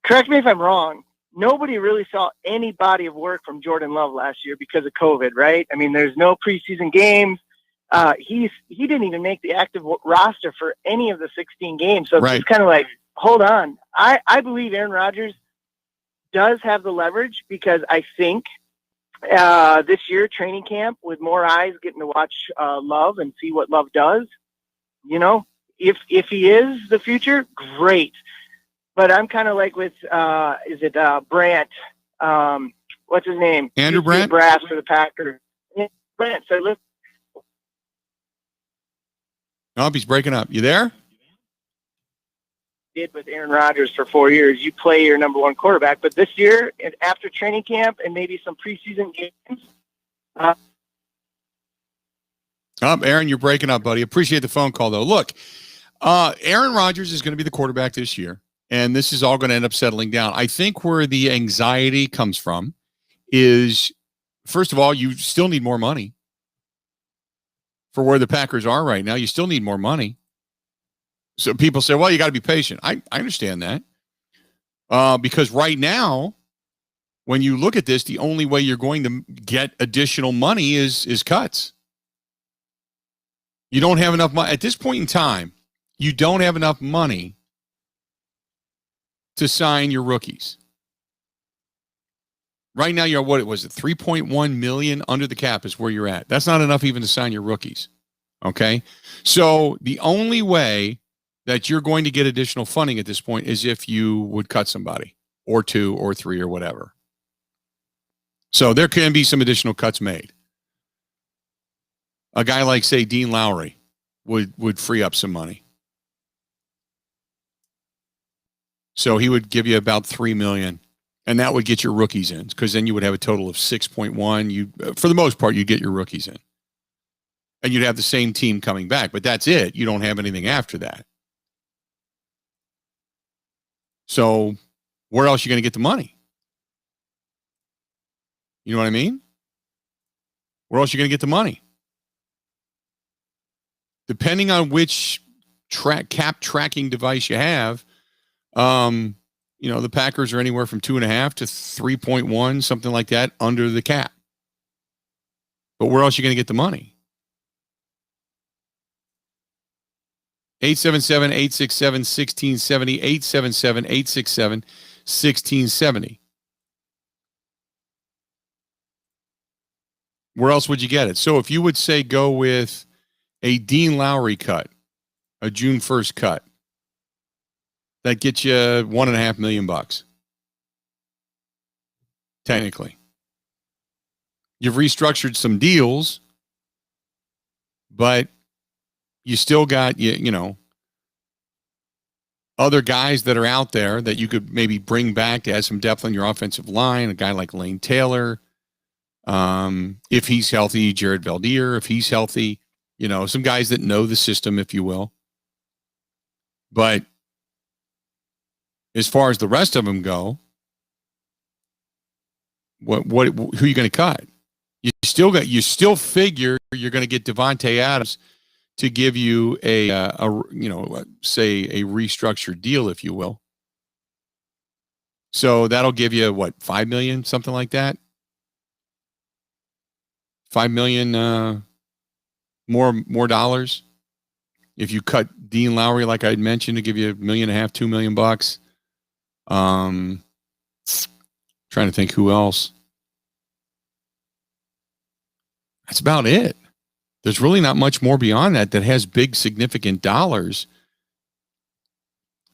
correct me if I'm wrong, nobody really saw any body of work from Jordan Love last year because of COVID, right? I mean, there's no preseason games. He didn't even make the active roster for any of the 16 games. So it's kind of like, hold on. I believe Aaron Rodgers does have the leverage because I think this year training camp with more eyes getting to watch Love and see what Love does. You know, if he is the future, great. But I'm kind of like with, is it Brant? What's his name? Andrew Brant? Brass for the Packers. Yeah, Brant. So look. Oh, he's breaking up. You there? Did with Aaron Rodgers for 4 years. You play your number one quarterback. But this year, after training camp and maybe some preseason games. Aaron, you're breaking up, buddy. Appreciate the phone call, though. Look, Aaron Rodgers is going to be the quarterback this year. And this is all going to end up settling down. I think where the anxiety comes from is, first of all, you still need more money. For where the Packers are right now, you still need more money. So people say, well, you got to be patient. I understand that. Because right now, when you look at this, the only way you're going to get additional money is cuts. You don't have enough money. At this point in time, you don't have enough money to sign your rookies. Right now, you're what was it? 3.1 million under the cap is where you're at. That's not enough even to sign your rookies. Okay. So the only way that you're going to get additional funding at this point is if you would cut somebody or two or three or whatever. So there can be some additional cuts made. A guy like, say, Dean Lowry would free up some money. So he would give you about $3 million, and that would get your rookies in, because then you would have a total of 6.1. You, for the most part, you'd get your rookies in, and you'd have the same team coming back. But that's it. You don't have anything after that. So where else are you going to get the money? You know what I mean? Where else are you going to get the money? Depending on which cap tracking device you have, you know, the Packers are anywhere from 2.5 to 3.1, something like that, under the cap. But where else are you going to get the money? 877-867-1670, 877-867-1670. Where else would you get it? So if you would say go with a Dean Lowry cut, a June 1st cut, that gets you $1.5 million. Technically. You've restructured some deals, but you still got, you know, other guys that are out there that you could maybe bring back to add some depth on your offensive line. A guy like Lane Taylor, if he's healthy, Jared Valdir, if he's healthy, you know, some guys that know the system, if you will. But as far as the rest of them go, who are you going to cut? You still figure you're going to get Devontae Adams to give you say a restructured deal, if you will. So that'll give you what, $5 million, something like that. $5 million more dollars. If you cut Dean Lowry, like I mentioned, to give you $1.5 million, $2 million bucks. Trying to think who else. That's about it. There's really not much more beyond that has big, significant dollars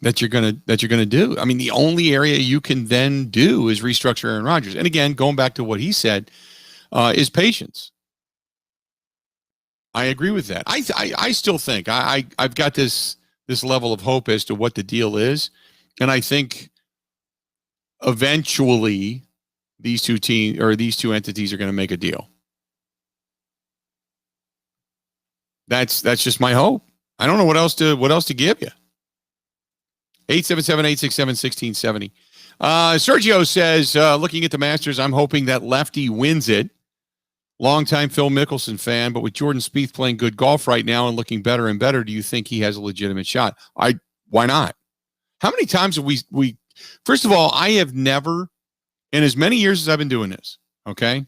that you're gonna do. I mean, the only area you can then do is restructure Aaron Rodgers. And again, going back to what he said, is patience. I agree with that. I still think I've got this level of hope as to what the deal is, and I think eventually these two entities are going to make a deal. That's just my hope. I don't know what else to give you. 877-867-1670. Sergio says, looking at the Masters, I'm hoping that Lefty wins it. Longtime Phil Mickelson fan, but with Jordan Spieth playing good golf right now and looking better and better, do you think he has a legitimate shot? Why not? How many times have we first of all, I have never, in as many years as I've been doing this, okay,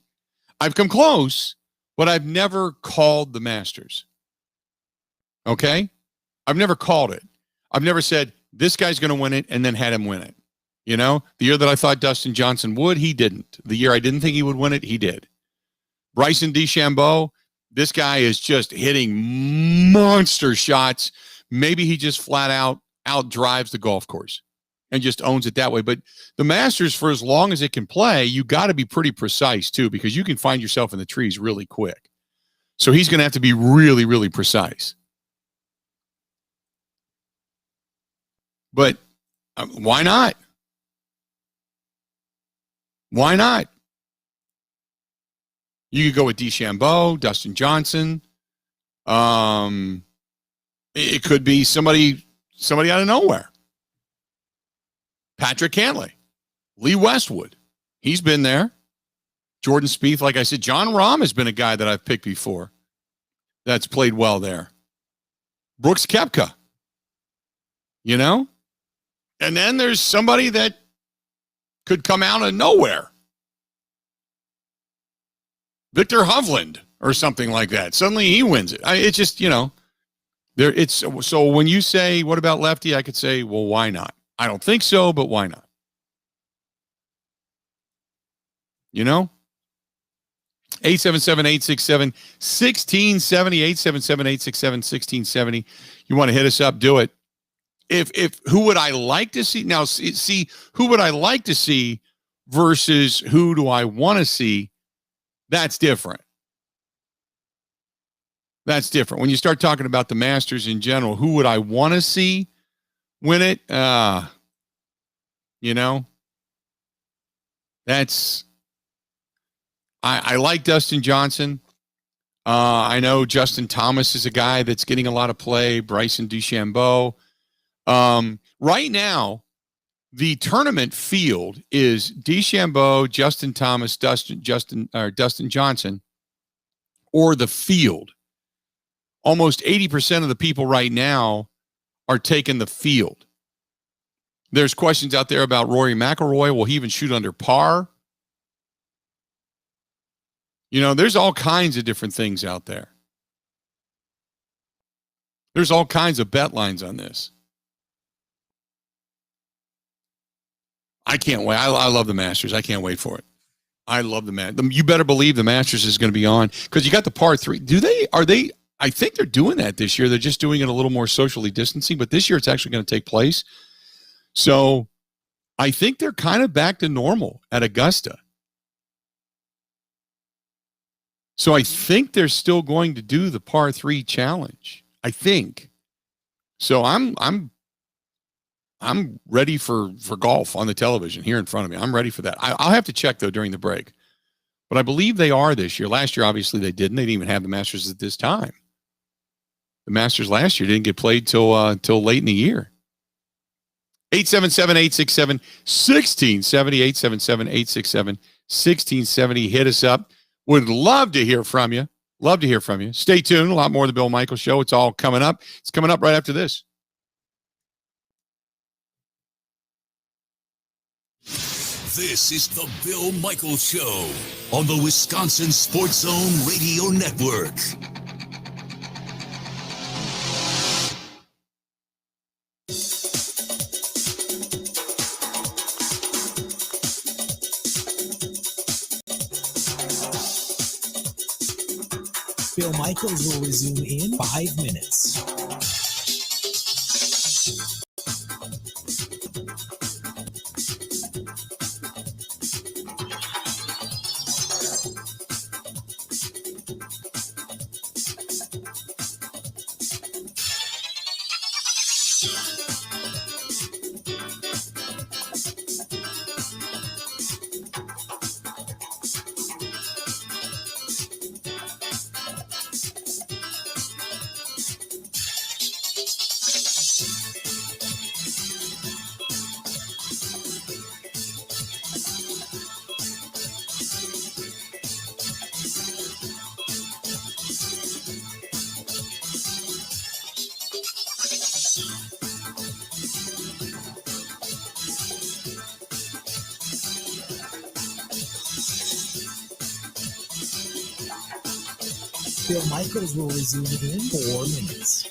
I've come close, but I've never called the Masters. Okay? I've never called it. I've never said, this guy's going to win it, and then had him win it. You know, the year that I thought Dustin Johnson would, he didn't. The year I didn't think he would win it, he did. Bryson DeChambeau, this guy is just hitting monster shots. Maybe he just flat out drives the golf course and just owns it that way. But the Masters, for as long as it can play, you got to be pretty precise too, because you can find yourself in the trees really quick. So he's going to have to be really, really precise. But why not? Why not? You could go with DeChambeau, Dustin Johnson. It could be somebody out of nowhere. Patrick Cantlay, Lee Westwood. He's been there. Jordan Spieth, like I said, John Rahm has been a guy that I've picked before that's played well there. Brooks Koepka. You know? And then there's somebody that could come out of nowhere. Victor Hovland or something like that. Suddenly he wins it. It's just, you know, so when you say, what about Lefty? I could say, well, why not? I don't think so, but why not? You know? 877-867-1670, 877-867-1670. You want to hit us up, do it. If who would I like to see? Now, see, who would I like to see versus who do I want to see? That's different. That's different. When you start talking about the Masters in general, who would I want to see win it? You know, that's, I like Dustin Johnson. I know Justin Thomas is a guy that's getting a lot of play. Bryson DeChambeau. Right now, the tournament field is DeChambeau, Justin Thomas, Dustin Johnson, or the field. Almost 80% of the people right now are taking the field. There's questions out there about Rory McIlroy. Will he even shoot under par? You know, there's all kinds of different things out there. There's all kinds of bet lines on this. I can't wait. I love the Masters. I can't wait for it. I love the Masters. You better believe the Masters is going to be on because you got the par 3. I think they're doing that this year. They're just doing it a little more socially distancing, but this year it's actually going to take place. So I think they're kind of back to normal at Augusta. So I think they're still going to do the par 3 challenge. I think. So I'm ready for golf on the television here in front of me. I'm ready for that. I'll have to check, though, during the break. But I believe they are this year. Last year, obviously, they didn't. They didn't even have the Masters at this time. The Masters last year didn't get played till late in the year. 877-867-1670. 877-867-1670. Hit us up. Would love to hear from you. Love to hear from you. Stay tuned. A lot more of the Bill Michaels Show. It's all coming up. It's coming up right after this. This is the Bill Michaels Show on the Wisconsin Sports Zone Radio Network. Bill Michaels will resume in 5 minutes. Bill Michaels will resume in 4 minutes.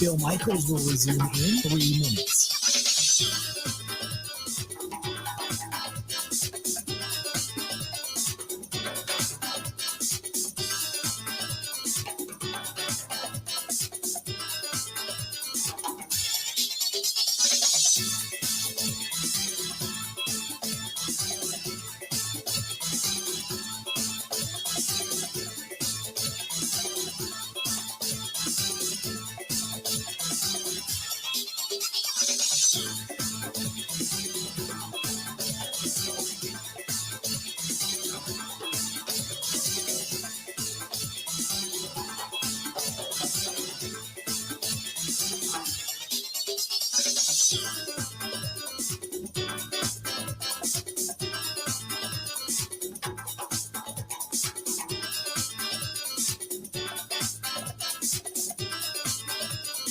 Bill Michaels will resume in 3 minutes.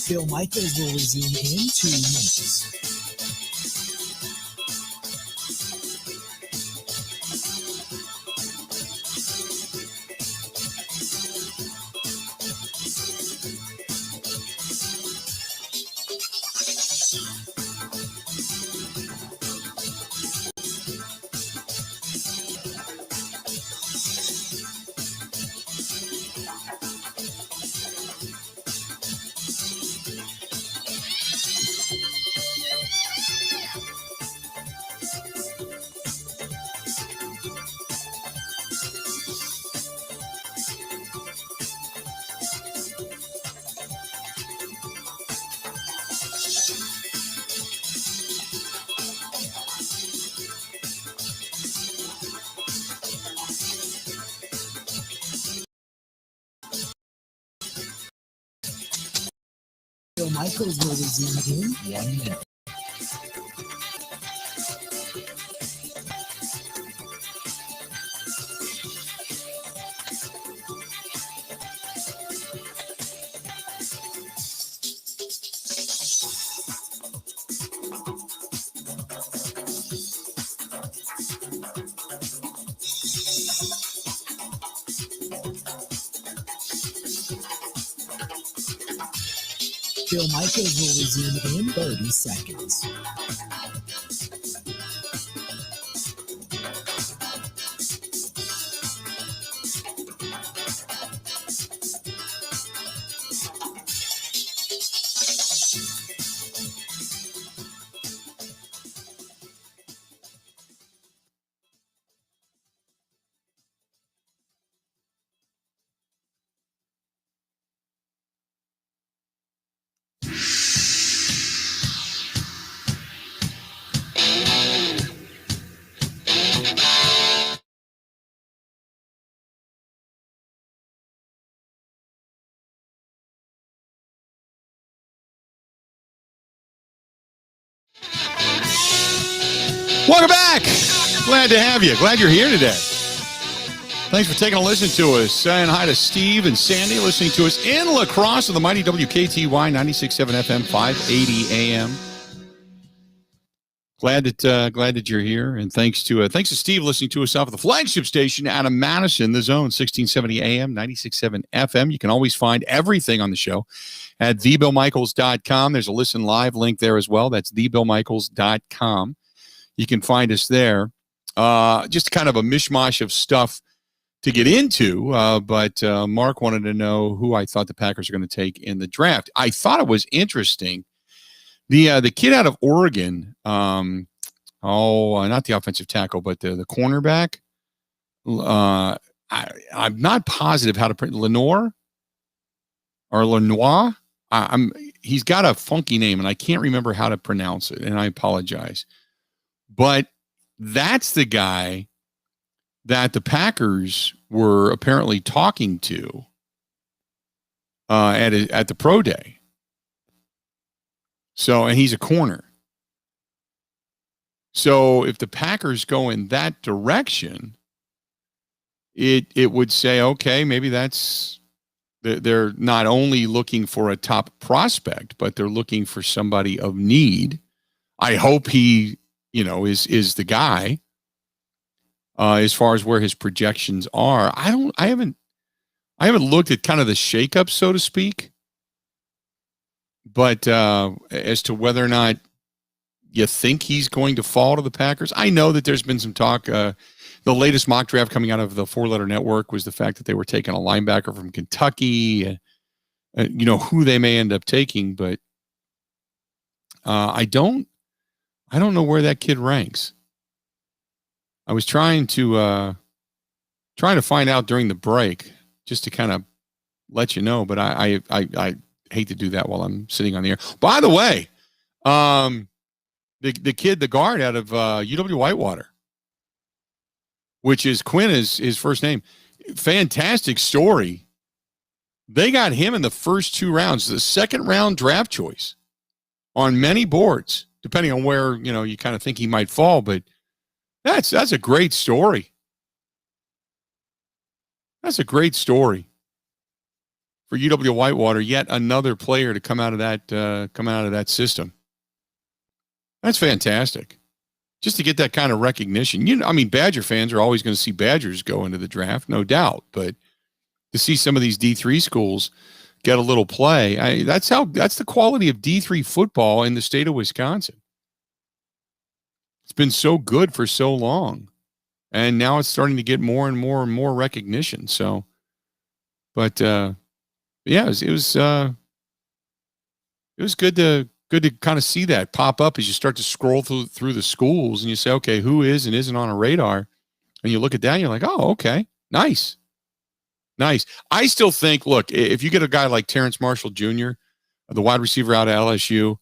Bill Michaels will resume in 2 minutes. Michaels will resume in 1 minute. Bill Michaels will resume in 30 seconds. Welcome back. Glad to have you. Glad you're here today. Thanks for taking a listen to us. Saying hi to Steve and Sandy listening to us in La Crosse on the mighty WKTY 96.7 FM, 580 AM. Glad that you're here, and thanks to Steve listening to us off of the flagship station out of Madison, the Zone, 1670 AM, 96.7 FM. You can always find everything on the show at thebillmichaels.com. There's a listen live link there as well. That's thebillmichaels.com. You can find us there. Just kind of a mishmash of stuff to get into, but Mark wanted to know who I thought the Packers are going to take in the draft. I thought it was interesting. The kid out of Oregon, not the offensive tackle, but the cornerback. I'm not positive how to pronounce Lenoir or Lenoir. He's got a funky name, and I can't remember how to pronounce it, and I apologize. But that's the guy that the Packers were apparently talking to at the pro day. So, and he's a corner. So if the Packers go in that direction, it would say, okay, maybe they're not only looking for a top prospect, but they're looking for somebody of need. I hope he, is the guy. As far as where his projections are, I haven't looked at kind of the shakeup, so to speak. But as to whether or not you think he's going to fall to the Packers, I know that there's been some talk. The latest mock draft coming out of the Four Letter Network was the fact that they were taking a linebacker from Kentucky. Who they may end up taking, but I don't know where that kid ranks. I was trying to find out during the break just to kind of let you know, but I hate to do that while I'm sitting on the air. By the way, the kid, the guard out of UW Whitewater, which is Quinn is his first name. Fantastic story. They got him in the first 2 rounds, the second round draft choice on many boards, depending on where, you kind of think he might fall. But that's a great story. That's a great story for UW Whitewater. Yet another player to come out of that system. That's fantastic. Just to get that kind of recognition. Badger fans are always going to see Badgers go into the draft, no doubt. But to see some of these D3 schools get a little play, that's the quality of D3 football in the state of Wisconsin. It's been so good for so long, and now it's starting to get more and more and more recognition. So, but yeah, it was good to kind of see that pop up as you start to scroll through the schools and you say, okay, who is and isn't on a radar, and you look at that and you're like, oh, okay, nice. I still think, look, if you get a guy like Terrence Marshall Jr., the wide receiver out of LSU,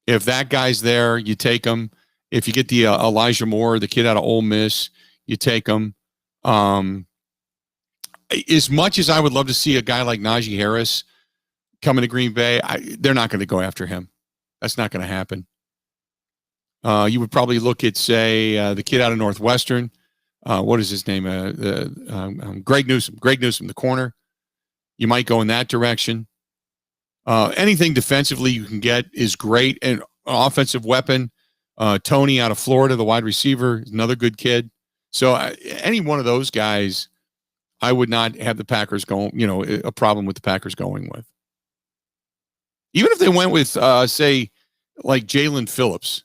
if that guy's there, you take him. If you get the Elijah Moore, the kid out of Ole Miss, you take him. As much as I would love to see a guy like Najee Harris coming to Green Bay. They're not going to go after him. That's not going to happen. You would probably look at, say, the kid out of Northwestern. What is his name? Greg Newsome. Greg Newsome, the corner. You might go in that direction. Anything defensively you can get is great. And offensive weapon, Tony out of Florida, the wide receiver, is another good kid. So any one of those guys, I would not have the Packers going, a problem with the Packers going with. Even if they went with, say, like Jalen Phillips,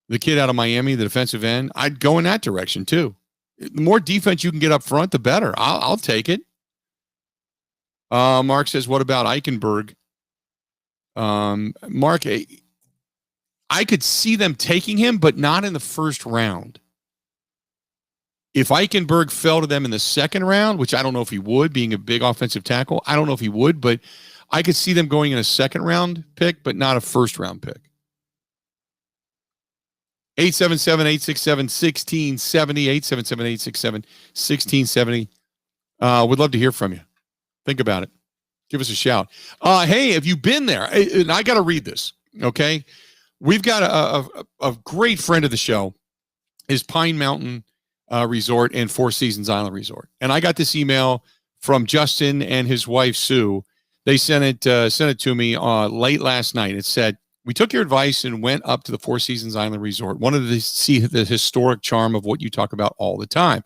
the kid out of Miami, the defensive end, I'd go in that direction too. The more defense you can get up front, the better. I'll take it. Mark says, what about Eichenberg? Mark, I could see them taking him, but not in the first round. If Eichenberg fell to them in the second round, which I don't know if he would, being a big offensive tackle, I don't know if he would, but I could see them going in a second round pick, but not a first round pick. 877-867-1670, 877-867-1670. Would love to hear from you. Think about it. Give us a shout. Hey, have you been there? And I got to read this, okay? We've got a great friend of the show is Pine Mountain Resort and Four Seasons Island Resort. And I got this email from Justin and his wife, Sue. They sent it to me late last night. It said, we took your advice and went up to the Four Seasons Island Resort. Wanted to see the historic charm of what you talk about all the time.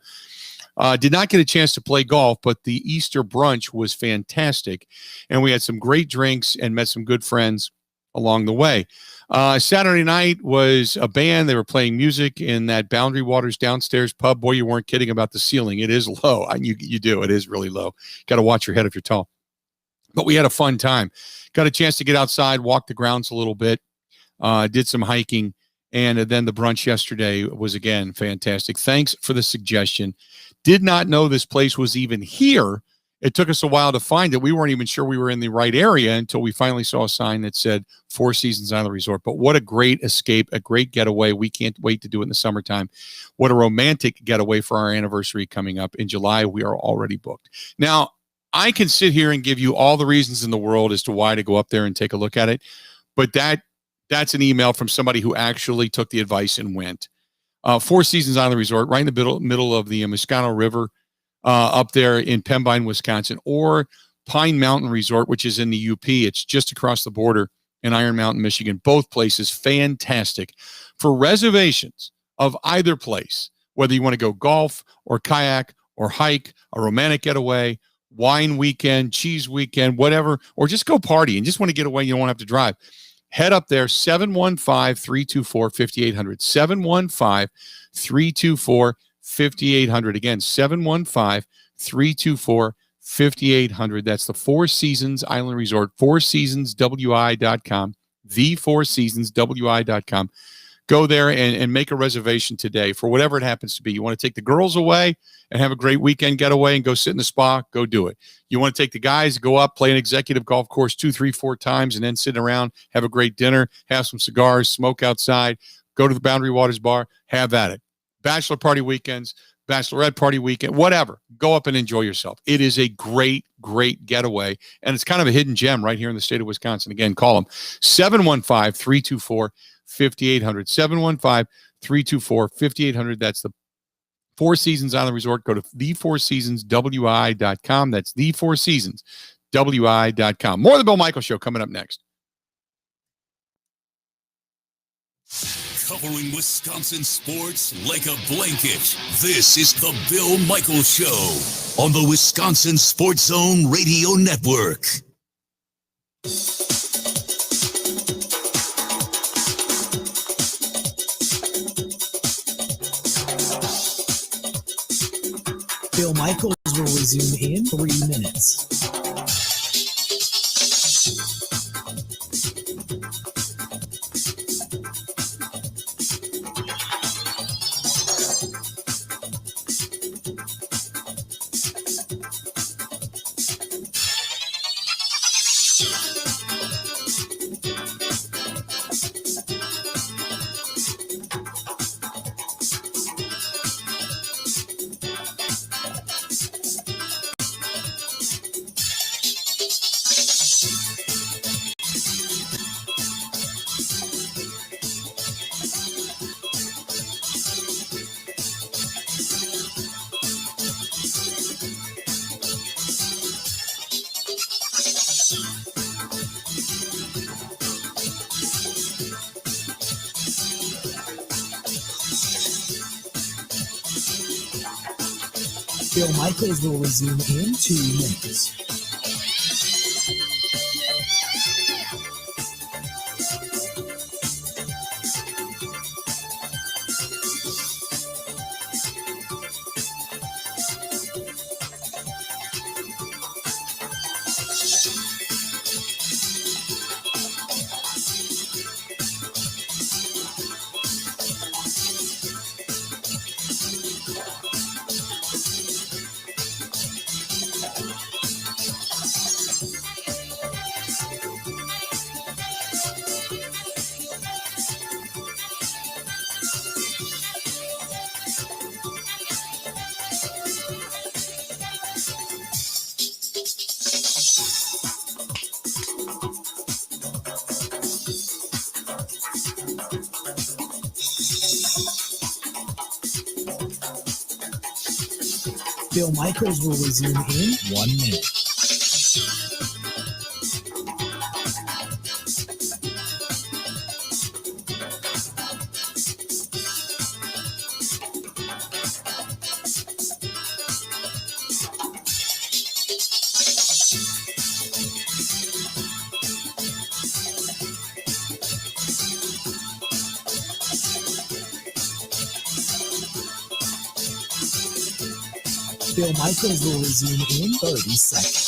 Did not get a chance to play golf, but the Easter brunch was fantastic. And we had some great drinks and met some good friends along the way. Saturday night was a band. They were playing music in that Boundary Waters downstairs pub. Boy, you weren't kidding about the ceiling. It is low. You do. It is really low. Got to watch your head if you're tall. But we had a fun time. Got a chance to get outside, walk the grounds a little bit, did some hiking, and then the brunch yesterday was, again, fantastic. Thanks for the suggestion. Did not know this place was even here. It took us a while to find it. We weren't even sure we were in the right area until we finally saw a sign that said Four Seasons Island Resort. But what a great escape, a great getaway. We can't wait to do it in the summertime. What a romantic getaway for our anniversary coming up in July. We are already booked. Now, I can sit here and give you all the reasons in the world as to why to go up there and take a look at it. But that's an email from somebody who actually took the advice and went. Four Seasons Island Resort, right in the middle of the Moscano River, up there in Pembine, Wisconsin, or Pine Mountain Resort, which is in the UP. It's just across the border in Iron Mountain, Michigan. Both places fantastic. For reservations of either place, whether you want to go golf or kayak or hike, a romantic getaway, wine weekend, cheese weekend, whatever, or just go party and just want to get away, you don't want to have to drive. Head up there, 715-324-5800, 715-324-5800. Again, 715-324-5800. That's the Four Seasons Island Resort, fourseasonswi.com, thefourseasonswi.com. Go there and make a reservation today for whatever it happens to be. You want to take the girls away and have a great weekend getaway and go sit in the spa, go do it. You want to take the guys, go up, play an executive golf course 2, 3, 4 times, and then sit around, have a great dinner, have some cigars, smoke outside, go to the Boundary Waters bar, have at it. Bachelor party weekends, bachelorette party weekend, whatever. Go up and enjoy yourself. It is a great, great getaway, and it's kind of a hidden gem right here in the state of Wisconsin. Again, call them 715-324-5800, 715-324-5800. That's the Four Seasons Island Resort. Go to thefourseasonswi.com. That's thefourseasonswi.com. More of the Bill Michaels Show coming up next. Covering Wisconsin sports like a blanket. This is the Bill Michaels Show on the Wisconsin Sports Zone Radio Network. Bill Michaels will resume in 3 minutes. Bill Michaels will resume in 2 minutes. Bill Michaels will resume in 1 minute. Bill Michaels will resume in 30 seconds.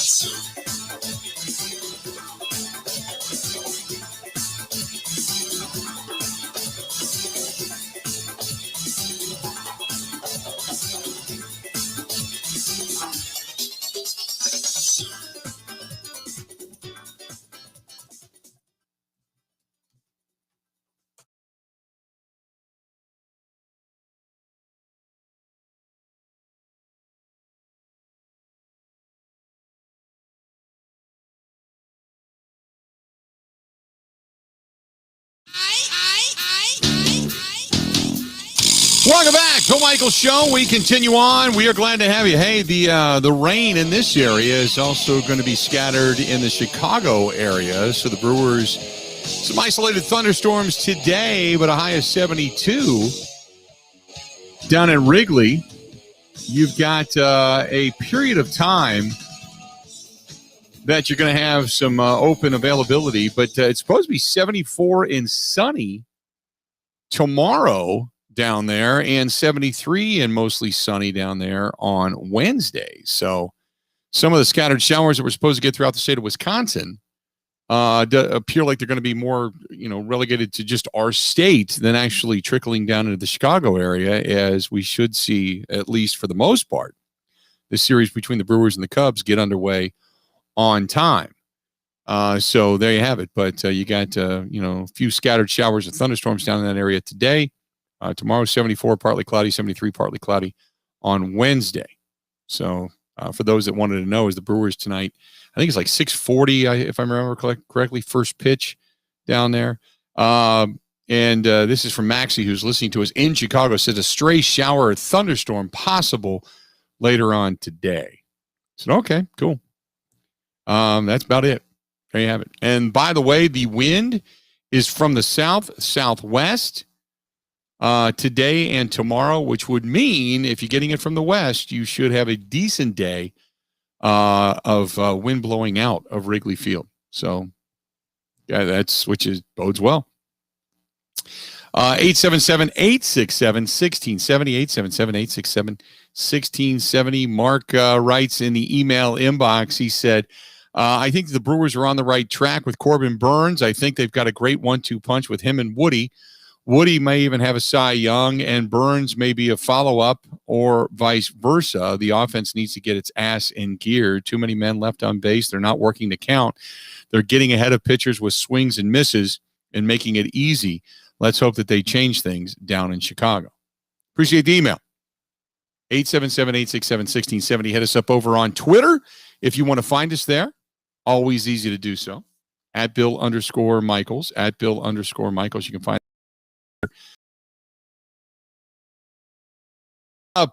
Welcome back, Bill Michaels Show. We continue on. We are glad to have you. Hey, the rain in this area is also going to be scattered in the Chicago area. So the Brewers, some isolated thunderstorms today, but a high of 72. Down at Wrigley, you've got a period of time that you're going to have some open availability, but it's supposed to be 74 and sunny tomorrow down there, and 73 and mostly sunny down there on Wednesday. So some of the scattered showers that we're supposed to get throughout the state of Wisconsin appear like they're going to be more, relegated to just our state than actually trickling down into the Chicago area, as we should see, at least for the most part, the series between the Brewers and the Cubs get underway on time. So there you have it. But you got, a few scattered showers and thunderstorms down in that area today. Tomorrow, 74, partly cloudy, 73, partly cloudy on Wednesday. So for those that wanted to know, is the Brewers tonight, I think it's like 6:40, if I remember correctly, first pitch down there. And this is from Maxie, who's listening to us in Chicago, says a stray shower or thunderstorm possible later on today. I said, okay, cool. That's about it. There you have it. And by the way, the wind is from the southwest today and tomorrow, which would mean if you're getting it from the west, you should have a decent day of wind blowing out of Wrigley Field. So, yeah, bodes well. 877-867-1670, 877-867-1670. Mark writes in the email inbox, he said, I think the Brewers are on the right track with Corbin Burns. I think they've got a great 1-2 punch with him and Woody. Woody may even have a Cy Young, and Burns may be a follow-up or vice versa. The offense needs to get its ass in gear. Too many men left on base. They're not working to count. They're getting ahead of pitchers with swings and misses and making it easy. Let's hope that they change things down in Chicago. Appreciate the email. 877-867-1670. Hit us up over on Twitter if you want to find us there. Always easy to do so. At Bill_Michaels. At Bill_Michaels. You can find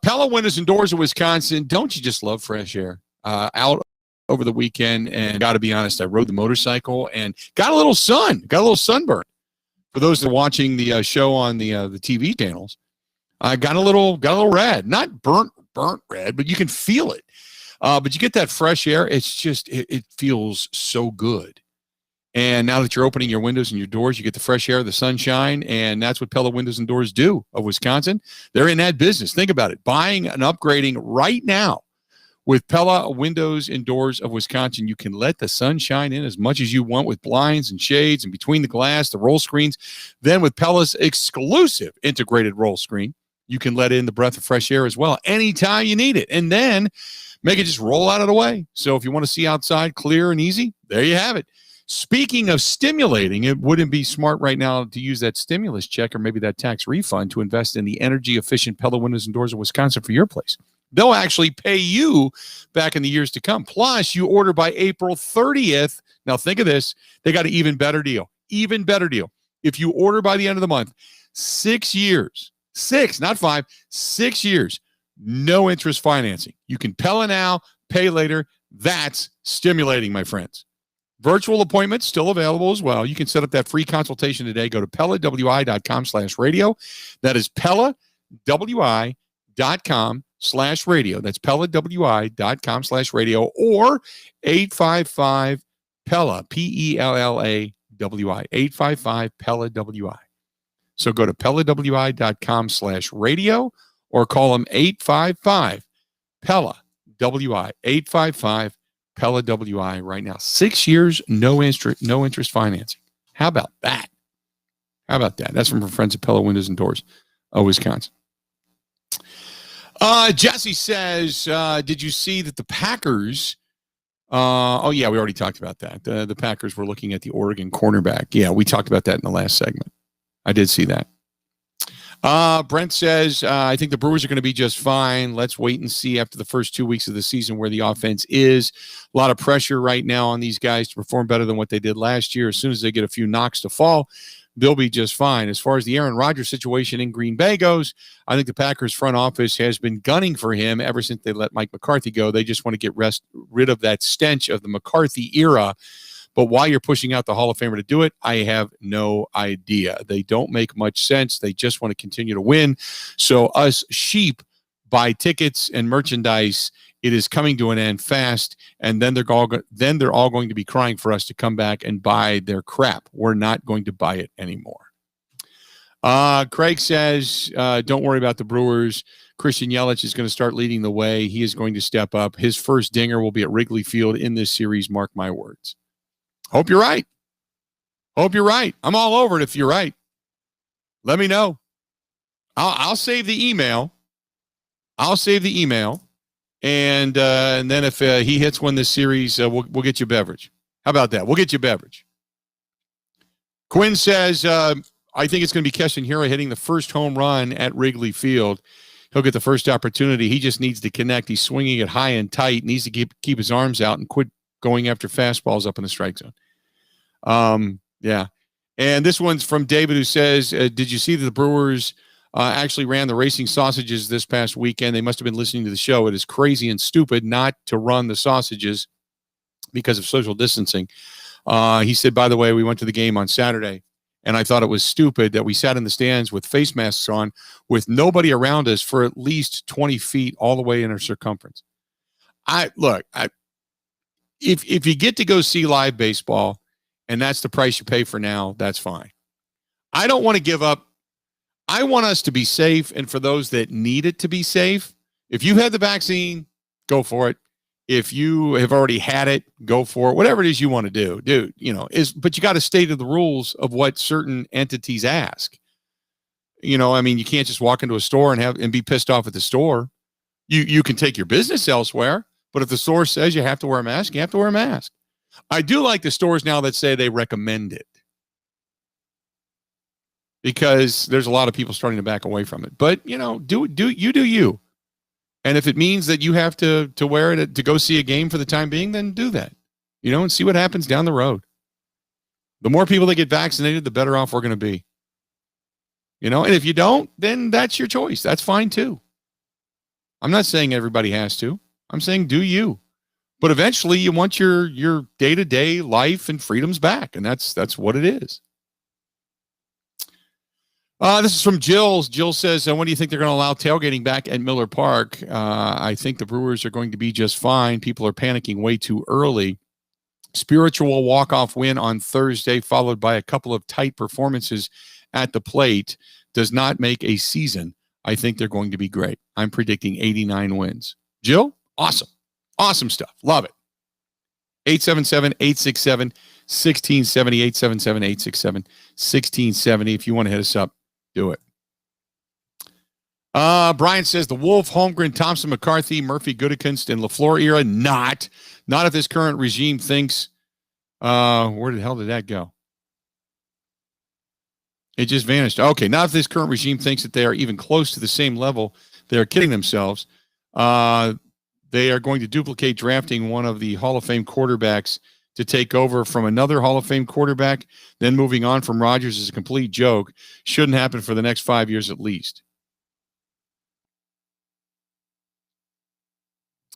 Pella windows and doors of Wisconsin. Don't you just love fresh air? Out over the weekend, and got to be honest, I rode the motorcycle and got a little sunburn. For those that are watching the show on the TV channels, I got a little red, not burnt burnt red, but you can feel it. But you get that fresh air. It's just, it feels so good. And now that you're opening your windows and your doors, you get the fresh air, the sunshine, and that's what Pella Windows and Doors do of Wisconsin. They're in that business. Think about it. Buying and upgrading right now with Pella Windows and Doors of Wisconsin, you can let the sun shine in as much as you want with blinds and shades and between the glass, the roll screens. Then with Pella's exclusive integrated roll screen, you can let in the breath of fresh air as well anytime you need it. And then make it just roll out of the way. So if you want to see outside clear and easy, there you have it. Speaking of stimulating, it wouldn't be smart right now to use that stimulus check or maybe that tax refund to invest in the energy-efficient Pella Windows and Doors of Wisconsin for your place. They'll actually pay you back in the years to come. Plus, you order by April 30th. Now, think of this. They got an even better deal. Even better deal. If you order by the end of the month, 6 years. 6, not 5. 6 years. No interest financing. You can Pella now, pay later. That's stimulating, my friends. Virtual appointments still available as well. You can set up that free consultation today. Go to PellaWI.com/radio. That is PellaWI.com/radio. That's PellaWI.com/radio or 855-PELLA, PELLAWI, 855-PELLA-WI. So go to PellaWI.com/radio or call them 855-PELLA-WI, 855 Pella WI right now. 6 years, no interest financing. How about that? How about that? That's from our friends at Pella Windows and Doors of Wisconsin. Jesse says, did you see that the Packers, oh yeah, we already talked about that. The Packers were looking at the Oregon cornerback. Yeah, we talked about that in the last segment. I did see that. Brent says, I think the Brewers are going to be just fine. Let's wait and see after the first 2 weeks of the season where the offense is. A lot of pressure right now on these guys to perform better than what they did last year. As soon as they get a few knocks to fall, they'll be just fine. As far as the Aaron Rodgers situation in Green Bay goes, I think the Packers front office has been gunning for him ever since they let Mike McCarthy go. They just want to get rid of that stench of the McCarthy era. But why you're pushing out the Hall of Famer to do it, I have no idea. They don't make much sense. They just want to continue to win. So us sheep buy tickets and merchandise. It is coming to an end fast, and then they're all going to be crying for us to come back and buy their crap. We're not going to buy it anymore. Craig says, don't worry about the Brewers. Christian Yelich is going to start leading the way. He is going to step up. His first dinger will be at Wrigley Field in this series. Mark my words. Hope you're right. Hope you're right. I'm all over it if you're right. Let me know. I'll save the email. And then if he hits one this series, we'll get you a beverage. How about that? We'll get you a beverage. Quinn says, I think it's going to be Keston Hiura hitting the first home run at Wrigley Field. He'll get the first opportunity. He just needs to connect. He's swinging it high and tight. Needs to keep his arms out and quit going after fastballs up in the strike zone. Yeah. And this one's from David, who says, did you see that the Brewers actually ran the racing sausages this past weekend? They must have been listening to the show. It is crazy and stupid not to run the sausages because of social distancing. He said, by the way, we went to the game on Saturday, and I thought it was stupid that we sat in the stands with face masks on with nobody around us for at least 20 feet all the way in our circumference. If you get to go see live baseball and that's the price you pay for now, that's fine. I don't want to give up. I want us to be safe. And for those that need it to be safe, if you had the vaccine, go for it. If you have already had it, go for it. Whatever it is you want to do, but you got to stay to the rules of what certain entities ask. You can't just walk into a store and be pissed off at the store. You can take your business elsewhere. But if the store says you have to wear a mask, you have to wear a mask. I do like the stores now that say they recommend it, because there's a lot of people starting to back away from it. But, do you. And if it means that you have to wear it to go see a game for the time being, then do that, and see what happens down the road. The more people that get vaccinated, the better off we're going to be. And if you don't, then that's your choice. That's fine too. I'm not saying everybody has to. I'm saying do you. But eventually you want your day-to-day life and freedoms back, and that's what it is. This is from Jill. Jill says, when do you think they're going to allow tailgating back at Miller Park? I think the Brewers are going to be just fine. People are panicking way too early. Spiritual walk-off win on Thursday, followed by a couple of tight performances at the plate, does not make a season. I think they're going to be great. I'm predicting 89 wins. Jill, awesome. Awesome stuff. Love it. 877-867-1670, 877-867-1670. If you want to hit us up, do it. Brian says the Wolf, Holmgren, Thompson, McCarthy, Murphy, Gutekunst, and LaFleur era, not if this current regime thinks, where the hell did that go? It just vanished. Okay, not if this current regime thinks that they are even close to the same level. They are kidding themselves. They are going to duplicate drafting one of the Hall of Fame quarterbacks to take over from another Hall of Fame quarterback, then moving on from Rodgers is a complete joke. Shouldn't happen for the next 5 years at least.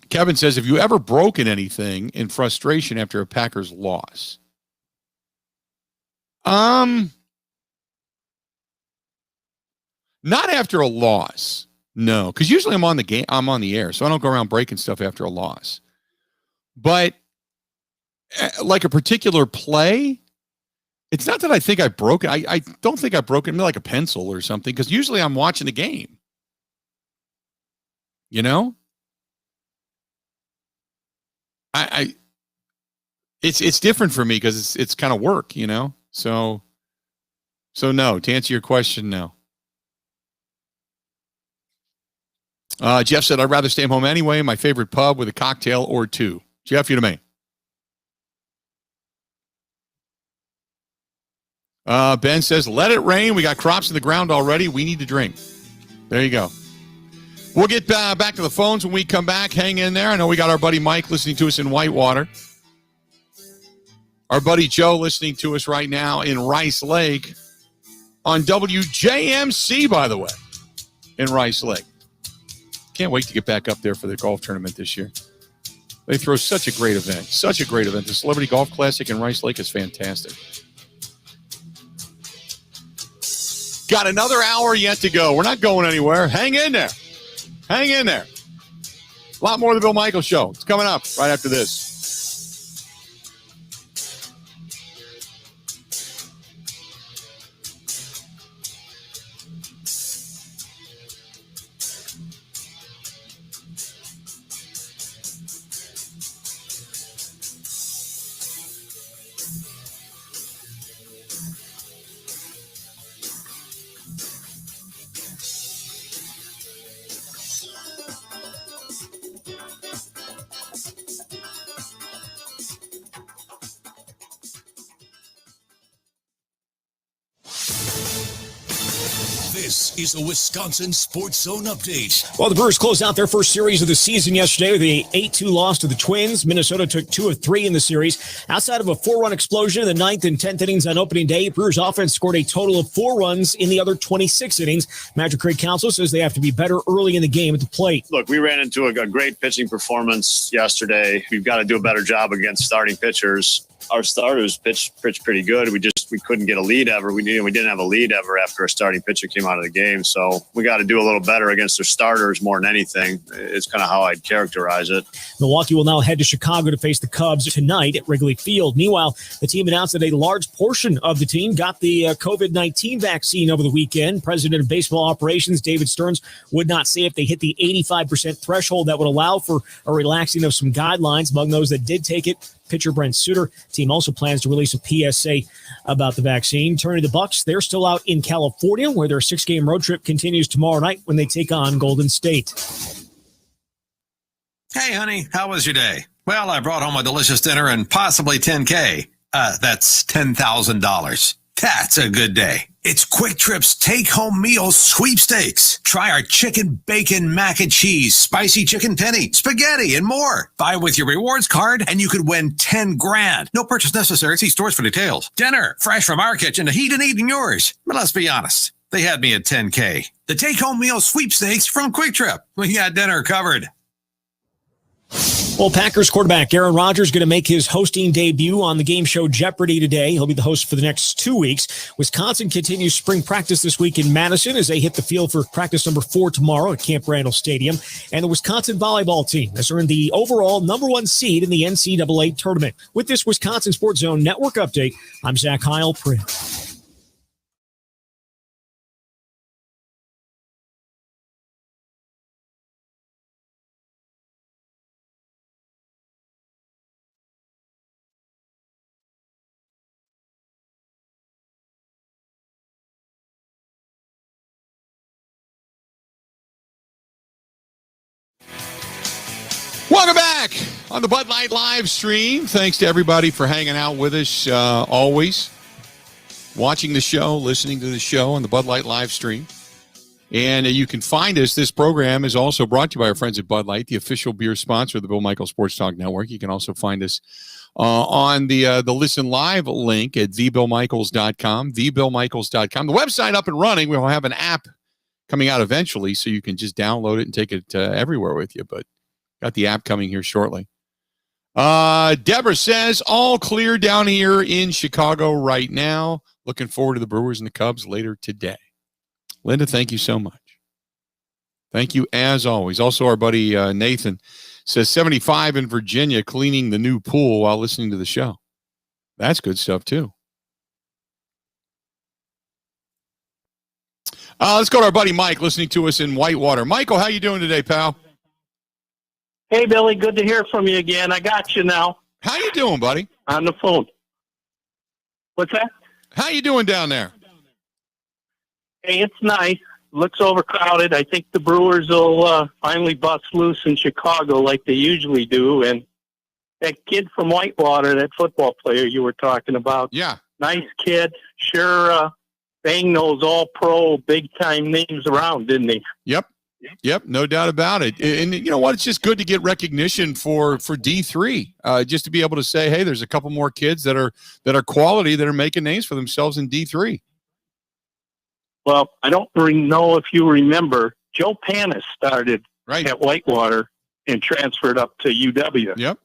Kevin says, have you ever broken anything in frustration after a Packers loss? Not after a loss. No, because usually I'm on the air, so I don't go around breaking stuff after a loss. But like a particular play, it's not that I think I broke it. I don't think I broke it like a pencil or something, because usually I'm watching the game. You know? It's different for me because it's kind of work, you know? So no, to answer your question, no. Jeff said, I'd rather stay home anyway. My favorite pub with a cocktail or two. Jeff, you to me. Ben says, let it rain. We got crops in the ground already. We need to drink. There you go. We'll get back to the phones when we come back. Hang in there. I know we got our buddy Mike listening to us in Whitewater. Our buddy Joe listening to us right now in Rice Lake on WJMC, by the way, in Rice Lake. Can't wait to get back up there for the golf tournament this year. They throw such a great event. Such a great event. The Celebrity Golf Classic in Rice Lake is fantastic. Got another hour yet to go. We're not going anywhere. Hang in there. Hang in there. A lot more of the Bill Michaels Show. It's coming up right after this. This is a Wisconsin Sports Zone update. Well, the Brewers closed out their first series of the season yesterday with a 8-2 loss to the Twins. Minnesota took 2 of 3 in the series. Outside of a 4-run explosion in the 9th and 10th innings on opening day, Brewers offense scored a total of 4 runs in the other 26 innings. Magic Craig Counsell says they have to be better early in the game at the plate. Look, we ran into a great pitching performance yesterday. We've got to do a better job against starting pitchers. Our starters pitched pretty good. We couldn't get a lead ever. We didn't have a lead ever after our starting pitcher came out of the game. So we got to do a little better against their starters more than anything. It's kind of how I'd characterize it. Milwaukee will now head to Chicago to face the Cubs tonight at Wrigley Field. Meanwhile, the team announced that a large portion of the team got the COVID-19 vaccine over the weekend. President of Baseball Operations David Stearns would not say if they hit the 85% threshold that would allow for a relaxing of some guidelines. Among those that did take it, pitcher Brent Suter. Team also plans to release a PSA about the vaccine. Turning to the Bucks, they're still out in California, where their 6-game road trip continues tomorrow night when they take on Golden State. Hey, honey, how was your day? Well, I brought home a delicious dinner and possibly $10K. That's $10,000. That's a good day. It's Quick Trip's take-home meal sweepstakes. Try our chicken, bacon, mac and cheese, spicy chicken penny, spaghetti, and more. Buy with your rewards card, and you could win $10,000. No purchase necessary. See stores for details. Dinner, fresh from our kitchen to heat and eat in yours. But let's be honest, they had me at $10K. The take-home meal sweepstakes from Quick Trip. We got dinner covered. Well, Packers quarterback Aaron Rodgers going to make his hosting debut on the game show Jeopardy! Today. He'll be the host for the next 2 weeks. Wisconsin continues spring practice this week in Madison as they hit the field for practice number 4 tomorrow at Camp Randall Stadium. And the Wisconsin volleyball team has earned the overall #1 seed in the NCAA tournament. With this Wisconsin Sports Zone Network update, I'm Zach Heilprin. Welcome back on the Bud Light live stream. Thanks to everybody for hanging out with us always. Watching the show, listening to the show on the Bud Light live stream. And you can find us. This program is also brought to you by our friends at Bud Light, the official beer sponsor of the Bill Michaels Sports Talk Network. You can also find us on the Listen Live link at thebillmichaels.com, thebillmichaels.com. The website up and running. We'll have an app coming out eventually, so you can just download it and take it everywhere with you. But got the app coming here shortly. Deborah says, all clear down here in Chicago right now. Looking forward to the Brewers and the Cubs later today. Linda, thank you so much. Thank you as always. Also, our buddy Nathan says 75 in Virginia cleaning the new pool while listening to the show. That's good stuff, too. Let's go to our buddy Mike listening to us in Whitewater. Michael, how you doing today, pal? Hey, Billy, good to hear from you again. I got you now. How you doing, buddy? On the phone. What's that? How you doing down there? Hey, it's nice. Looks overcrowded. I think the Brewers will finally bust loose in Chicago like they usually do. And that kid from Whitewater, that football player you were talking about. Yeah. Nice kid. Sure bang those all-pro, big-time names around, didn't he? Yep, no doubt about it. And you know what? It's just good to get recognition for D3, just to be able to say, hey, there's a couple more kids that are quality that are making names for themselves in D3. Well, I don't know if you remember, Joe Panis started at Whitewater and transferred up to UW. Yep.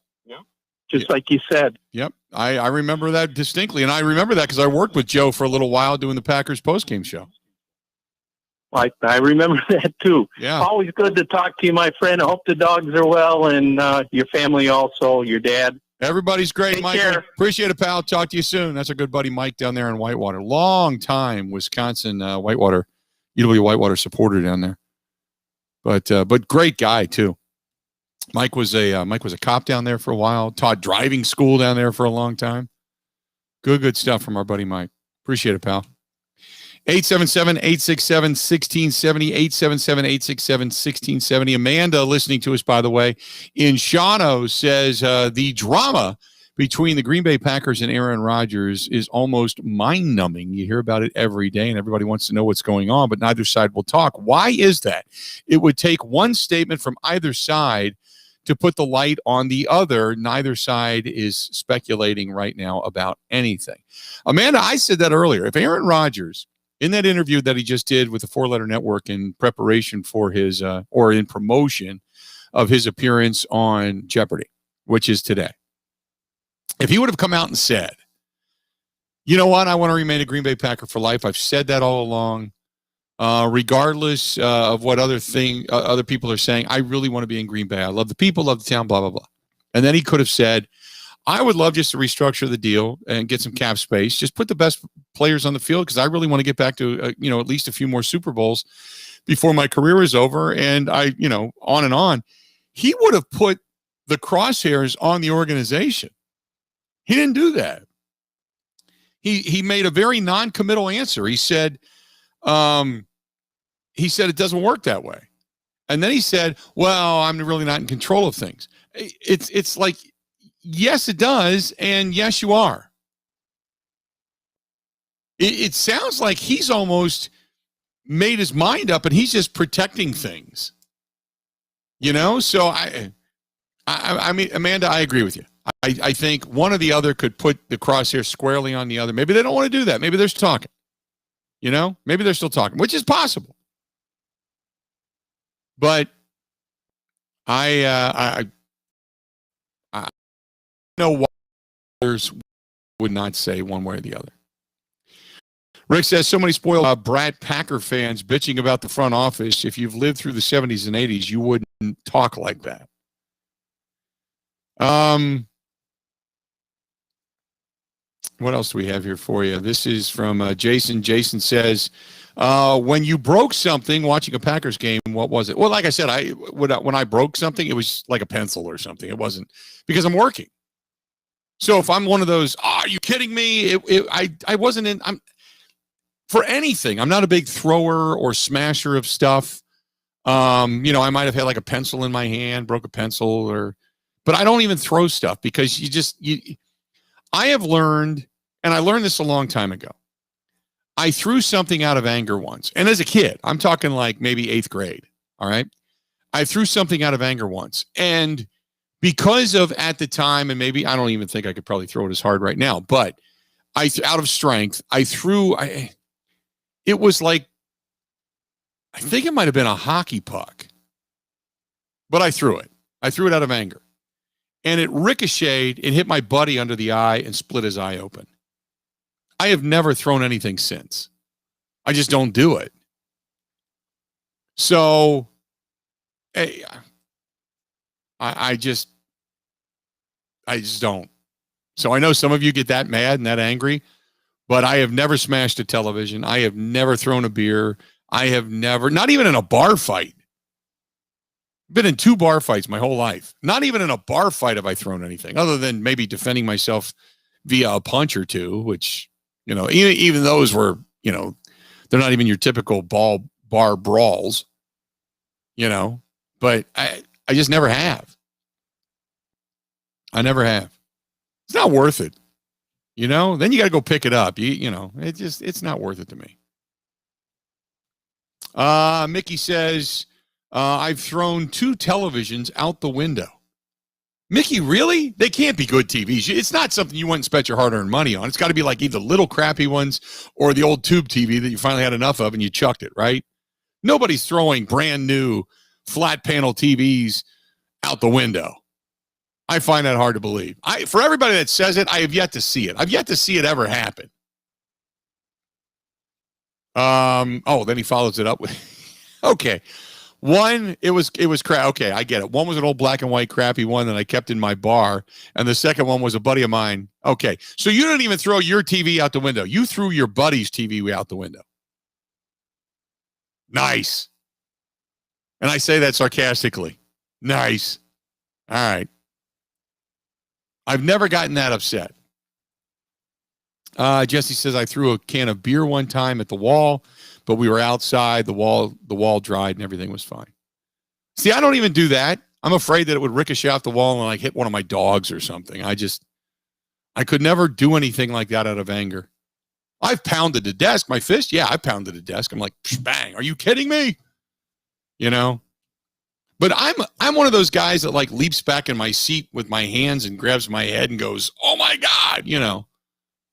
Just like you said. Yep. I remember that distinctly, and I remember that because I worked with Joe for a little while doing the Packers postgame show. I remember that, too. Yeah. Always good to talk to you, my friend. I hope the dogs are well and your family also, your dad. Everybody's great, Take Michael. care. Appreciate it, pal. Talk to you soon. That's our good buddy Mike down there in Whitewater. Long time Wisconsin Whitewater, UW Whitewater supporter down there. But great guy, too. Mike was a cop down there for a while, taught driving school down there for a long time. Good stuff from our buddy Mike. Appreciate it, pal. 877-867-1670, 877-867-1670. Amanda, listening to us, by the way, in Shawano, says the drama between the Green Bay Packers and Aaron Rodgers is almost mind-numbing. You hear about it every day, and everybody wants to know what's going on, but neither side will talk. Why is that? It would take one statement from either side to put the light on the other. Neither side is speculating right now about anything. Amanda, I said that earlier. If Aaron Rodgers, in that interview that he just did with the 4-Letter Network in preparation for his, or in promotion of his appearance on Jeopardy, which is today, if he would have come out and said, you know what, I want to remain a Green Bay Packer for life. I've said that all along. Regardless of what other people are saying, I really want to be in Green Bay. I love the people, love the town, blah, blah, blah. And then he could have said, I would love just to restructure the deal and get some cap space. Just put the best players on the field because I really want to get back to, at least a few more Super Bowls before my career is over. And on and on. He would have put the crosshairs on the organization. He didn't do that. He made a very non-committal answer. He said it doesn't work that way. And then he said, well, I'm really not in control of things. It's like, yes, it does. And yes, you are. It sounds like he's almost made his mind up and he's just protecting things. So I mean, Amanda, I agree with you. I think one or the other could put the crosshair squarely on the other. Maybe they don't want to do that. Maybe they're still talking. Maybe they're still talking, which is possible. But I know why others would not say one way or the other. Rick says, so many spoiled brat Packer fans bitching about the front office. If you've lived through the 70s and 80s, you wouldn't talk like that. What else do we have here for you? This is from Jason. Jason says, when you broke something watching a Packers game, what was it? Well, like I said, when I broke something, it was like a pencil or something. It wasn't because I'm working. So if I'm one of those, are you kidding me? I wasn't in. For anything, I'm not a big thrower or smasher of stuff. I might have had like a pencil in my hand, broke a pencil, but I don't even throw stuff because I have learned, and I learned this a long time ago. I threw something out of anger once. And as a kid, I'm talking like maybe 8th grade. All right. I threw something out of anger once. And because of at the time, and maybe I don't even think I could probably throw it as hard right now, but out of strength, it was like, I think it might have been a hockey puck, but I threw it. I threw it out of anger. And it ricocheted and hit my buddy under the eye and split his eye open. I have never thrown anything since. I just don't do it. So, hey, I just don't. So I know some of you get that mad and that angry, but I have never smashed a television. I have never thrown a beer. I have never, not even in a bar fight. Been in 2 bar fights my whole life. Not even in a bar fight have I thrown anything other than maybe defending myself via a punch or two, which, even those were, they're not even your typical bar brawls, but I just never have. I never have. It's not worth it. Then you got to go pick it up. It's not worth it to me. Mickey says, I've thrown 2 televisions out the window. Mickey, really? They can't be good TVs. It's not something you went and spent your hard-earned money on. It's got to be like either little crappy ones or the old tube TV that you finally had enough of and you chucked it, right? Nobody's throwing brand new flat panel TVs out the window. I find that hard to believe. For everybody that says it, I have yet to see it. I've yet to see it ever happen. Then he follows it up with, okay. One, it was crap. Okay, I get it. One was an old black and white crappy one that I kept in my bar, and the second one was a buddy of mine. Okay, so you didn't even throw your TV out the window. You threw your buddy's TV out the window. Nice. And I say that sarcastically. Nice. All right. I've never gotten that upset. Jesse says I threw a can of beer one time at the wall, but we were outside. The wall dried and everything was fine. See, I don't even do that. I'm afraid that it would ricochet off the wall and like hit one of my dogs or something. I could never do anything like that out of anger. I've pounded the desk. My fist, yeah, I pounded the desk. I'm like, bang, are you kidding me? But I'm one of those guys that like leaps back in my seat with my hands and grabs my head and goes, oh my God,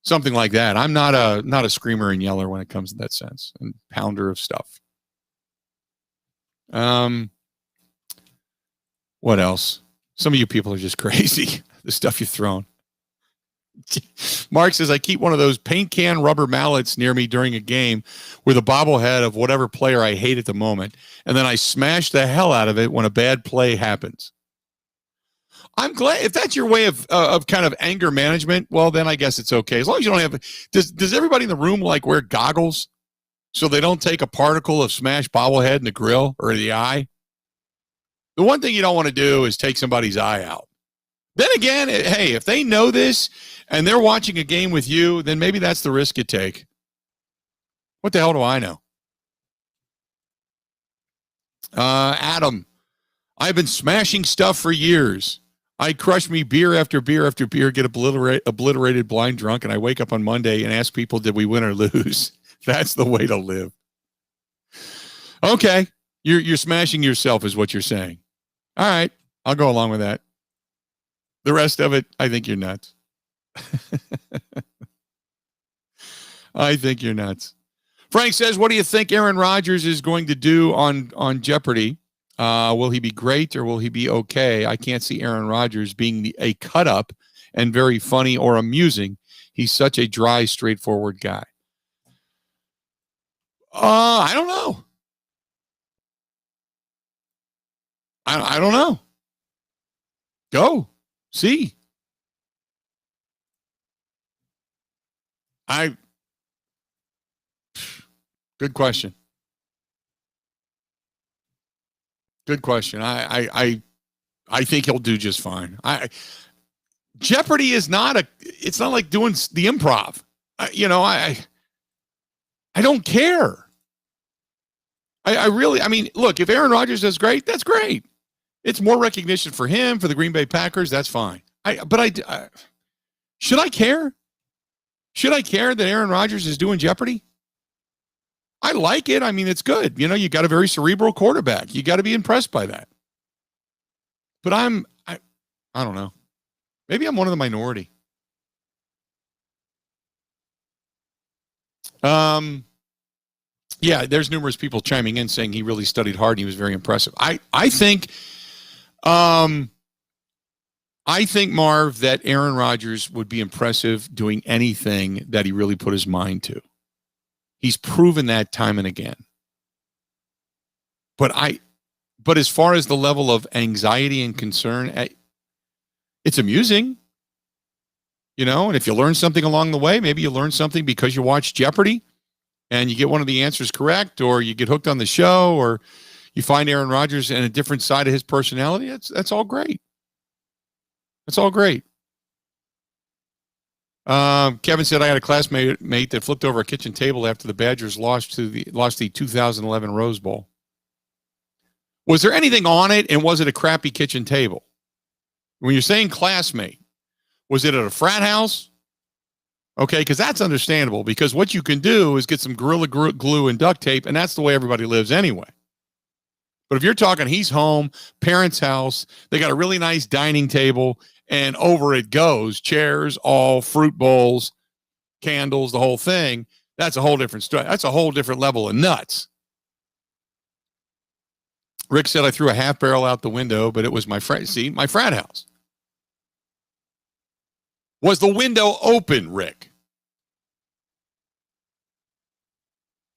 something like that. I'm not a screamer and yeller when it comes to that sense and pounder of stuff. What else? Some of you people are just crazy. The stuff you've thrown. Mark says, I keep one of those paint can rubber mallets near me during a game with a bobblehead of whatever player I hate at the moment. And then I smash the hell out of it when a bad play happens. I'm glad if that's your way of kind of anger management. Well, then I guess it's okay. As long as you don't have, does everybody in the room like wear goggles so they don't take a particle of smashed bobblehead in the grill or the eye? The one thing you don't want to do is take somebody's eye out. Then again, hey, if they know this and they're watching a game with you, then maybe that's the risk you take. What the hell do I know? Adam, I've been smashing stuff for years. I crush me beer after beer after beer, get obliterated blind drunk, and I wake up on Monday and ask people, did we win or lose? That's the way to live. Okay, you're smashing yourself is what you're saying. All right, I'll go along with that. The rest of it, I think you're nuts. I think you're nuts. Frank says, what do you think Aaron Rodgers is going to do on Jeopardy? Will he be great or will he be okay? I can't see Aaron Rodgers being a cut-up and very funny or amusing. He's such a dry, straightforward guy. I don't know. I don't know. Go. See. Good question. Good question. I think he'll do just fine. Jeopardy is it's not like doing the improv. I don't care. I mean, look, if Aaron Rodgers does great, that's great. It's more recognition for him, for the Green Bay Packers. That's fine. Should I care? Should I care that Aaron Rodgers is doing Jeopardy? I like it. I mean, it's good. You got a very cerebral quarterback. You got to be impressed by that. But I don't know. Maybe I'm one of the minority. Yeah, there's numerous people chiming in saying he really studied hard and he was very impressive. I think Marv, that Aaron Rodgers would be impressive doing anything that he really put his mind to. He's proven that time and again. But as far as the level of anxiety and concern, it's amusing. And if you learn something along the way, maybe you learn something because you watch Jeopardy and you get one of the answers correct, or you get hooked on the show, or you find Aaron Rodgers in a different side of his personality. That's all great. That's all great. Kevin said, I had a classmate that flipped over a kitchen table after the Badgers lost the 2011 Rose Bowl. Was there anything on it, and was it a crappy kitchen table? When you're saying classmate, was it at a frat house? Okay, because that's understandable, because what you can do is get some Gorilla Glue and duct tape, and that's the way everybody lives anyway. But if you're talking he's home, parents' house, they got a really nice dining table, and over it goes, chairs, all fruit bowls, candles, the whole thing, that's a whole different story. That's a whole different level of nuts. Rick said, I threw a half barrel out the window, but it was my frat house. Was the window open, Rick?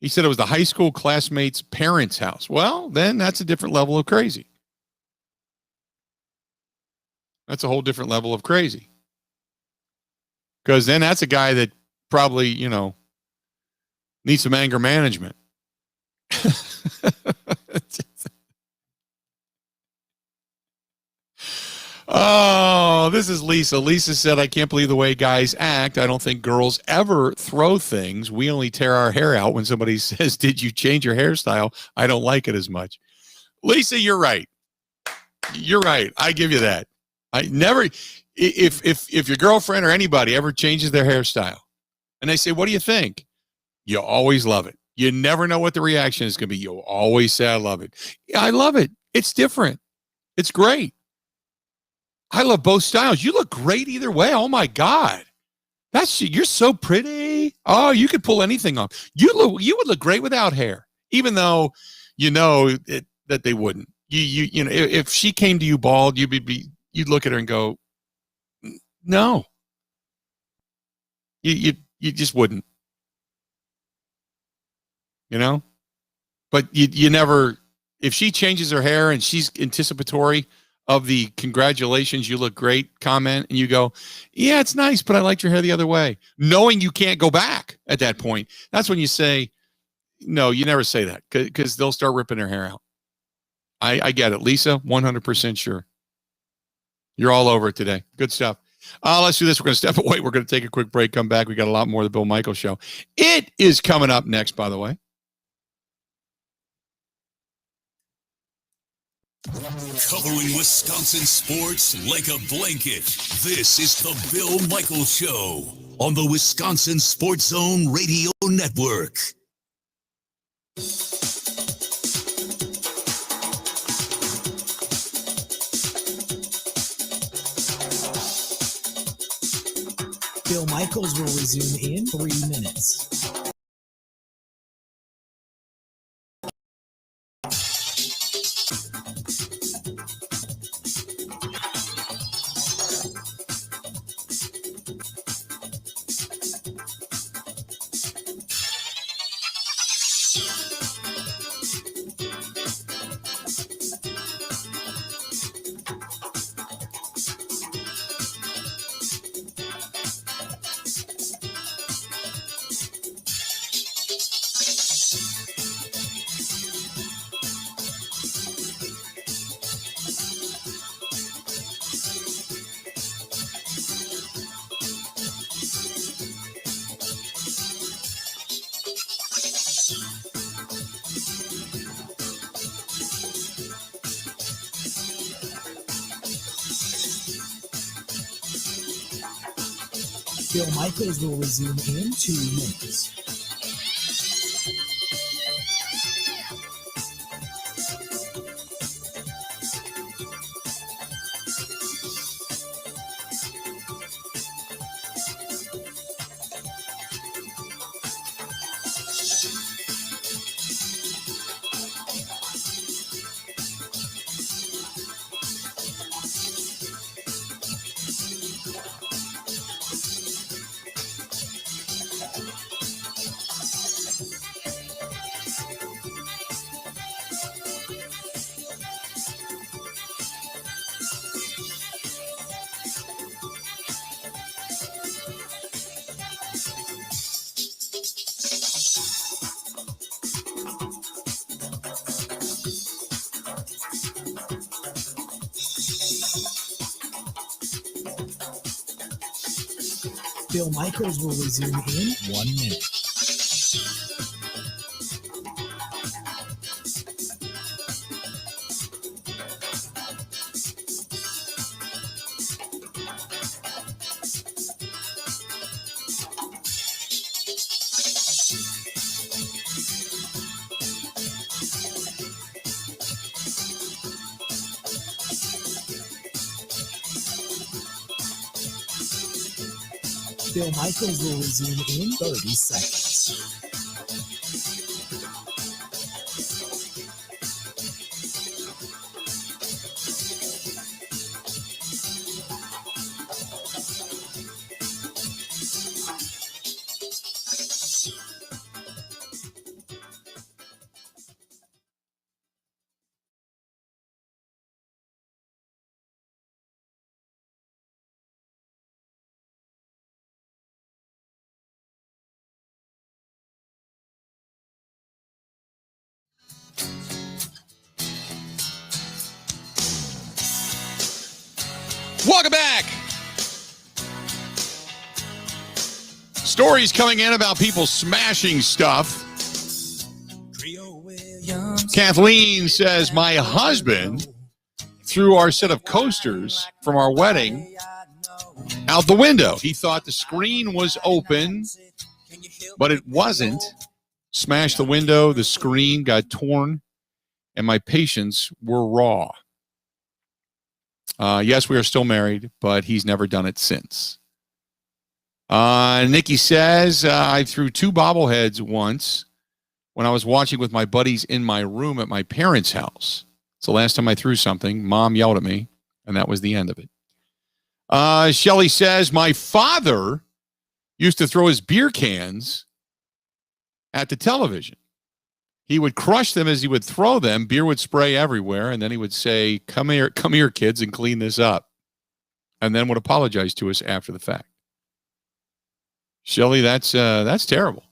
He said it was the high school classmate's parents' house. Well, then that's a different level of crazy. That's a whole different level of crazy. Because then that's a guy that probably, needs some anger management. Oh, this is Lisa. Lisa said, I can't believe the way guys act. I don't think girls ever throw things. We only tear our hair out when somebody says, did you change your hairstyle? I don't like it as much. Lisa, you're right. You're right. I give you that. I never, if your girlfriend or anybody ever changes their hairstyle and they say, what do you think? You always love it. You never know what the reaction is going to be. You'll always say, I love it. Yeah, I love it. It's different. It's great. I love both styles. You look great either way. Oh my God. You're so pretty. Oh, you could pull anything off. You would look great without hair, even though that they wouldn't. If she came to you bald, you'd look at her and go, no. You just wouldn't. But you never, if she changes her hair and she's anticipatory of the congratulations, you look great comment, and you go, yeah, it's nice, but I liked your hair the other way. Knowing you can't go back at that point, that's when you say, no, you never say that, because they'll start ripping their hair out. I get it. Lisa, 100% sure. You're all over it today. Good stuff. Let's do this. We're going to step away. We're going to take a quick break, come back. We got a lot more of the Bill Michaels Show. It is coming up next, by the way. Covering Wisconsin sports like a blanket. This is the Bill Michaels Show on the Wisconsin Sports Zone Radio Network. Bill Michaels will resume in 3 minutes. Bill Michaels will resume in 2 minutes. Bill Michaels will resume in 1 minute. Bill Michaels will resume in 30 seconds. Welcome back. Stories coming in about people smashing stuff. Kathleen says, my husband threw our set of coasters from our wedding out the window. He thought the screen was open, but it wasn't. Smashed the window, the screen got torn, and my patients were raw. Yes, we are still married, but he's never done it since. Nikki says, I threw 2 bobbleheads once when I was watching with my buddies in my room at my parents' house. It's the last time I threw something. Mom yelled at me, and that was the end of it. Shelly says, my father used to throw his beer cans at the television. He would crush them as he would throw them. Beer would spray everywhere, and then he would say, come here, kids, and clean this up. And then would apologize to us after the fact. Shelly, that's terrible.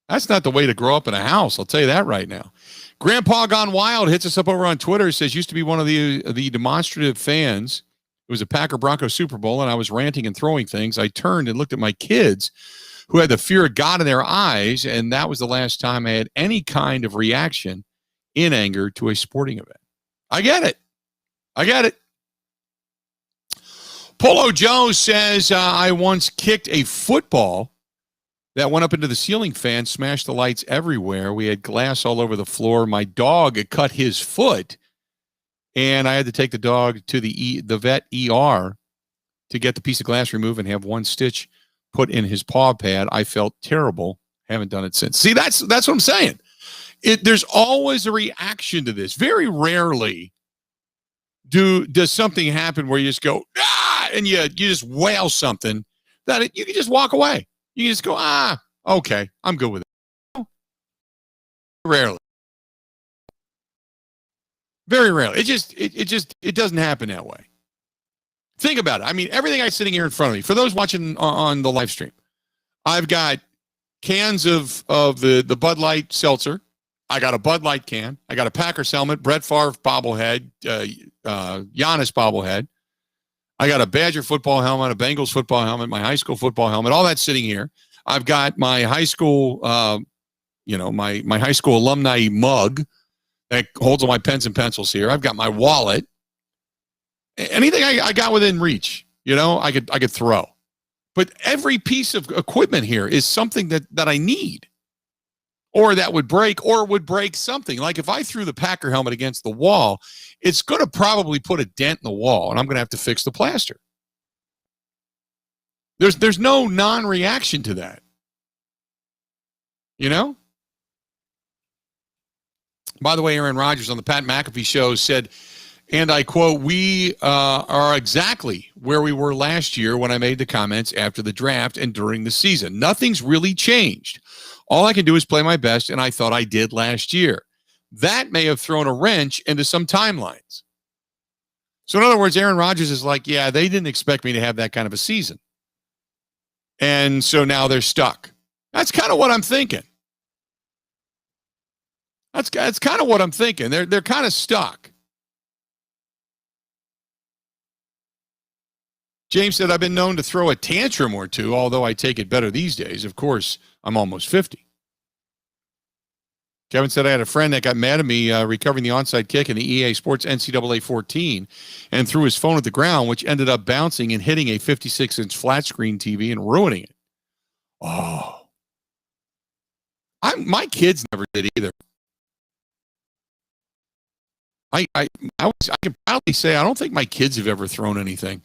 That's not the way to grow up in a house. I'll tell you that right now. Grandpa Gone Wild hits us up over on Twitter. Says, used to be one of the demonstrative fans. It was a Packer Bronco Super Bowl, and I was ranting and throwing things. I turned and looked at my kids who had the fear of God in their eyes, and that was the last time I had any kind of reaction in anger to a sporting event. I get it. Polo Joe says, I once kicked a football that went up into the ceiling fan, smashed the lights everywhere. We had glass all over the floor. My dog had cut his foot, and I had to take the dog to the vet ER to get the piece of glass removed and have 1 stitch put in his paw pad. I felt terrible. Haven't done it since. See, that's what I'm saying. There's always a reaction to this. Very rarely does something happen where you just go, and you just wail something that you can just walk away. You can just go, okay, I'm good with it. Rarely. Very rarely. It doesn't happen that way. Think about it. I mean, everything I'm sitting here in front of me, for those watching on the live stream, I've got cans of the Bud Light seltzer. I got a Bud Light can. I got a Packers helmet, Brett Favre bobblehead, Giannis bobblehead. I got a Badger football helmet, a Bengals football helmet, my high school football helmet, all that's sitting here. I've got my high school, my high school alumni mug that holds all my pens and pencils here. I've got my wallet. Anything I got within reach, I could throw. But every piece of equipment here is something that I need, or that would break, or would break something. Like if I threw the Packer helmet against the wall, it's going to probably put a dent in the wall, and I'm going to have to fix the plaster. There's no non-reaction to that. You know? By the way, Aaron Rodgers on the Pat McAfee show said, and I quote, "We are exactly where we were last year when I made the comments after the draft and during the season. Nothing's really changed. All I can do is play my best, and I thought I did last year. That may have thrown a wrench into some timelines." So in other words, Aaron Rodgers is like, yeah, they didn't expect me to have that kind of a season. And so now they're stuck. That's kind of what I'm thinking. That's kind of what I'm thinking. They're kind of stuck. James said, "I've been known to throw a tantrum or two, although I take it better these days. Of course, I'm almost 50. Kevin said, "I had a friend that got mad at me recovering the onside kick in the EA Sports NCAA 14 and threw his phone at the ground, which ended up bouncing and hitting a 56-inch flat screen TV and ruining it." Oh. My kids never did either. I can proudly say I don't think my kids have ever thrown anything.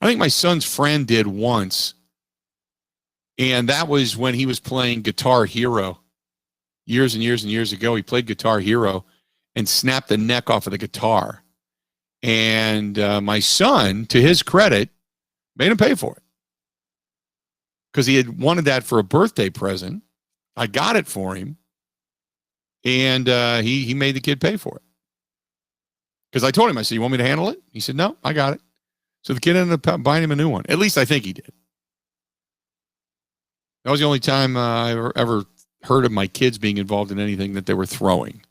I think my son's friend did once, and that was when he was playing Guitar Hero years and years and years ago. He played Guitar Hero and snapped the neck off of the guitar. And my son, to his credit, made him pay for it because he had wanted that for a birthday present. I got it for him, and he made the kid pay for it. Because I told him, I said, "You want me to handle it?" He said, "No, I got it." So the kid ended up buying him a new one. At least I think he did. That was the only time I ever heard of my kids being involved in anything that they were throwing.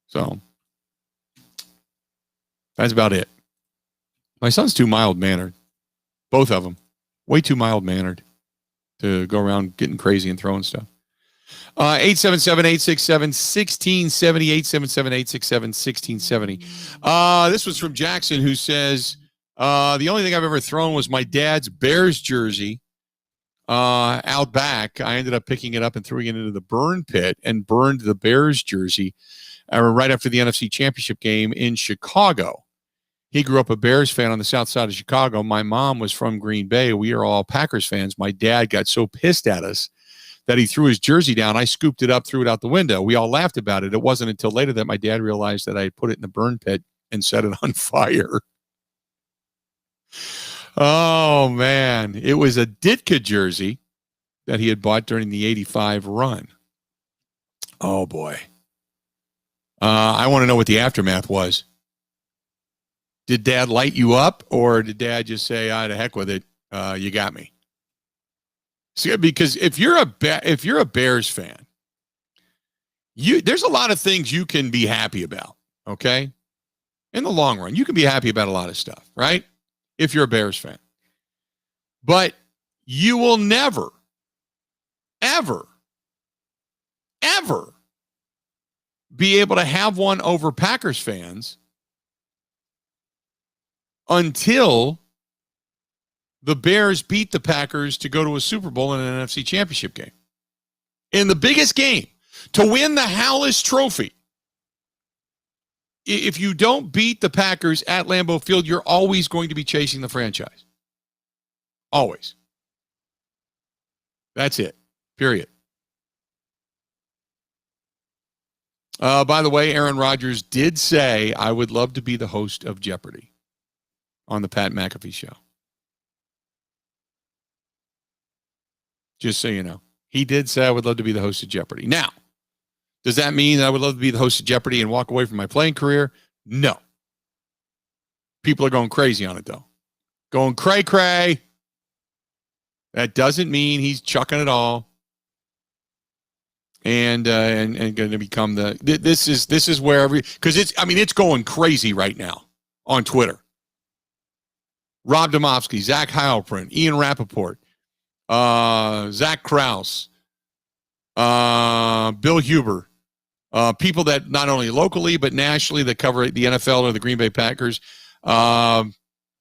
So that's about it. My son's too mild-mannered. Both of them. Way too mild-mannered to go around getting crazy and throwing stuff. 877-867-1670, 877-867-1670. This was from Jackson, who says, "The only thing I've ever thrown was my dad's Bears jersey out back. I ended up picking it up and throwing it into the burn pit and burned the Bears jersey right after the NFC Championship game in Chicago. He grew up a Bears fan on the south side of Chicago. My mom was from Green Bay. We are all Packers fans. My dad got so pissed at us that he threw his jersey down. I scooped it up, threw it out the window. We all laughed about it. It wasn't until later that my dad realized that I had put it in the burn pit and set it on fire." Oh, man. It was a Ditka jersey that he had bought during the 85 run. Oh, boy. I want to know what the aftermath was. Did Dad light you up, or did Dad just say, "To heck with it, you got me"? See, because if you're a Bears fan, there's a lot of things you can be happy about, okay? In the long run, you can be happy about a lot of stuff, right? If you're a Bears fan. But you will never, ever, ever be able to have one over Packers fans until the Bears beat the Packers to go to a Super Bowl and an NFC Championship game. In the biggest game, to win the Hallis Trophy. If you don't beat the Packers at Lambeau Field, you're always going to be chasing the franchise. Always. That's it. Period. By the way, Aaron Rodgers did say, "I would love to be the host of Jeopardy" on the Pat McAfee show. Just so you know. He did say, "I would love to be the host of Jeopardy." Now, does that mean that I would love to be the host of Jeopardy and walk away from my playing career? No. People are going crazy on it, though. Going cray-cray. That doesn't mean he's chucking it all and going to become this is where because it's going crazy right now on Twitter. Rob Domofsky, Zach Heilprin, Ian Rappaport, Zach Krause, Bill Huber, people that not only locally but nationally that cover the NFL or the Green Bay Packers,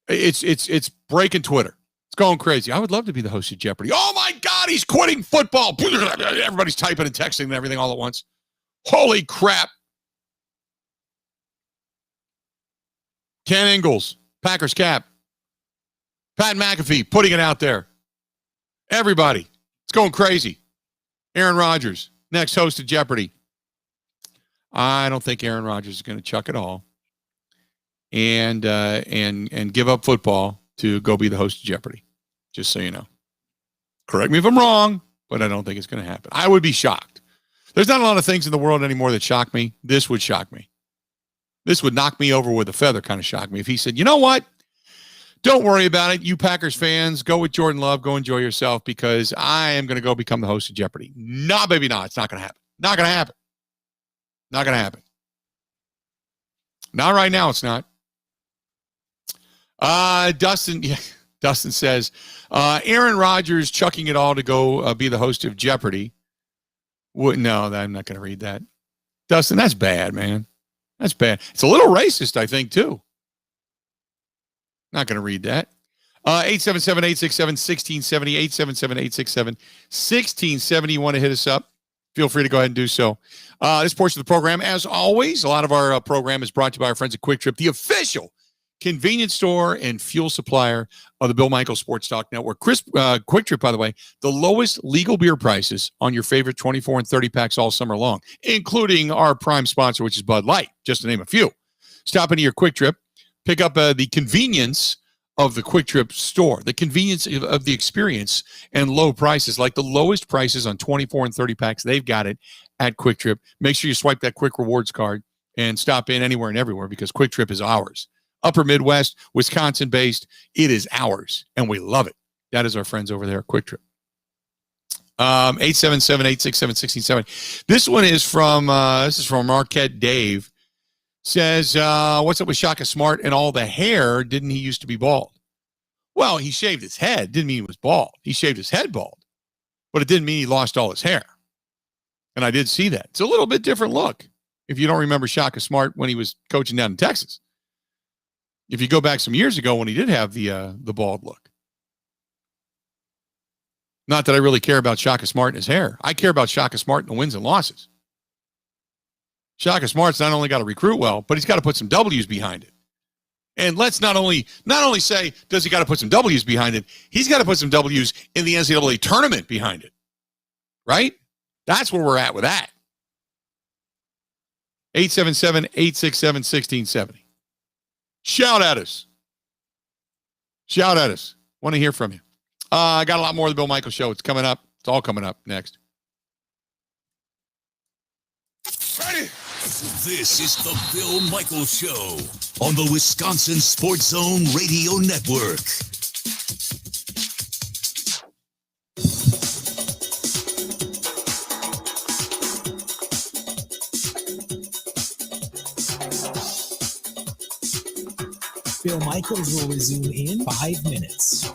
It's breaking Twitter. It's going crazy. I would love to be the host of Jeopardy. Oh my God, he's quitting football. Everybody's typing and texting and everything all at once. Holy crap. Ken Ingalls, Packers cap. Pat McAfee putting it out there. Everybody. It's going crazy. Aaron Rodgers, next host of Jeopardy. I don't think Aaron Rodgers is going to chuck it all and give up football to go be the host of Jeopardy. Just so you know. Correct me if I'm wrong, but I don't think it's going to happen. I would be shocked. There's not a lot of things in the world anymore that shock me. This would shock me. This would knock me over with a feather, kind of shock me. If he said, you know what? Don't worry about it. You Packers fans, go with Jordan Love. Go enjoy yourself because I am going to go become the host of Jeopardy. No, baby, no. It's not going to happen. Not going to happen. Not going to happen. Not right now, it's not. Dustin says, Aaron Rodgers chucking it all to go be the host of Jeopardy. No, I'm not going to read that. Dustin, that's bad, man. That's bad. It's a little racist, I think, too. Not going to read that. 877-867-1670, 877-867-1670. You want to hit us up? Feel free to go ahead and do so. This portion of the program, as always, a lot of our program is brought to you by our friends at Quick Trip, the official convenience store and fuel supplier of the Bill Michaels Sports Talk Network. Quick Trip, by the way, the lowest legal beer prices on your favorite 24 and 30 packs all summer long, including our prime sponsor, which is Bud Light, just to name a few. Stop into your Quick Trip, pick up the convenience of the Quick Trip store, the convenience of the experience and low prices, like the lowest prices on 24 and 30 packs. They've got it at Quick Trip. Make sure you swipe that Quick Rewards card and stop in anywhere and everywhere because Quick Trip is ours. Upper Midwest, Wisconsin-based. It is ours, and we love it. That is our friends over there at Quick Trip. 877-867-1670. This one is from Marquette Dave. Says, what's up with Shaka Smart and all the hair? Didn't he used to be bald? Well, he shaved his head. Didn't mean he was bald. He shaved his head bald. But it didn't mean he lost all his hair. And I did see that. It's a little bit different look if you don't remember Shaka Smart when he was coaching down in Texas. If you go back some years ago when he did have the bald look. Not that I really care about Shaka Smart and his hair. I care about Shaka Smart and the wins and losses. Shaka Smart's not only got to recruit well, but he's got to put some W's behind it. And let's not only say, does he got to put some W's behind it, he's got to put some W's in the NCAA tournament behind it. Right? That's where we're at with that. 877-867-1670. Shout at us. Shout at us. Want to hear from you. I got a lot more of the Bill Michaels Show. It's coming up. It's all coming up next. Ready? This is the Bill Michaels Show on the Wisconsin Sports Zone Radio Network. Bill Michaels will resume in 5 minutes.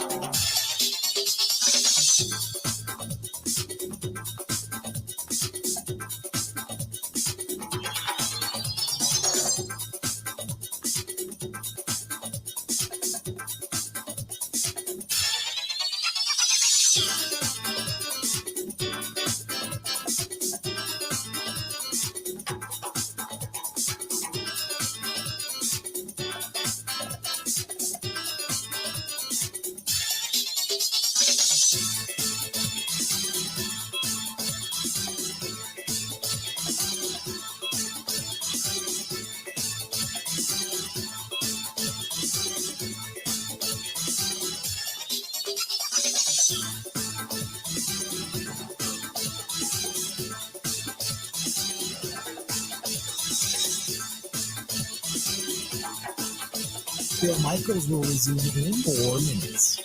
Bill Michaels will resume in 4 minutes.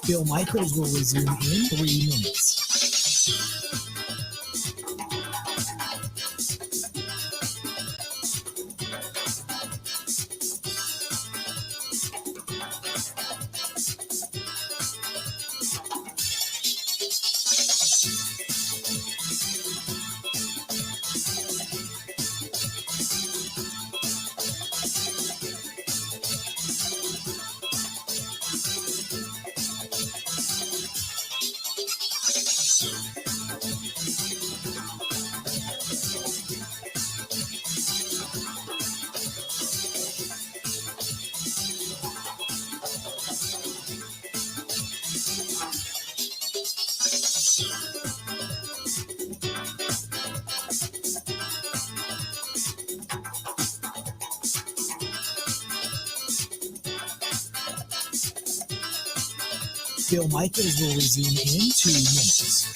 Bill Michaels will resume in 3 minutes. Bill Michaels will resume in 2 minutes.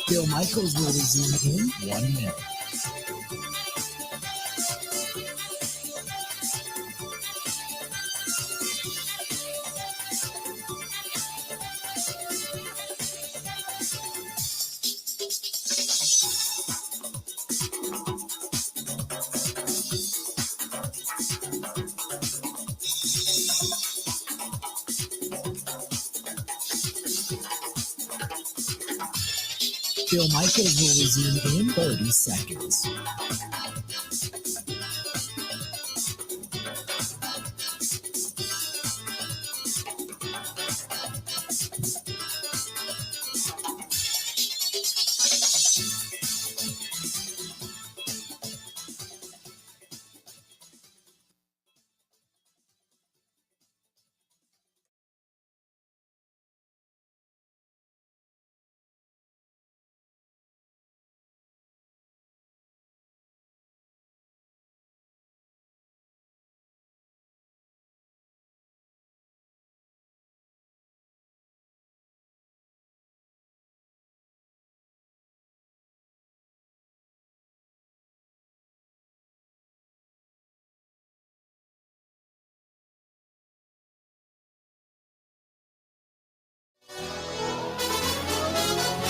Bill Michaels will resume in 1 minute. Bill Michaels will resume in 30 seconds.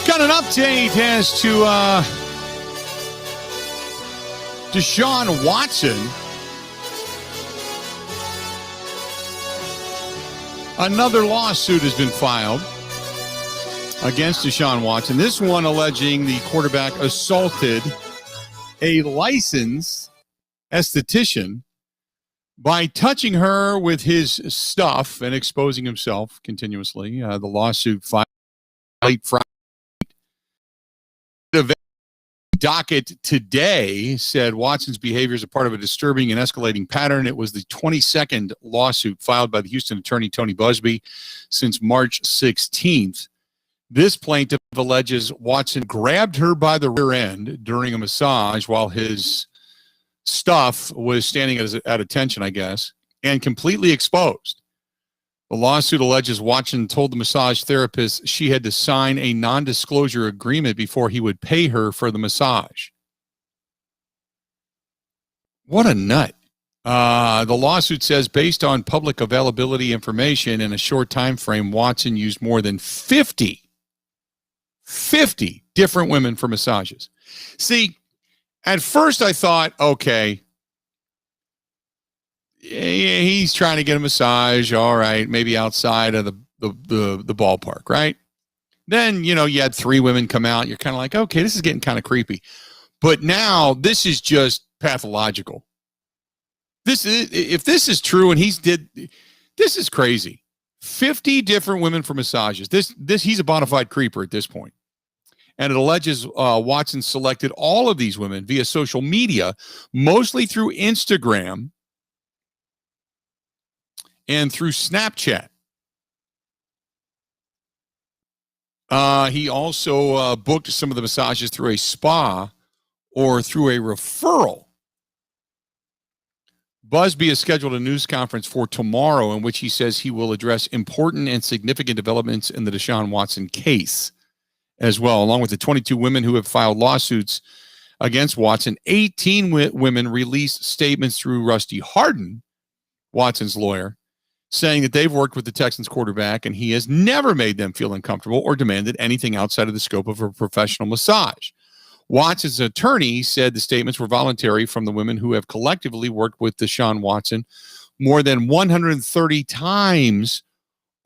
Got an update as to Deshaun Watson. Another lawsuit has been filed against Deshaun Watson. This one alleging the quarterback assaulted a licensed esthetician by touching her with his stuff and exposing himself continuously. The lawsuit filed late Friday. The docket today said Watson's behavior is a part of a disturbing and escalating pattern. It was the 22nd lawsuit filed by the Houston attorney Tony Busby since March 16th. This plaintiff alleges Watson grabbed her by the rear end during a massage while his stuff was standing at attention, I guess, and completely exposed. The lawsuit alleges Watson told the massage therapist she had to sign a non-disclosure agreement before he would pay her for the massage. What a nut. The lawsuit says based on public availability information in a short time frame, Watson used more than 50 different women for massages. See, at first I thought, okay, he's trying to get a massage, all right, maybe outside of the ballpark, right? Then, you had 3 women come out. You're kind of like, okay, this is getting kind of creepy. But now this is just pathological. If this is true and this is crazy. 50 different women for massages. He's a bona fide creeper at this point. And it alleges Watson selected all of these women via social media, mostly through Instagram and through Snapchat. He also booked some of the massages through a spa or through a referral. Busby has scheduled a news conference for tomorrow in which he says he will address important and significant developments in the Deshaun Watson case as well, along with the 22 women who have filed lawsuits against Watson. 18 women released statements through Rusty Hardin, Watson's lawyer, saying that they've worked with the Texans quarterback and he has never made them feel uncomfortable or demanded anything outside of the scope of a professional massage. Watson's attorney said the statements were voluntary from the women who have collectively worked with Deshaun Watson more than 130 times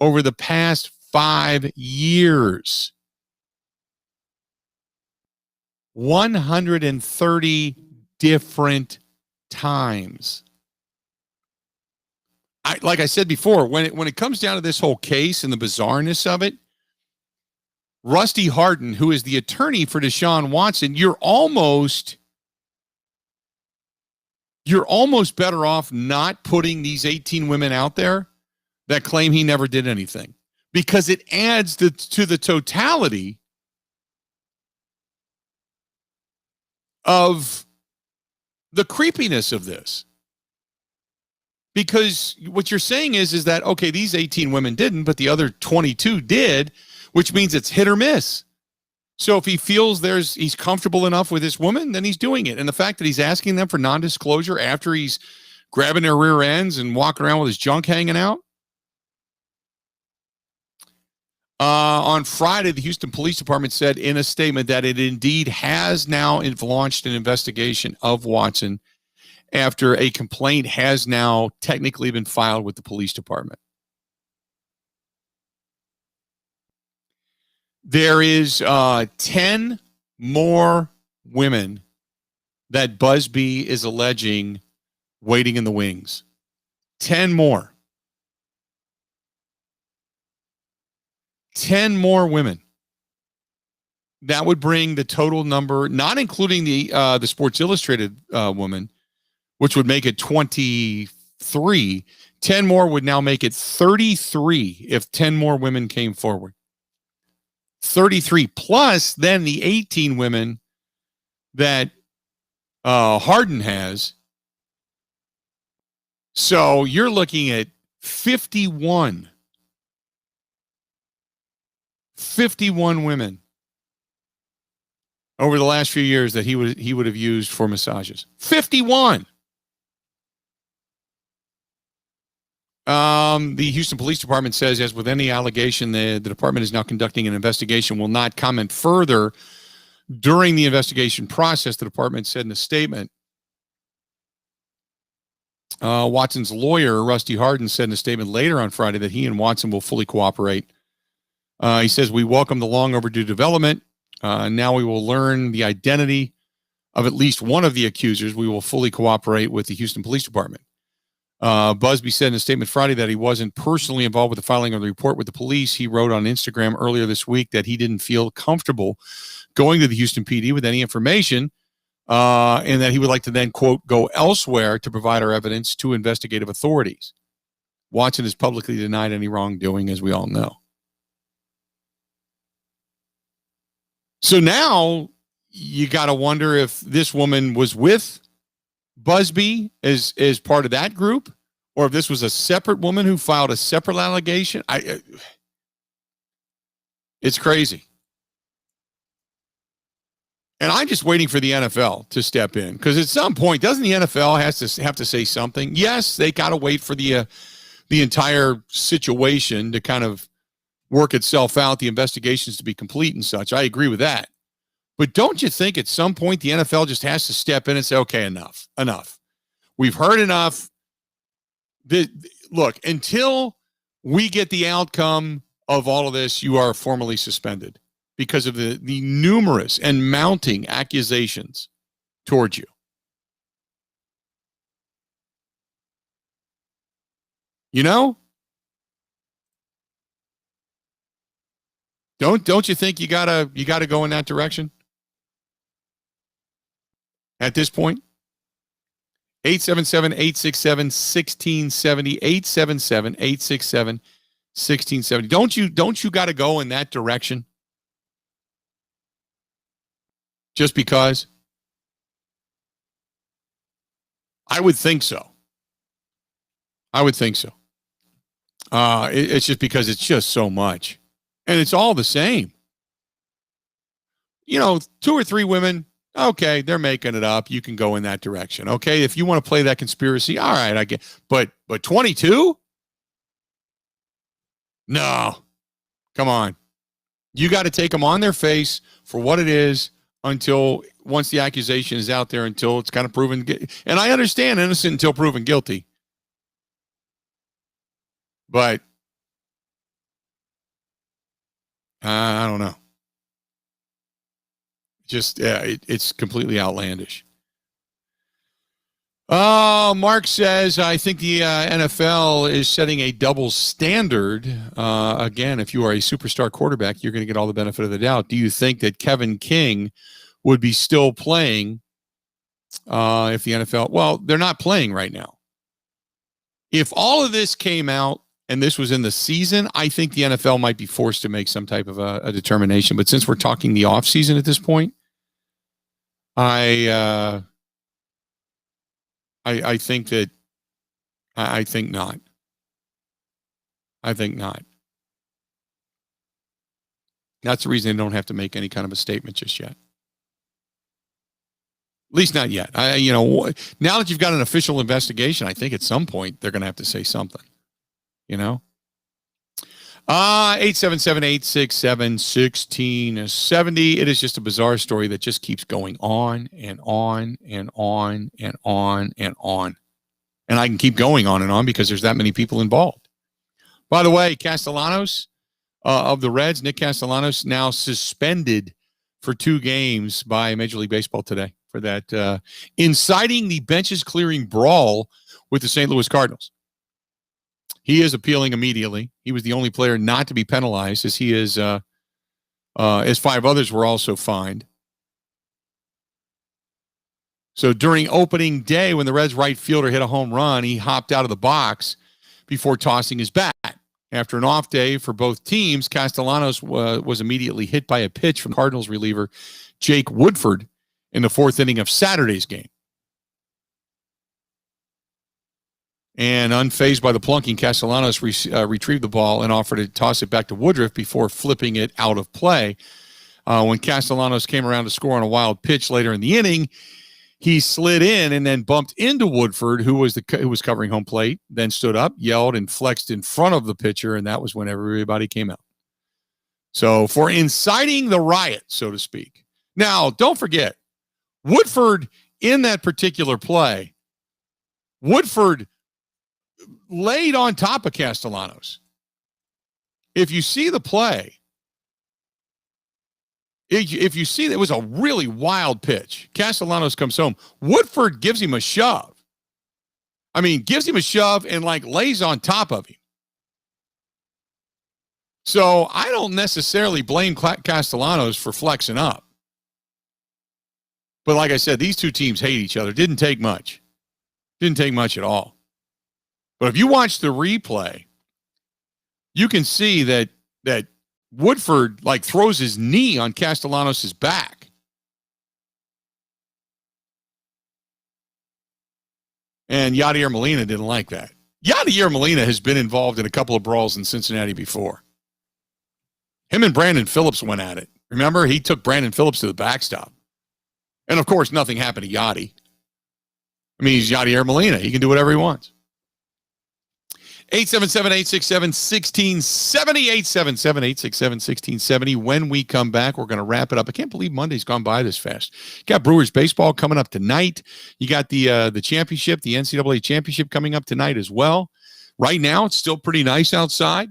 over the past 5 years. 130 different times. Like I said before, when it comes down to this whole case and the bizarreness of it, Rusty Hardin, who is the attorney for Deshaun Watson, you're almost better off not putting these 18 women out there that claim he never did anything, because it adds to the totality of the creepiness of this. Because what you're saying is that, okay, these 18 women didn't, but the other 22 did, which means it's hit or miss. So if he feels he's comfortable enough with this woman, then he's doing it. And the fact that he's asking them for non-disclosure after he's grabbing their rear ends and walking around with his junk hanging out. On Friday, the Houston Police Department said in a statement that it indeed has now launched an investigation of Watson after a complaint has now technically been filed with the police department. There is 10 more women that Busby is alleging waiting in the wings. 10 more. 10 more women. That would bring the total number, not including the Sports Illustrated woman, which would make it 23. 10 more would now make it 33 if 10 more women came forward. 33 plus then the 18 women that Hardin has. So you're looking at 51 women over the last few years that he would have used for massages. 51. The Houston Police Department says, as with any allegation, the department is now conducting an investigation, will not comment further during the investigation process, the department said in a statement. Watson's lawyer, Rusty Hardin, said in a statement later on Friday that he and Watson will fully cooperate. He says, we welcome the long overdue development. Now we will learn the identity of at least one of the accusers. We will fully cooperate with the Houston Police Department. Busby said in a statement Friday that he wasn't personally involved with the filing of the report with the police. He wrote on Instagram earlier this week that he didn't feel comfortable going to the Houston PD with any information, and that he would like to then, quote, go elsewhere to provide our evidence to investigative authorities. Watson has publicly denied any wrongdoing, as we all know. So now you got to wonder if this woman was with Busby as part of that group, or if this was a separate woman who filed a separate allegation. It's crazy. And I'm just waiting for the NFL to step in, because at some point, doesn't the NFL have to say something? Yes, they got to wait for the entire situation to kind of work itself out, the investigations to be complete and such. I agree with that. But don't you think at some point the NFL just has to step in and say, okay, enough. We've heard enough. Look, until we get the outcome of all of this, you are formally suspended because of the numerous and mounting accusations towards you. You know? Don't you think you gotta go in that direction? At this point? 877-867-1670, 877-867-1670. Don't you gotta go in that direction? Just because? I would think so. It's just because it's just so much. And it's all the same. 2 or 3 women, okay, they're making it up. You can go in that direction. Okay, if you want to play that conspiracy, all right, I get. But 22? No. Come on. You got to take them on their face for what it is until once the accusation is out there, until it's kind of proven. And I understand innocent until proven guilty. But I don't know. Just it's completely outlandish. Mark says, I think the NFL is setting a double standard. Again, if you are a superstar quarterback, you're going to get all the benefit of the doubt. Do you think that Kevin King would be still playing if the NFL? Well, they're not playing right now. If all of this came out and this was in the season, I think the NFL might be forced to make some type of a determination. But since we're talking the off season at this point, I think that I think not. I think not. That's the reason they don't have to make any kind of a statement just yet. At least not yet. Now that you've got an official investigation, I think at some point they're going to have to say something. 877-867-1670. It is just a bizarre story that just keeps going on and on and on and on and on. And I can keep going on and on because there's that many people involved. By the way, Castellanos of the Reds, Nick Castellanos, now suspended for 2 games by Major League Baseball today for that inciting the benches clearing brawl with the St. Louis Cardinals. He is appealing immediately. He was the only player not to be penalized, as 5 others were also fined. So during opening day, when the Reds right fielder hit a home run, he hopped out of the box before tossing his bat. After an off day for both teams, Castellanos was immediately hit by a pitch from Cardinals reliever Jake Woodford in the 4th inning of Saturday's game. And unfazed by the plunking, Castellanos retrieved the ball and offered to toss it back to Woodruff before flipping it out of play. When Castellanos came around to score on a wild pitch later in the inning, he slid in and then bumped into Woodford, who was covering home plate, then stood up, yelled, and flexed in front of the pitcher, and that was when everybody came out. So for inciting the riot, so to speak. Now, don't forget, Woodford, in that particular play, Woodford laid on top of Castellanos. If you see the play, if you see, it was a really wild pitch. Castellanos comes home. Woodford gives him a shove. Gives him a shove and lays on top of him. So I don't necessarily blame Castellanos for flexing up. But like I said, these 2 teams hate each other. Didn't take much. Didn't take much at all. But if you watch the replay, you can see that Woodford throws his knee on Castellanos' back. And Yadier Molina didn't like that. Yadier Molina has been involved in a couple of brawls in Cincinnati before. Him and Brandon Phillips went at it. Remember, he took Brandon Phillips to the backstop. And of course, nothing happened to Yadi. He's Yadier Molina. He can do whatever he wants. 877-867-1670, 877-867-1670. When we come back, we're going to wrap it up. I can't believe Monday's gone by this fast. You got Brewers baseball coming up tonight. You got the championship, the NCAA championship coming up tonight as well. Right now, it's still pretty nice outside.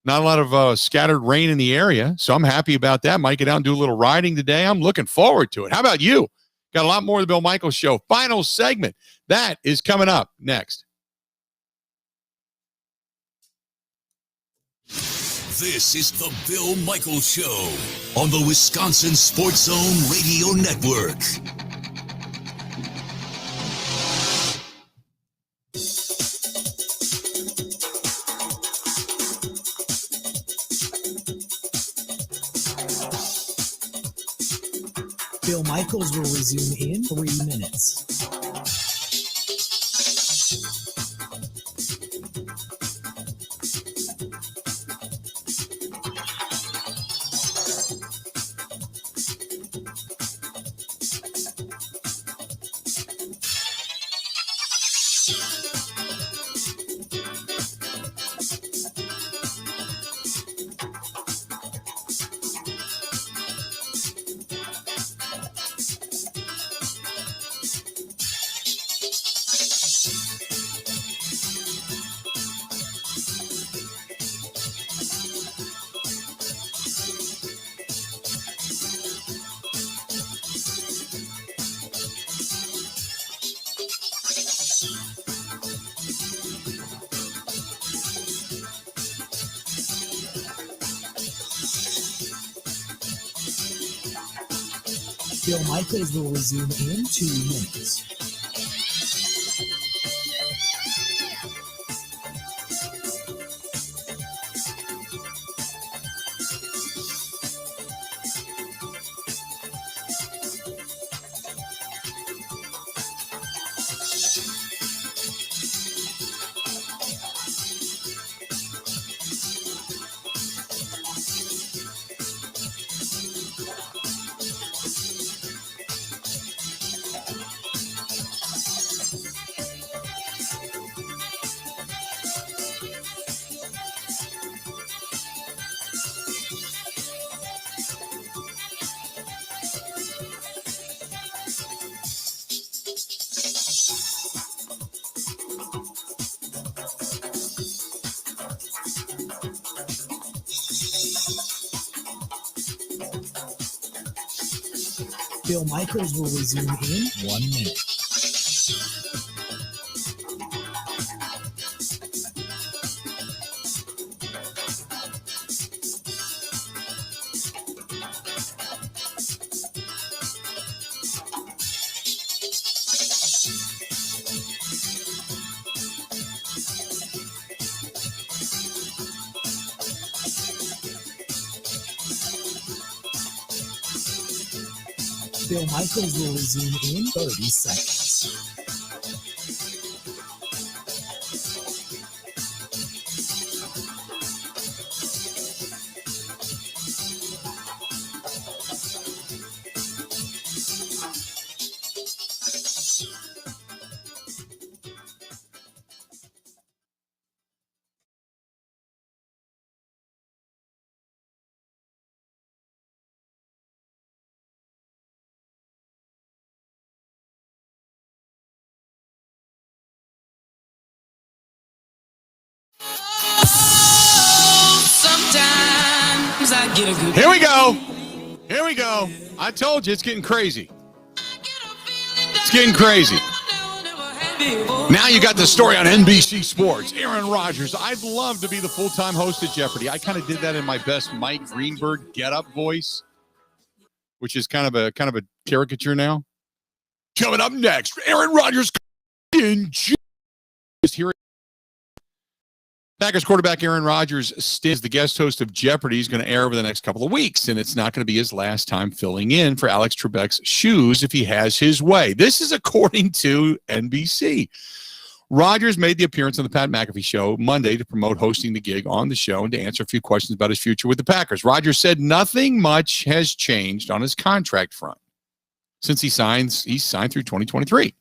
Not a lot of scattered rain in the area, so I'm happy about that. Might get out and do a little riding today. I'm looking forward to it. How about you? Got a lot more of the Bill Michaels Show. Final segment. That is coming up next. This is the Bill Michaels Show on the Wisconsin Sports Zone Radio Network. Bill Michaels will resume in 3 minutes. Bill Michaels will resume in 2 minutes. Bill Michaels will resume in 1 minute. Bill Michaels will resume in 30 seconds. Here we go. Here we go. I told you it's getting crazy. It's getting crazy. Now you got the story on NBC Sports. Aaron Rodgers. I'd love to be the full-time host of Jeopardy. I kind of did that in my best Mike Greenberg get-up voice, which is kind of a caricature now. Coming up next, Aaron Rodgers in here. Packers quarterback Aaron Rodgers is the guest host of Jeopardy. He's going to air over the next couple of weeks, and it's not going to be his last time filling in for Alex Trebek's shoes if he has his way. This is according to NBC. Rodgers made the appearance on the Pat McAfee Show Monday to promote hosting the gig on the show and to answer a few questions about his future with the Packers. Rodgers said nothing much has changed on his contract front since he's signed through 2023.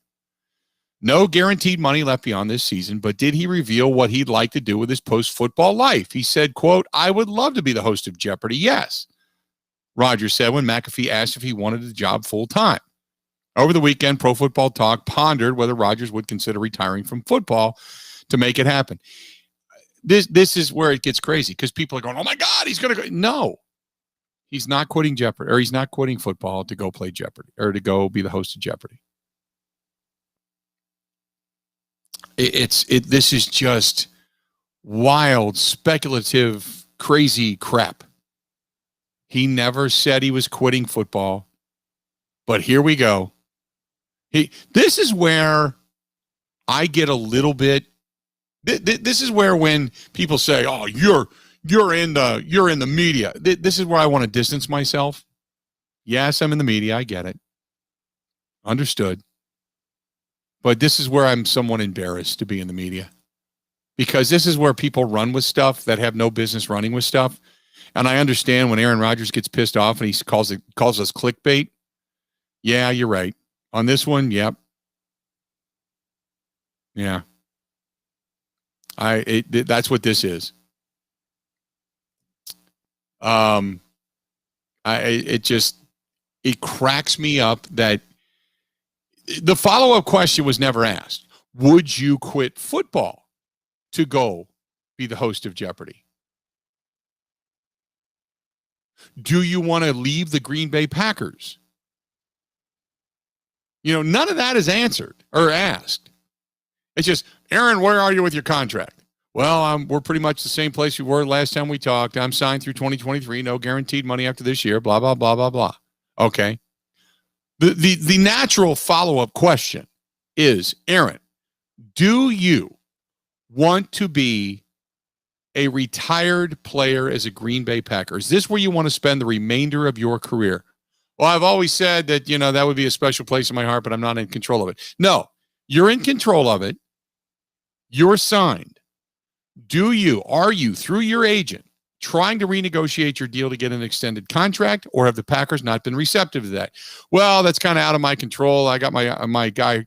No guaranteed money left beyond this season, but did he reveal what he'd like to do with his post-football life? He said, quote, "I would love to be the host of Jeopardy, yes," Rodgers said when McAfee asked if he wanted the job full-time. Over the weekend, Pro Football Talk pondered whether Rodgers would consider retiring from football to make it happen. This is where it gets crazy because people are going, oh my God, he's going to go. No, he's not quitting Jeopardy, or he's not quitting football to go play Jeopardy or to go be the host of Jeopardy. This is just wild, speculative, crazy crap. He never said he was quitting football, but here we go. This is where I get a little bit. This is where when people say, "Oh, you're in the media," this is where I want to distance myself. Yes, I'm in the media. I get it. Understood. But this is where I'm somewhat embarrassed to be in the media, because this is where people run with stuff that have no business running with stuff. And I understand when Aaron Rodgers gets pissed off and he calls us clickbait. Yeah, you're right. On this one, yep. Yeah. That's what this is. It cracks me up that the follow-up question was never asked. Would you quit football to go be the host of Jeopardy? Do you want to leave the Green Bay Packers? None of that is answered or asked. It's just, Aaron, where are you with your contract? Well, we're pretty much the same place we were last time we talked. I'm signed through 2023. No guaranteed money after this year. Blah, blah, blah, blah, blah. Okay. The natural follow-up question is, Aaron, do you want to be a retired player as a Green Bay Packer? Is this where you want to spend the remainder of your career? Well, I've always said that, that would be a special place in my heart, but I'm not in control of it. No, you're in control of it. You're signed. Are you, through your agent, trying to renegotiate your deal to get an extended contract, or have the Packers not been receptive to that? Well, that's kind of out of my control. I got my guy.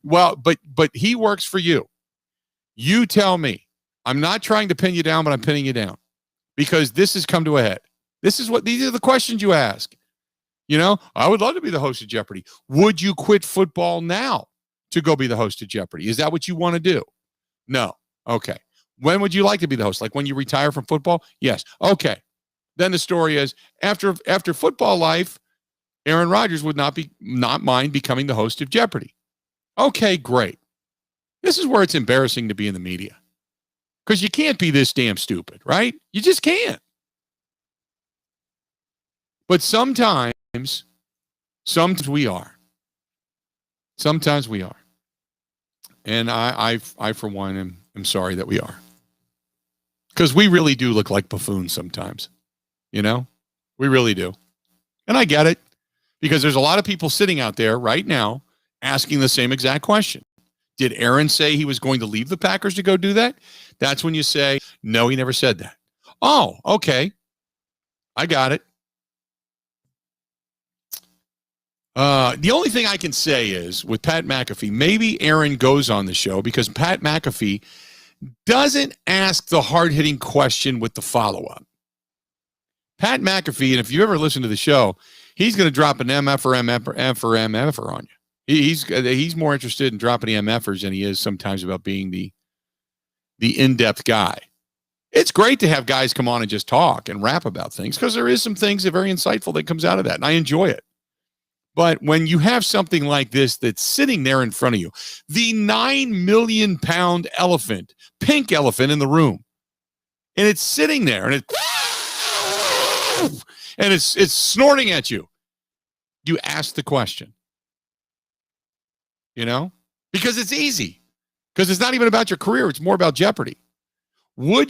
Well, but he works for you. You tell me. I'm not trying to pin you down, but I'm pinning you down because this has come to a head. These are the questions you ask. I would love to be the host of Jeopardy. Would you quit football now to go be the host of Jeopardy? Is that what you want to do? No. Okay. When would you like to be the host? Like when you retire from football? Yes. Okay. Then the story is after football life, Aaron Rodgers would not mind becoming the host of Jeopardy. Okay, great. This is where it's embarrassing to be in the media. Because you can't be this damn stupid, right? You just can't. But sometimes we are. Sometimes we are. And I for one, am sorry that we are. Because we really do look like buffoons sometimes. We really do. And I get it. Because there's a lot of people sitting out there right now asking the same exact question. Did Aaron say he was going to leave the Packers to go do that? That's when you say, no, he never said that. Oh, okay. I got it. The only thing I can say is with Pat McAfee, maybe Aaron goes on the show because Pat McAfee doesn't ask the hard-hitting question with the follow-up. Pat McAfee, and if you ever listen to the show, he's going to drop an MF or MFer on you. He's more interested in dropping MFers than he is sometimes about being the in-depth guy. It's great to have guys come on and just talk and rap about things because there is some things that are very insightful that comes out of that, and I enjoy it. But when you have something like this that's sitting there in front of you, the 9 million pound elephant, pink elephant in the room, and it's sitting there and it's snorting at you, you ask the question. Because it's easy. Because it's not even about your career. It's more about Jeopardy. Do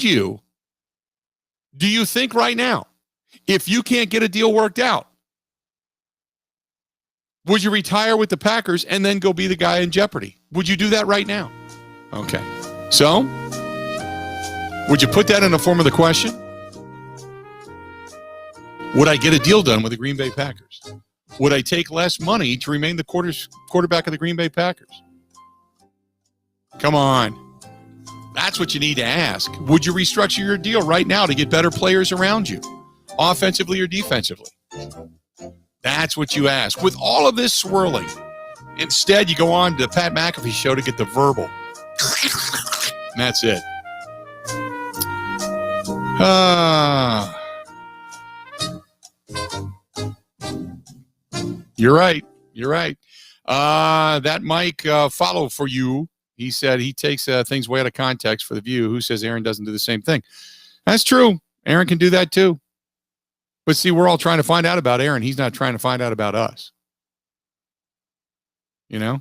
you think right now, if you can't get a deal worked out, would you retire with the Packers and then go be the guy in Jeopardy? Would you do that right now? Okay. So, would you put that in the form of the question? Would I get a deal done with the Green Bay Packers? Would I take less money to remain the quarterback of the Green Bay Packers? Come on. That's what you need to ask. Would you restructure your deal right now to get better players around you, offensively or defensively? That's what you ask. With all of this swirling, instead you go on to Pat McAfee show to get the verbal. And that's it. You're right. You're right. That Mike follow for you. He said he takes things way out of context for the View. Who says Aaron doesn't do the same thing? That's true. Aaron can do that too. But see, we're all trying to find out about Aaron. He's not trying to find out about us. You know?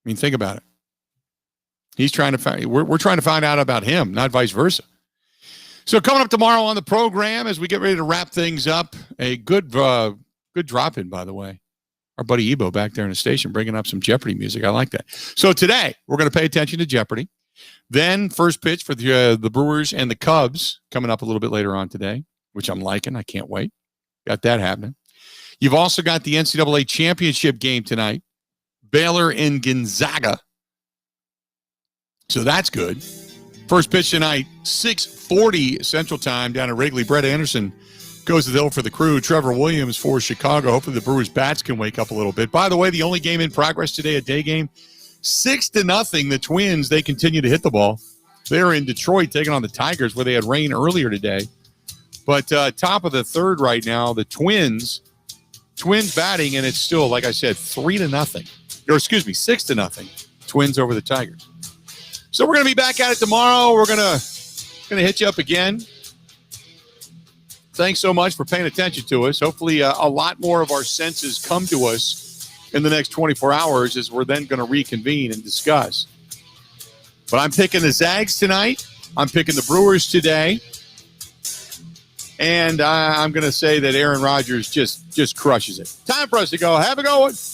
I mean, think about it. He's trying to find, we're trying to find out about him, not vice versa. So coming up tomorrow on the program as we get ready to wrap things up, a good drop in, by the way. Our buddy Ebo back there in the station bringing up some Jeopardy music. I like that. So today we're going to pay attention to Jeopardy. Then first pitch for the Brewers and the Cubs coming up a little bit later on today, which I'm liking. I can't wait. Got that happening. You've also got the NCAA championship game tonight, Baylor and Gonzaga. So that's good. First pitch tonight, 6:40 Central Time down at Wrigley. Brett Anderson goes to the hill for the Crew. Trevor Williams for Chicago. Hopefully the Brewers bats can wake up a little bit. By the way, the only game in progress today, a day game, 6-0. The Twins, they continue to hit the ball. They're in Detroit taking on the Tigers where they had rain earlier today. But top of the third right now, the Twins batting, and it's still, like I said, 3-0. Or excuse me, 6-0. Twins over the Tigers. So we're going to be back at it tomorrow. We're going to hit you up again. Thanks so much for paying attention to us. Hopefully a lot more of our senses come to us in the next 24 hours as we're then going to reconvene and discuss. But I'm picking the Zags tonight. I'm picking the Brewers today. And I'm going to say that Aaron Rodgers just crushes it. Time for us to go. Have a good one.